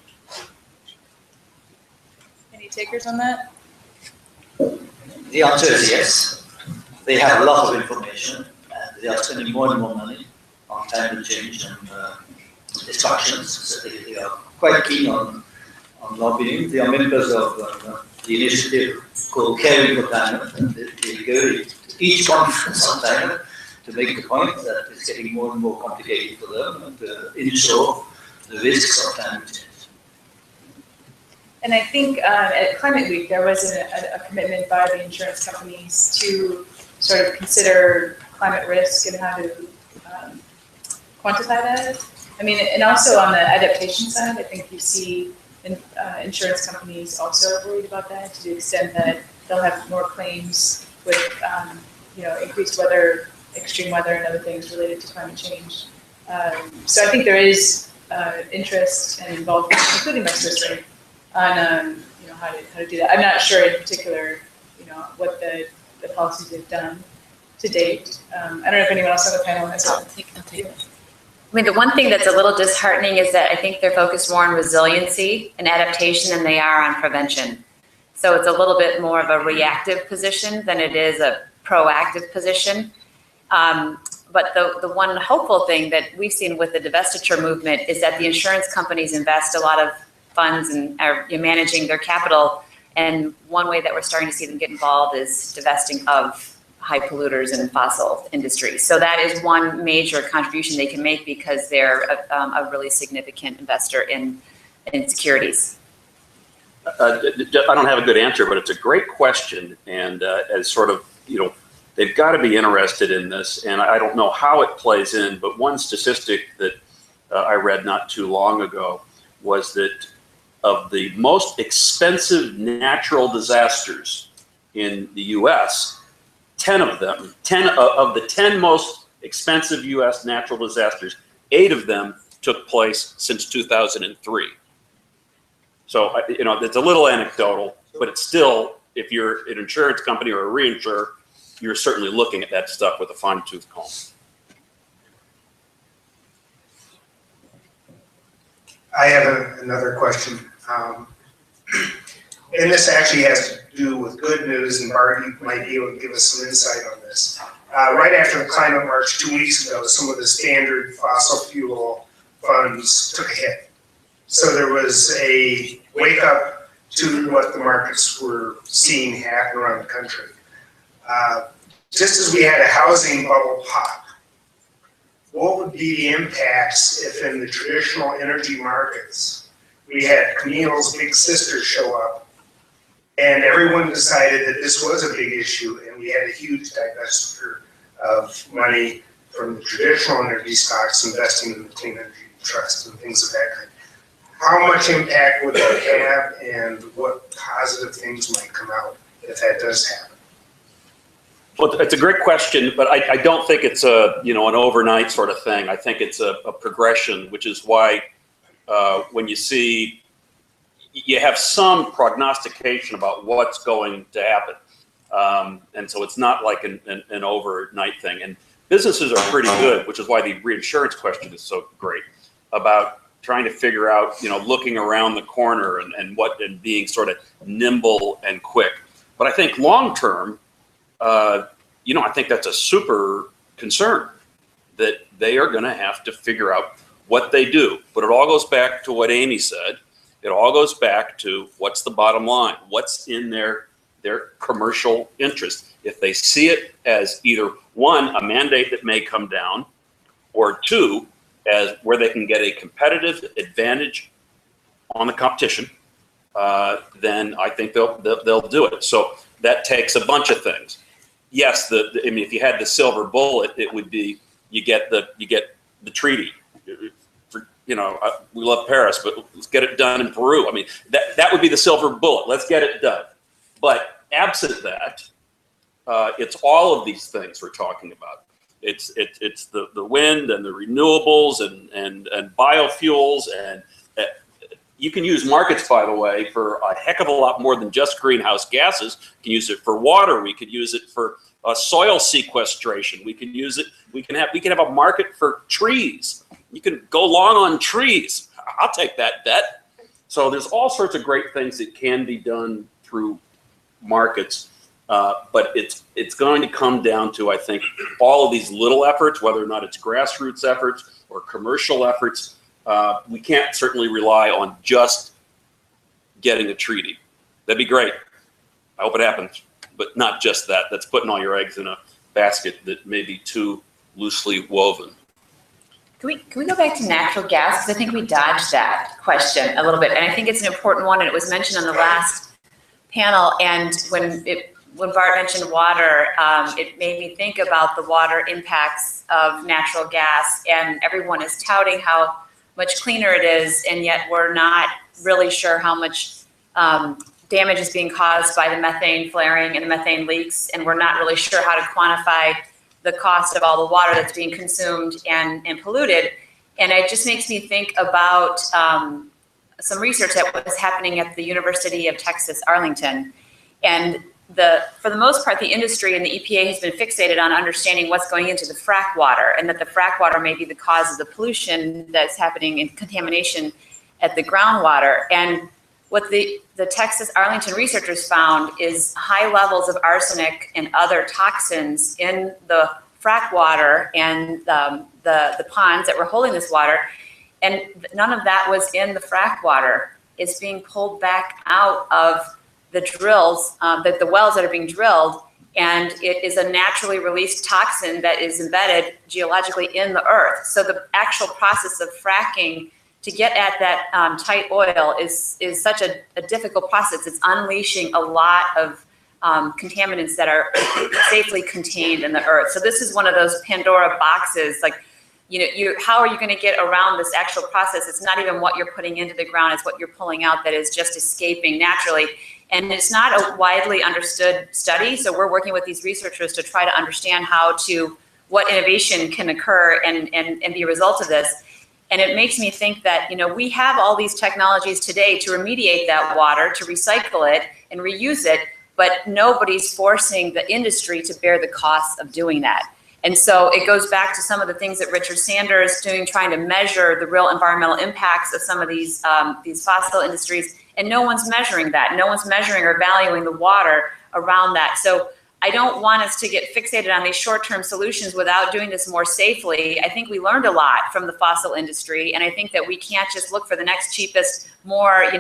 Any takers on that? The answer is yes. They have a lot of information, and they are spending more and more money on climate change and destructions. So they are quite keen on lobbying. They are members of the initiative called Caring for Climate, and they go to each conference on climate to make the point that it's getting more and more complicated for them and to ensure the risks of climate change. And I think at Climate Week, there was a commitment by the insurance companies to sort of consider climate risk and how to quantify that. I mean, and also on the adaptation side, I think you see insurance companies also worried about that to the extent that they'll have more claims with, increased weather extreme weather and other things related to climate change. So I think there is interest and involvement, including by Swiss Re, on how to do that. I'm not sure in particular, what the policies they've done to date. I don't know if anyone else on the panel has. I'll take it. I mean, the one thing that's a little disheartening is that I think they're focused more on resiliency and adaptation than they are on prevention. So it's a little bit more of a reactive position than it is a proactive position. But the one hopeful thing that we've seen with the divestiture movement is that the insurance companies invest a lot of funds and are managing their capital. And one way that we're starting to see them get involved is divesting of high polluters and fossil industries. So that is one major contribution they can make because they're a really significant investor in securities. I don't have a good answer, but it's a great question. And as sort of, they've got to be interested in this. And I don't know how it plays in, but one statistic that I read not too long ago was that of the most expensive natural disasters in the US, 10 of them, 10 of the 10 most expensive US natural disasters, 8 of them took place since 2003. So, it's a little anecdotal, but it's still, if you're an insurance company or a reinsurer, you're certainly looking at that stuff with a fine-tooth comb. I have another question. And this actually has to do with good news, and Bart, you might be able to give us some insight on this. Right after the climate march 2 weeks ago, some of the standard fossil fuel funds took a hit. So there was a wake up to what the markets were seeing happen around the country. Just as we had a housing bubble pop, what would be the impacts if in the traditional energy markets we had Camille's big sister show up and everyone decided that this was a big issue and we had a huge divestiture of money from the traditional energy stocks investing in the clean energy trusts and things of that kind? How much impact would that have and what positive things might come out if that does happen? Well, it's a great question, but I don't think it's an overnight sort of thing. I think it's a progression, which is why when you see, you have some prognostication about what's going to happen. And so it's not like an overnight thing. And businesses are pretty good, which is why the reinsurance question is so great, about trying to figure out, looking around the corner and being sort of nimble and quick. But I think long term, I think that's a super concern that they are going to have to figure out what they do. But it all goes back to what Amy said. It all goes back to what's the bottom line, what's in their commercial interest. If they see it as either one, a mandate that may come down, or two, as where they can get a competitive advantage on the competition, then I think they'll do it. So that takes a bunch of things. Yes, if you had the silver bullet, it would be you get the treaty. We love Paris, but let's get it done in Peru. I mean, that would be the silver bullet. Let's get it done. But absent that, it's all of these things we're talking about. It's the wind and the renewables and biofuels, and you can use markets, by the way, for a heck of a lot more than just greenhouse gases. You can use it for water. We could use it for soil sequestration. We can use it. We can have a market for trees. You can go long on trees. I'll take that bet. So there's all sorts of great things that can be done through markets. But it's going to come down to, I think, all of these little efforts, whether or not it's grassroots efforts or commercial efforts. We can't certainly rely on just getting a treaty. That'd be great. I hope it happens, but not just that. That's putting all your eggs in a basket that may be too loosely woven. Can we go back to natural gas? Because I think we dodged that question a little bit. And I think it's an important one, and it was mentioned on the last panel. And when Bart mentioned water, it made me think about the water impacts of natural gas. And everyone is touting how much cleaner it is, and yet we're not really sure how much damage is being caused by the methane flaring and the methane leaks, and we're not really sure how to quantify the cost of all the water that's being consumed and polluted. And it just makes me think about some research that was happening at the University of Texas, Arlington. And for the most part, the industry and the EPA has been fixated on understanding what's going into the frack water, and that the frack water may be the cause of the pollution that's happening in contamination at the groundwater. And what the Texas Arlington researchers found is high levels of arsenic and other toxins in the frack water and the ponds that were holding this water. And none of that was in the frack water. It's being pulled back out of the drills, the wells that are being drilled, and it is a naturally released toxin that is embedded geologically in the earth. So the actual process of fracking to get at that tight oil is such a difficult process. It's unleashing a lot of contaminants that are safely contained in the earth. So this is one of those Pandora boxes, like, how are you going to get around this actual process? It's not even what you're putting into the ground, it's what you're pulling out that is just escaping naturally. And it's not a widely understood study, so we're working with these researchers to try to understand what innovation can occur and be a result of this. And it makes me think that, we have all these technologies today to remediate that water, to recycle it and reuse it, but nobody's forcing the industry to bear the costs of doing that. And so it goes back to some of the things that Richard Sanders is doing, trying to measure the real environmental impacts of some of these fossil industries, and no one's measuring that. No one's measuring or valuing the water around that. So I don't want us to get fixated on these short-term solutions without doing this more safely. I think we learned a lot from the fossil industry, and I think that we can't just look for the next cheapest, more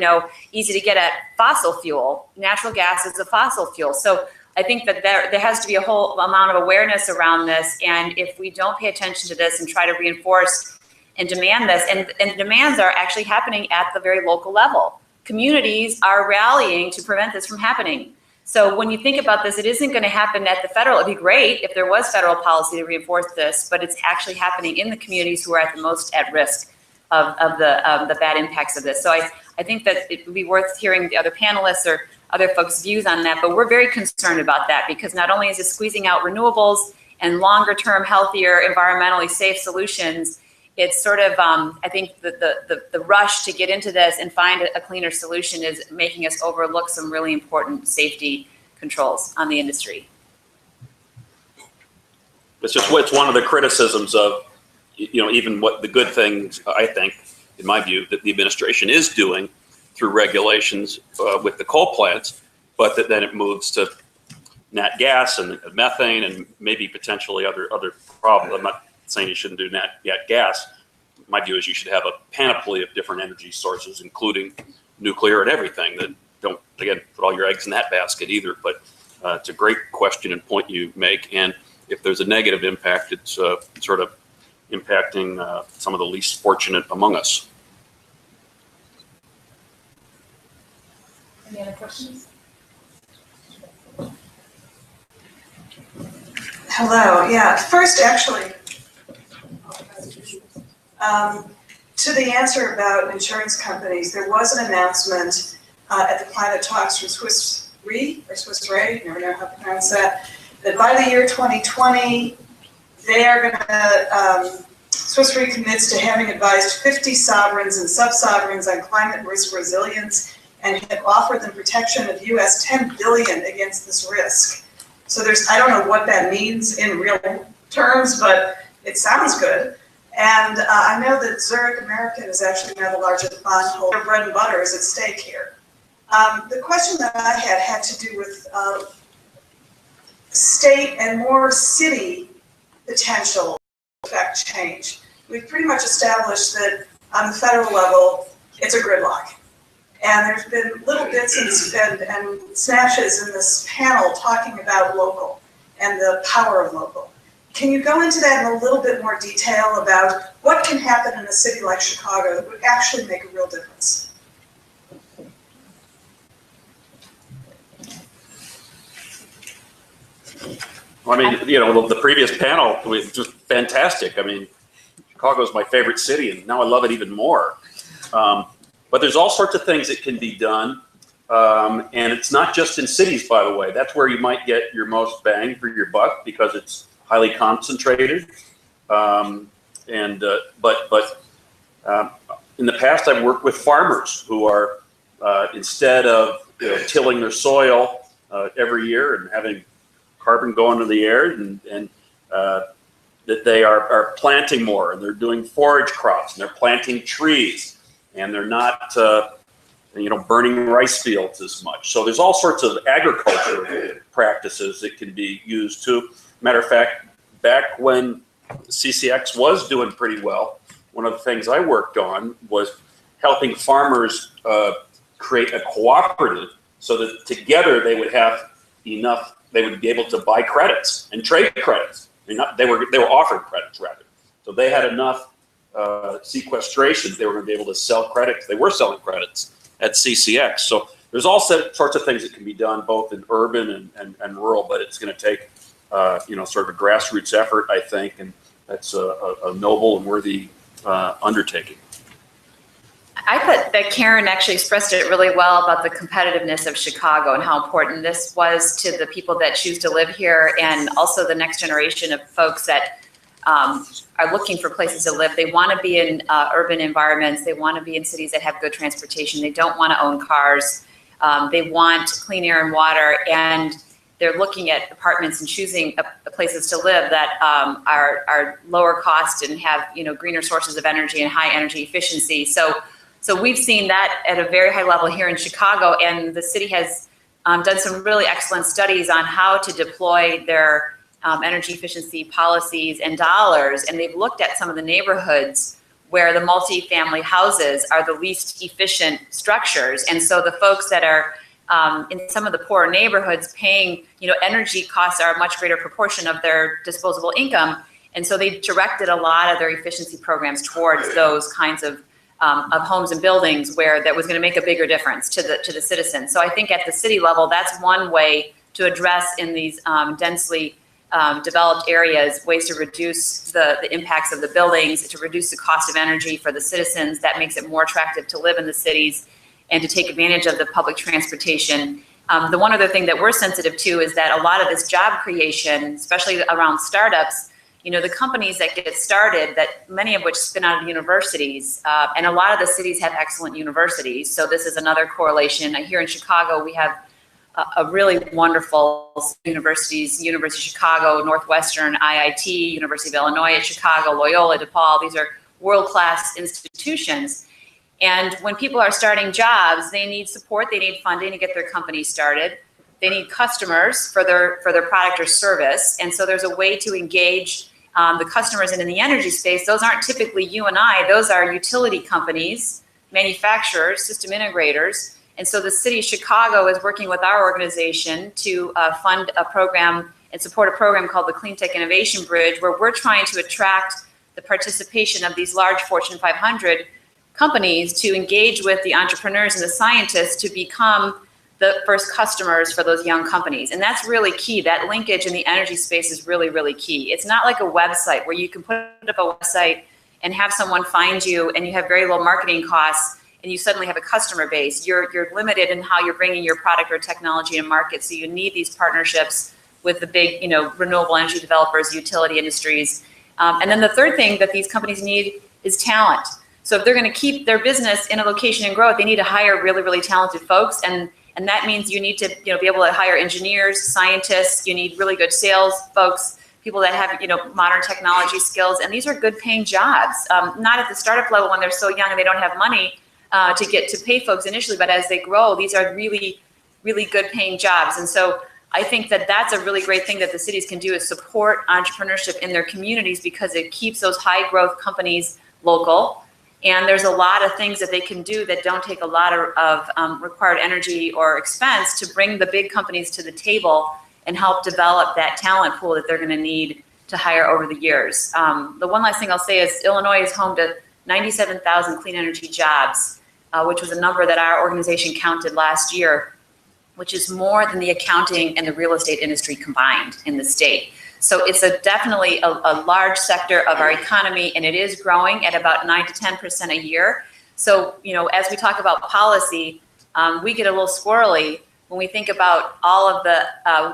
easy to get at fossil fuel. Natural gas is a fossil fuel. So I think that there has to be a whole amount of awareness around this, and if we don't pay attention to this and try to reinforce and demand this, and demands are actually happening at the very local level. Communities are rallying to prevent this from happening. So when you think about this, it isn't going to happen at the federal. It'd be great if there was federal policy to reinforce this, but it's actually happening in the communities who are at the most at risk of the bad impacts of this. So I think that it would be worth hearing the other panelists or other folks' views on that, but we're very concerned about that, because not only is it squeezing out renewables and longer term, healthier, environmentally safe solutions, it's sort of, I think the rush to get into this and find a cleaner solution is making us overlook some really important safety controls on the industry. It's one of the criticisms of, even what the good things, I think, in my view, that the administration is doing through regulations with the coal plants, but that then it moves to nat gas and methane and maybe potentially other problems. I'm not saying you shouldn't do nat gas. My view is you should have a panoply of different energy sources, including nuclear and everything. That don't, again, put all your eggs in that basket either. But it's a great question and point you make. And if there's a negative impact, it's sort of impacting some of the least fortunate among us. Any other questions? Hello, yeah, first actually, to the answer about insurance companies, there was an announcement at the climate talks from Swiss Re, never know how to pronounce that by the year 2020, they are going to, Swiss Re commits to having advised 50 sovereigns and sub-sovereigns on climate risk resilience and have offered them protection of US $10 billion against this risk. So I don't know what that means in real terms, but it sounds good. And I know that Zurich American is actually now the largest bondholder. Bread and butter is at stake here. The question that I had to do with state and more city potential effect change. We've pretty much established that on the federal level, it's a gridlock. And there's been little bits and snatches in this panel talking about local and the power of local. Can you go into that in a little bit more detail about what can happen in a city like Chicago that would actually make a real difference? I mean, the previous panel was just fantastic. I mean, Chicago's my favorite city, and now I love it even more. But there's all sorts of things that can be done. And it's not just in cities, by the way. That's where you might get your most bang for your buck because it's highly concentrated. In the past, I've worked with farmers who are, instead of tilling their soil every year and having carbon go into the air, and that they are planting more, and they're doing forage crops, and they're planting trees, and they're not burning rice fields as much. So there's all sorts of agriculture practices that can be used too. Matter of fact, back when CCX was doing pretty well, one of the things I worked on was helping farmers create a cooperative so that together they would have enough, they would be able to buy credits and trade credits. They were offered credits rather. So they had enough sequestration, they were going to be able to sell credits. They were selling credits at CCX. So there's all sorts of things that can be done both in urban and rural, but it's going to take sort of a grassroots effort, I think, and that's a noble and worthy undertaking. I thought that Karen actually expressed it really well about the competitiveness of Chicago and how important this was to the people that choose to live here, and also the next generation of folks that are looking for places to live. They want to be in urban environments. They want to be in cities that have good transportation. They don't want to own cars. They want clean air and water, and they're looking at apartments and choosing places to live that are lower cost and have greener sources of energy and high energy efficiency. So we've seen that at a very high level here in Chicago, and the city has done some really excellent studies on how to deploy their energy efficiency policies and dollars, and they've looked at some of the neighborhoods where the multifamily houses are the least efficient structures, and so the folks that are in some of the poorer neighborhoods paying, energy costs are a much greater proportion of their disposable income, and so they directed a lot of their efficiency programs towards those kinds of homes and buildings where that was going to make a bigger difference to the citizens. So I think at the city level, that's one way to address in these densely developed areas, ways to reduce the impacts of the buildings, to reduce the cost of energy for the citizens. That makes it more attractive to live in the cities and to take advantage of the public transportation. The one other thing that we're sensitive to is that a lot of this job creation, especially around startups, the companies that get started, that many of which spin out of universities, and a lot of the cities have excellent universities. So this is another correlation. Here in Chicago, we have a really wonderful universities, University of Chicago, Northwestern, IIT, University of Illinois at Chicago, Loyola, DePaul. These are world-class institutions. And when people are starting jobs, they need support, they need funding to get their company started. They need customers for their product or service. And so there's a way to engage the customers. And in the energy space, those aren't typically you and I, those are utility companies, manufacturers, system integrators. And so the city of Chicago is working with our organization to fund a program and support a program called the Clean Tech Innovation Bridge, where we're trying to attract the participation of these large Fortune 500 companies to engage with the entrepreneurs and the scientists to become the first customers for those young companies. And that's really key. That linkage in the energy space is really, really key. It's not like a website where you can put up a website and have someone find you and you have very low marketing costs and you suddenly have a customer base. You're limited in how you're bringing your product or technology to market. So you need these partnerships with the big, renewable energy developers, utility industries. And then the third thing that these companies need is talent. So if they're going to keep their business in a location and grow it, they need to hire really, really talented folks. And that means you need to be able to hire engineers, scientists, you need really good sales folks, people that have modern technology skills. And these are good paying jobs, not at the startup level when they're so young and they don't have money to pay folks initially, but as they grow, these are really, really good paying jobs. And so I think that that's a really great thing that the cities can do is support entrepreneurship in their communities because it keeps those high growth companies local. And there's a lot of things that they can do that don't take a lot of required energy or expense to bring the big companies to the table and help develop that talent pool that they're going to need to hire over the years. The one last thing I'll say is Illinois is home to 97,000 clean energy jobs, which was a number that our organization counted last year, which is more than the accounting and the real estate industry combined in the state. So it's definitely a large sector of our economy, and it is growing at about 9 to 10% a year. So, as we talk about policy, we get a little squirrely when we think about all of the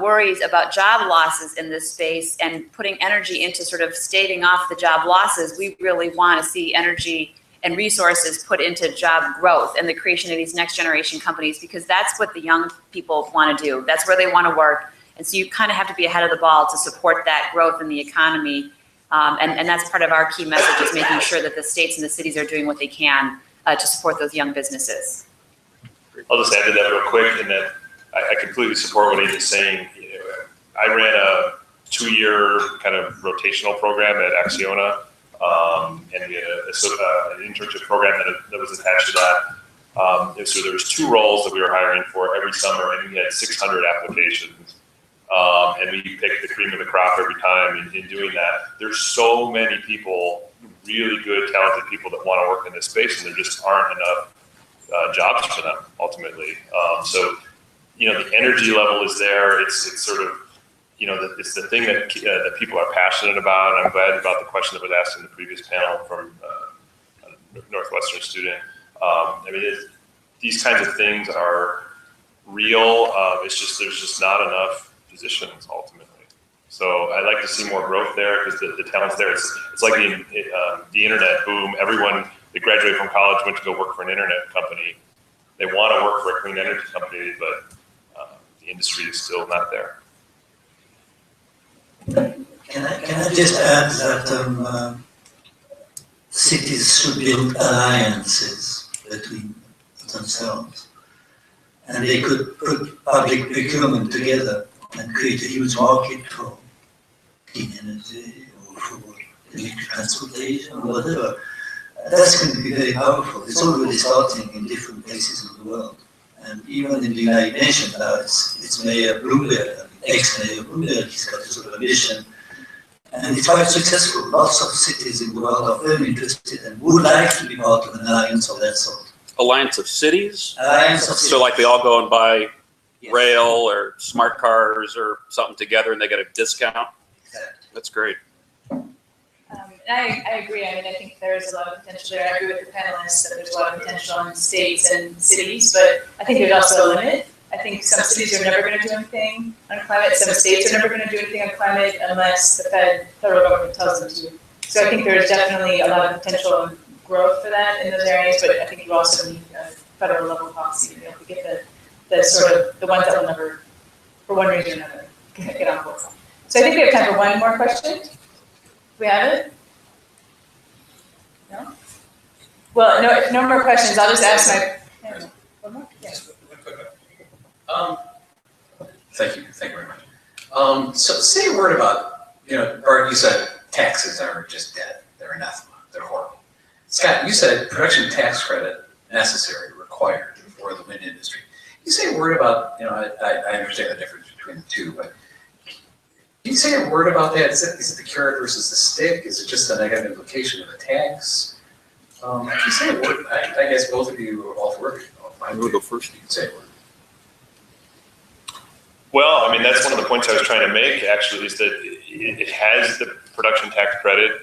worries about job losses in this space and putting energy into sort of staving off the job losses, we really want to see energy and resources put into job growth and the creation of these next generation companies, because that's what the young people want to do. That's where they want to work. And so you kind of have to be ahead of the ball to support that growth in the economy. And that's part of our key message, is making sure that the states and the cities are doing what they can to support those young businesses. I'll just add to that real quick, in that I completely support what Amy's saying. I ran a 2-year kind of rotational program at Acciona, and we had an internship program that was attached to that. And so there was 2 roles that we were hiring for every summer, and we had 600 applications. And we picked the cream of the crop every time in doing that. There's so many people, really good, talented people that want to work in this space, and there just aren't enough jobs for them ultimately. So, the energy level is there. It's sort of, it's the thing that people are passionate about. And I'm glad about the question that was asked in the previous panel from a Northwestern student. These kinds of things are real. It's just, there's just not enough positions ultimately. So I'd like to see more growth there, because the talent's there. It's like the internet boom. Everyone that graduated from college went to go work for an internet company. They want to work for a clean energy company, but the industry is still not there. Can I just add that cities should build alliances between themselves, and they could put public procurement together and create a huge market for clean energy or for electric transportation or whatever. That's going to be very powerful. It's already starting in different places in the world. And even in the United Nations now, it's Mayor Bloomberg, ex-Mayor Bloomberg, he's got a sort of ambition. And it's quite successful. Lots of cities in the world are very interested and would like to be part of an alliance of that sort. Alliance of cities? Alliance of cities. So like they all go and buy rail or smart cars or something together and they get a discount? Exactly. That's great. I agree. I think there's a lot of potential there. I agree with the panelists that there's a lot of potential in states and cities, but I think there's also a limit. I think some cities are never going to do anything on climate. Some states are never going to do anything on climate unless the federal government tells them to. So I think there's definitely a lot of potential and growth for that in those areas, but I think you also need a federal level policy to be able to get the sort of the ones that will never, for one reason or another, get on board. So I think we have time for one more question. We have it? No? Well, if no more questions, I'll just ask my. One more? Yes. Thank you very much. So say a word about, Bart, you said taxes are just dead. They're anathema. They're horrible. Scott, you said production tax credit necessary, required for the wind industry. You say a word about, I understand the difference between the two, but can you say a word about that? Is it the carrot versus the stick? Is it just a negative implication of a tax? Can you say a word? I guess both of you are both working. I will go first. You can say a word. Well, that's one of the points I was trying to make, actually, is that it has the production tax credit,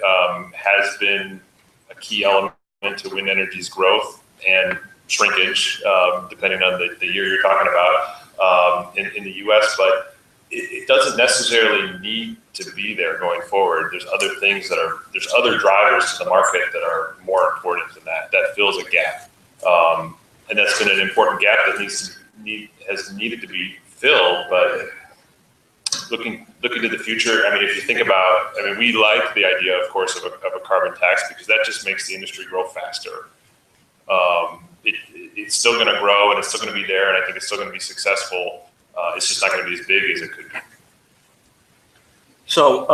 has been a key element to wind energy's growth and shrinkage, depending on the year you're talking about in the U.S., but it doesn't necessarily need to be there going forward. There's other things there's other drivers to the market that are more important than that fills a gap. And that's been an important gap that has needed to be filled, but looking to the future, if you think about, we like the idea, of course, of a carbon tax, because that just makes the industry grow faster. It's still going to grow and it's still going to be there, and I think it's still going to be successful. It's just not going to be as big as it could be. So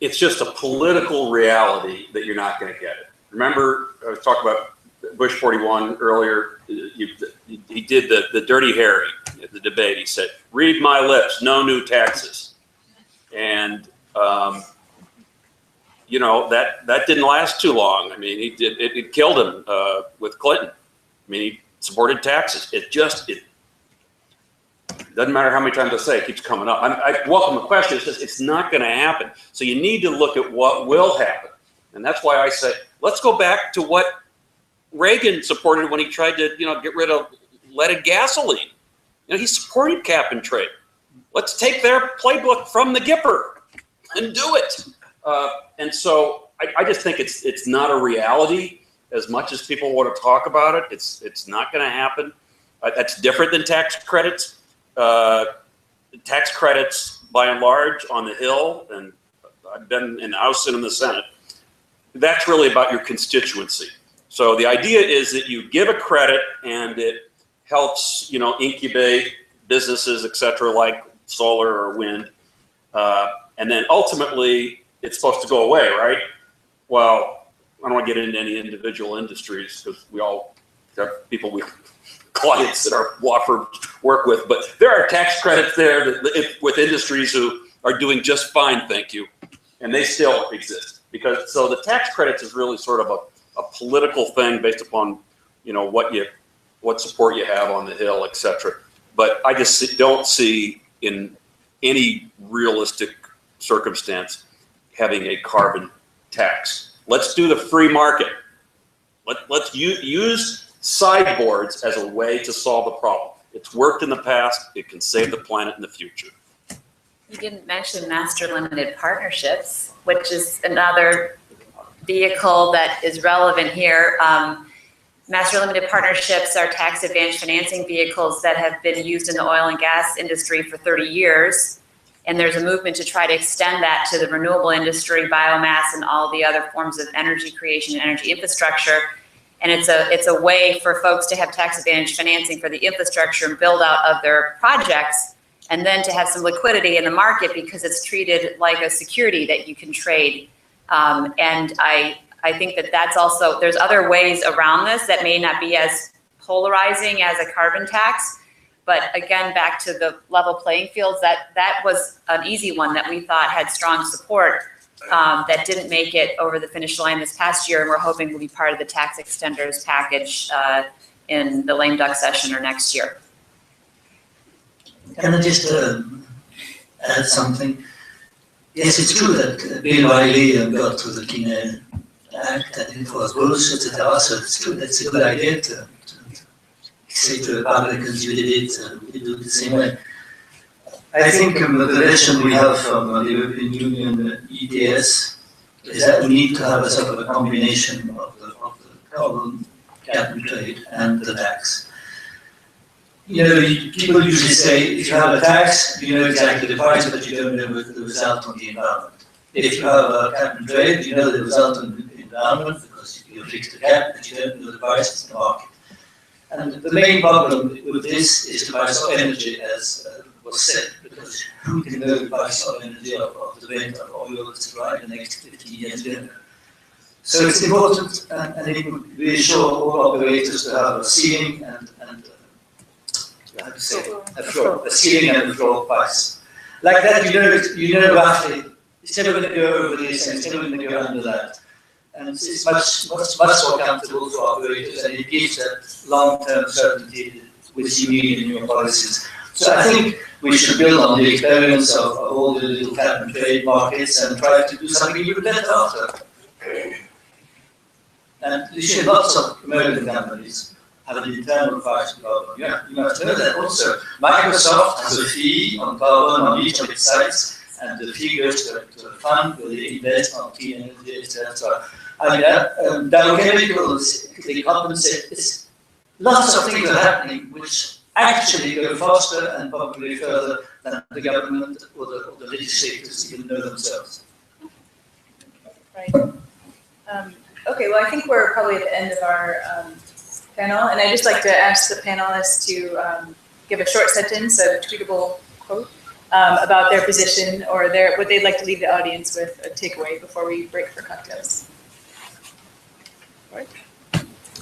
it's just a political reality that you're not going to get it. Remember, I was talking about Bush 41 earlier. He did the Dirty Harry at the debate. He said, "Read my lips, no new taxes." And that didn't last too long. It killed him with Clinton. He supported taxes. It doesn't matter how many times I say it, keeps coming up. I welcome the question. It's just, it's not going to happen. So you need to look at what will happen. And that's why I say, let's go back to what Reagan supported when he tried to, get rid of leaded gasoline. He supported cap and trade. Let's take their playbook from the Gipper and do it. And so I just think it's not a reality as much as people want to talk about it. It's not going to happen. That's different than tax credits. Tax credits, by and large, on the Hill, and I've been in the House and in the Senate, that's really about your constituency. So the idea is that you give a credit and it helps, incubate businesses, et cetera, like solar or wind. And then ultimately it's supposed to go away, right? Well, I don't want to get into any individual industries because we all have clients that our law firms work with, but there are tax credits there with industries who are doing just fine, thank you. And they still exist so the tax credits is really sort of a political thing based upon, what support you have on the Hill, et cetera. But I just don't see in any realistic circumstance having a carbon tax. Let's do the free market. Let's use sideboards as a way to solve the problem. It's worked in the past. It can save the planet in the future. You didn't mention master limited partnerships, which is another vehicle that is relevant here. Master limited partnerships are tax advantage financing vehicles that have been used in the oil and gas industry for 30 years. And there's a movement to try to extend that to the renewable industry, biomass, and all the other forms of energy creation and energy infrastructure. And it's a way for folks to have tax advantage financing for the infrastructure and build out of their projects, and then to have some liquidity in the market because it's treated like a security that you can trade. And I think that's also, there's other ways around this that may not be as polarizing as a carbon tax. But again, back to the level playing fields, that was an easy one that we thought had strong support that didn't make it over the finish line this past year. And we're hoping will be part of the tax extenders package in the lame duck session or next year. Can I just add something? Yes, it's true that Bill Riley got to the Clean Act and it was bullshit, etc. So it's true, that's a good idea to say to Republicans, you did it, we do it the same way. I think the lesson we have from the European Union ETS is that we need to have a sort of a combination of the carbon cap and trade and the tax. People usually say if you have a tax, you know exactly the price, but you don't know the result on the environment. If you have a cap and trade, you know the result on the environment because you fix the cap, but you don't know the price in the market. And the main problem with this is the price of energy, as was said, because who can know the price of energy of the wind of oil, etc. in the next 15 years? So it's important, and it would reassure all operators to have a ceiling and how to say, a floor, a ceiling and a floor price. Like that, you know roughly, it's never going to go over this and it's never going to go under that. And it's much more comfortable for operators, and it gives that long-term certainty which you need in your policies. So I think we should build on the experience of all the little cap and trade markets and try to do something even better after. And you see lots of American companies have an internal pricing problem. Yeah, you must know that also. Microsoft has a fee on carbon on each of its sites, and the fee goes to a fund where they invest on clean energy, etc. And Dow Chemicals, they compensate. Lots of things are happening which actually go faster and probably further than the government or the legislators even know themselves. Right. Okay, well, I think we're probably at the end of our panel, and I'd just like to ask the panelists to give a short sentence, a tweetable quote, about their position or what they'd like to leave the audience with, a takeaway before we break for cocktails. Right.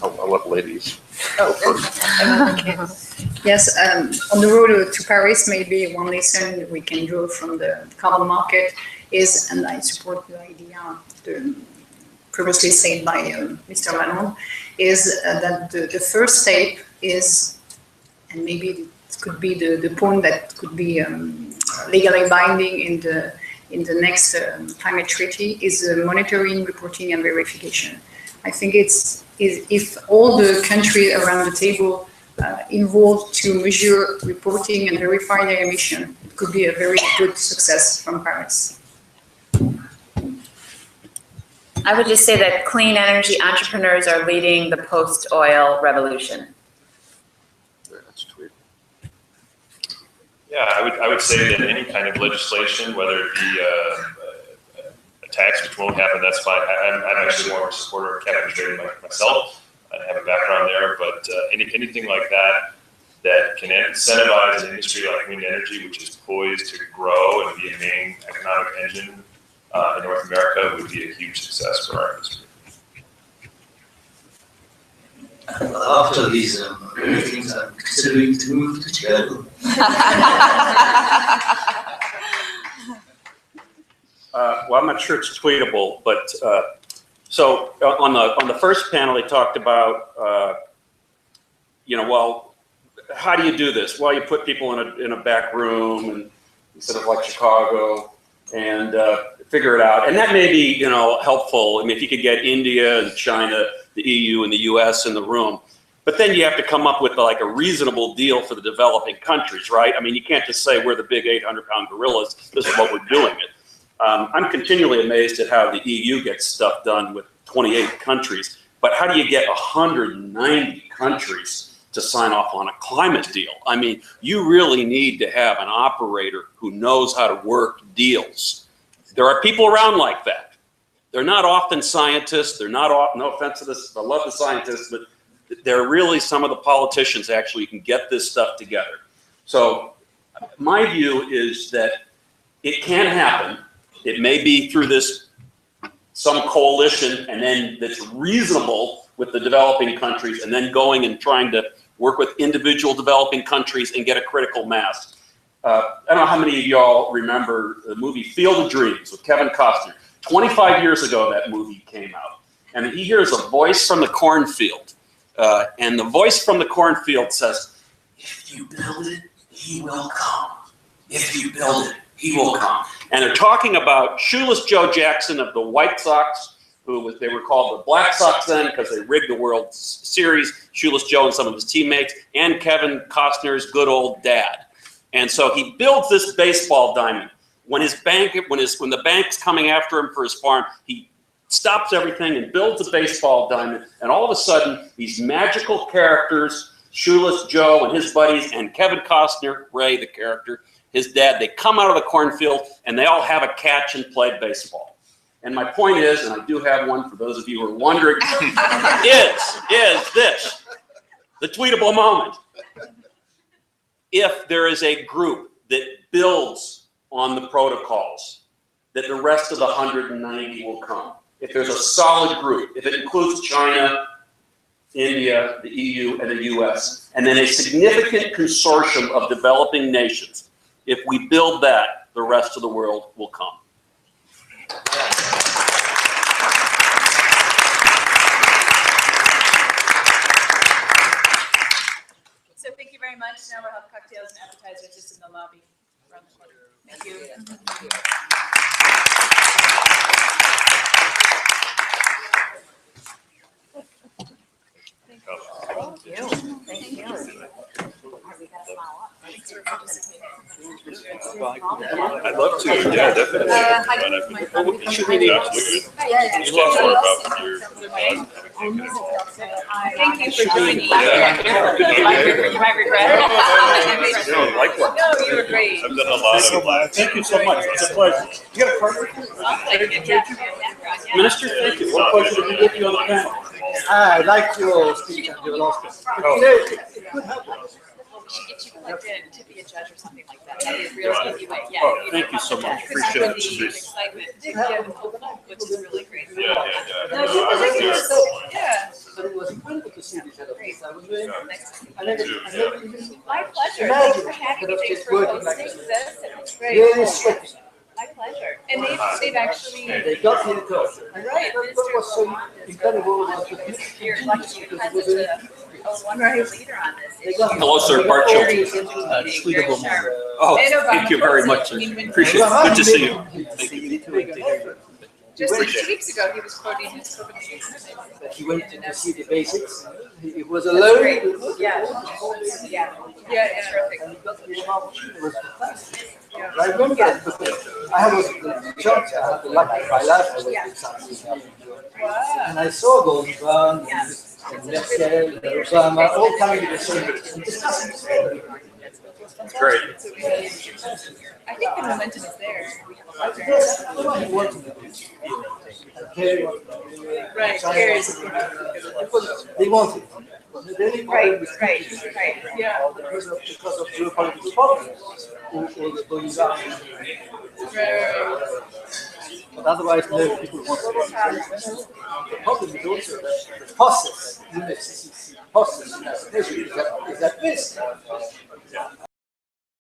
I'll let ladies. Yes, on the road to Paris, maybe one lesson we can draw from the carbon market is, and I support the idea previously said by Mr. Malone, is that the first step is, and maybe it could be the point that could be legally binding in the next climate treaty, is monitoring, reporting, and verification. I think if all the countries around the table involved to measure, reporting, and verify their emission. It could be a very good success from Paris. I would just say that clean energy entrepreneurs are leading the post-oil revolution. Yeah, I would say that any kind of legislation, whether it be a tax, which won't happen, that's fine. I'm actually more of a supporter of cap and trade myself. I have a background there, but anything like that can incentivize an industry like wind energy, which is poised to grow and be a main economic engine in North America, would be a huge success for our industry. After these meetings, I'm considering to move to Chicago. Well, I'm not sure it's tweetable, but so on the first panel, they talked about, well, how do you do this? Well, you put people in a back room and instead of like Chicago and figure it out. And that may be, helpful. I mean, if you could get India and China, the EU and the US in the room, but then you have to come up with like a reasonable deal for the developing countries, right? I mean, you can't just say we're the big 800-pound gorillas. This is what we're doing it. I'm continually amazed at how the EU gets stuff done with 28 countries, but how do you get 190 countries to sign off on a climate deal? I mean, you really need to have an operator who knows how to work deals. There are people around like that. They're not often scientists. They're not, no offense to this, I love the scientists, but they're really some of the politicians actually can get this stuff together. So my view is that it can happen. It may be through some coalition, and then that's reasonable with the developing countries, and then going and trying to work with individual developing countries and get a critical mass. I don't know how many of y'all remember the movie Field of Dreams with Kevin Costner. 25 years ago, that movie came out, and he hears a voice from the cornfield, and the voice from the cornfield says, "If you build it, he will come. If you build it, he will come." And they're talking about Shoeless Joe Jackson of the White Sox, they were called the Black Sox then because they rigged the World Series, Shoeless Joe and some of his teammates, and Kevin Costner's good old dad. And so he builds this baseball diamond. When the bank's coming after him for his farm, he stops everything and builds a baseball diamond. And all of a sudden, these magical characters, Shoeless Joe and his buddies, and Kevin Costner, Ray, the character, his dad, they come out of the cornfield and they all have a catch and play baseball. And my point is, and I do have one for those of you who are wondering, is this the tweetable moment? If there is a group that builds on the protocols, that the rest of the 190 will come. If there's a solid group, if it includes China, India, the EU, and the US, and then a significant consortium of developing nations, if we build that, the rest of the world will come. So thank you very much. Now we'll have cocktails and appetizers just in the lobby around the corner. Thank you. Thank you. Thank you. I'd love to, yeah, definitely. You should meet absolutely. Just talk more about your Thank you for joining. Yeah. You might regret it. No, likewise. No, you were great. I've done a lot of. Thank you so much. It's a pleasure. You got a partner? Minister, thank you. What a pleasure to be with you on the panel. I'd like to speak at your last. It could happen. Should get you plugged in to be a judge or something like that. That would really give you a, yeah. Oh, thank you so much. Appreciate it. The excitement, which is really great. Yeah. No, you were really good. Yeah. But it was incredible to see this other place. I was very My pleasure. Imagine Thanks for having me. that Thanks it's for working like hosting this. this. And it's great. Really sweaty. My pleasure. And they've actually. They got me the coach. And Right. what was so incredible about the You're lucky you had such a wonderful leader on this. Hello, sir. Bart Schultz. tweetable moment. Oh, thank you very much. Appreciate it. Good to see you. Thank you. Just 2 weeks ago, he was quoting his Copenhagen. But he went to see the basics. It was alone. Yeah. Yeah. Yeah, terrific. And he got the remark, it was fantastic. I remember that because I was the church, I had the luck of my life, I was something. And I saw Goldman and Merkel, Obama, all coming to the same and discussing. Great. I think the momentum is there. Yes, everyone wanted to do. Right, cares. Because they wanted. Right, yeah. Because of geopolitical problems, or the going down. But otherwise, no people want to. The problem is also that the process, UNFCCC process in application is at risk.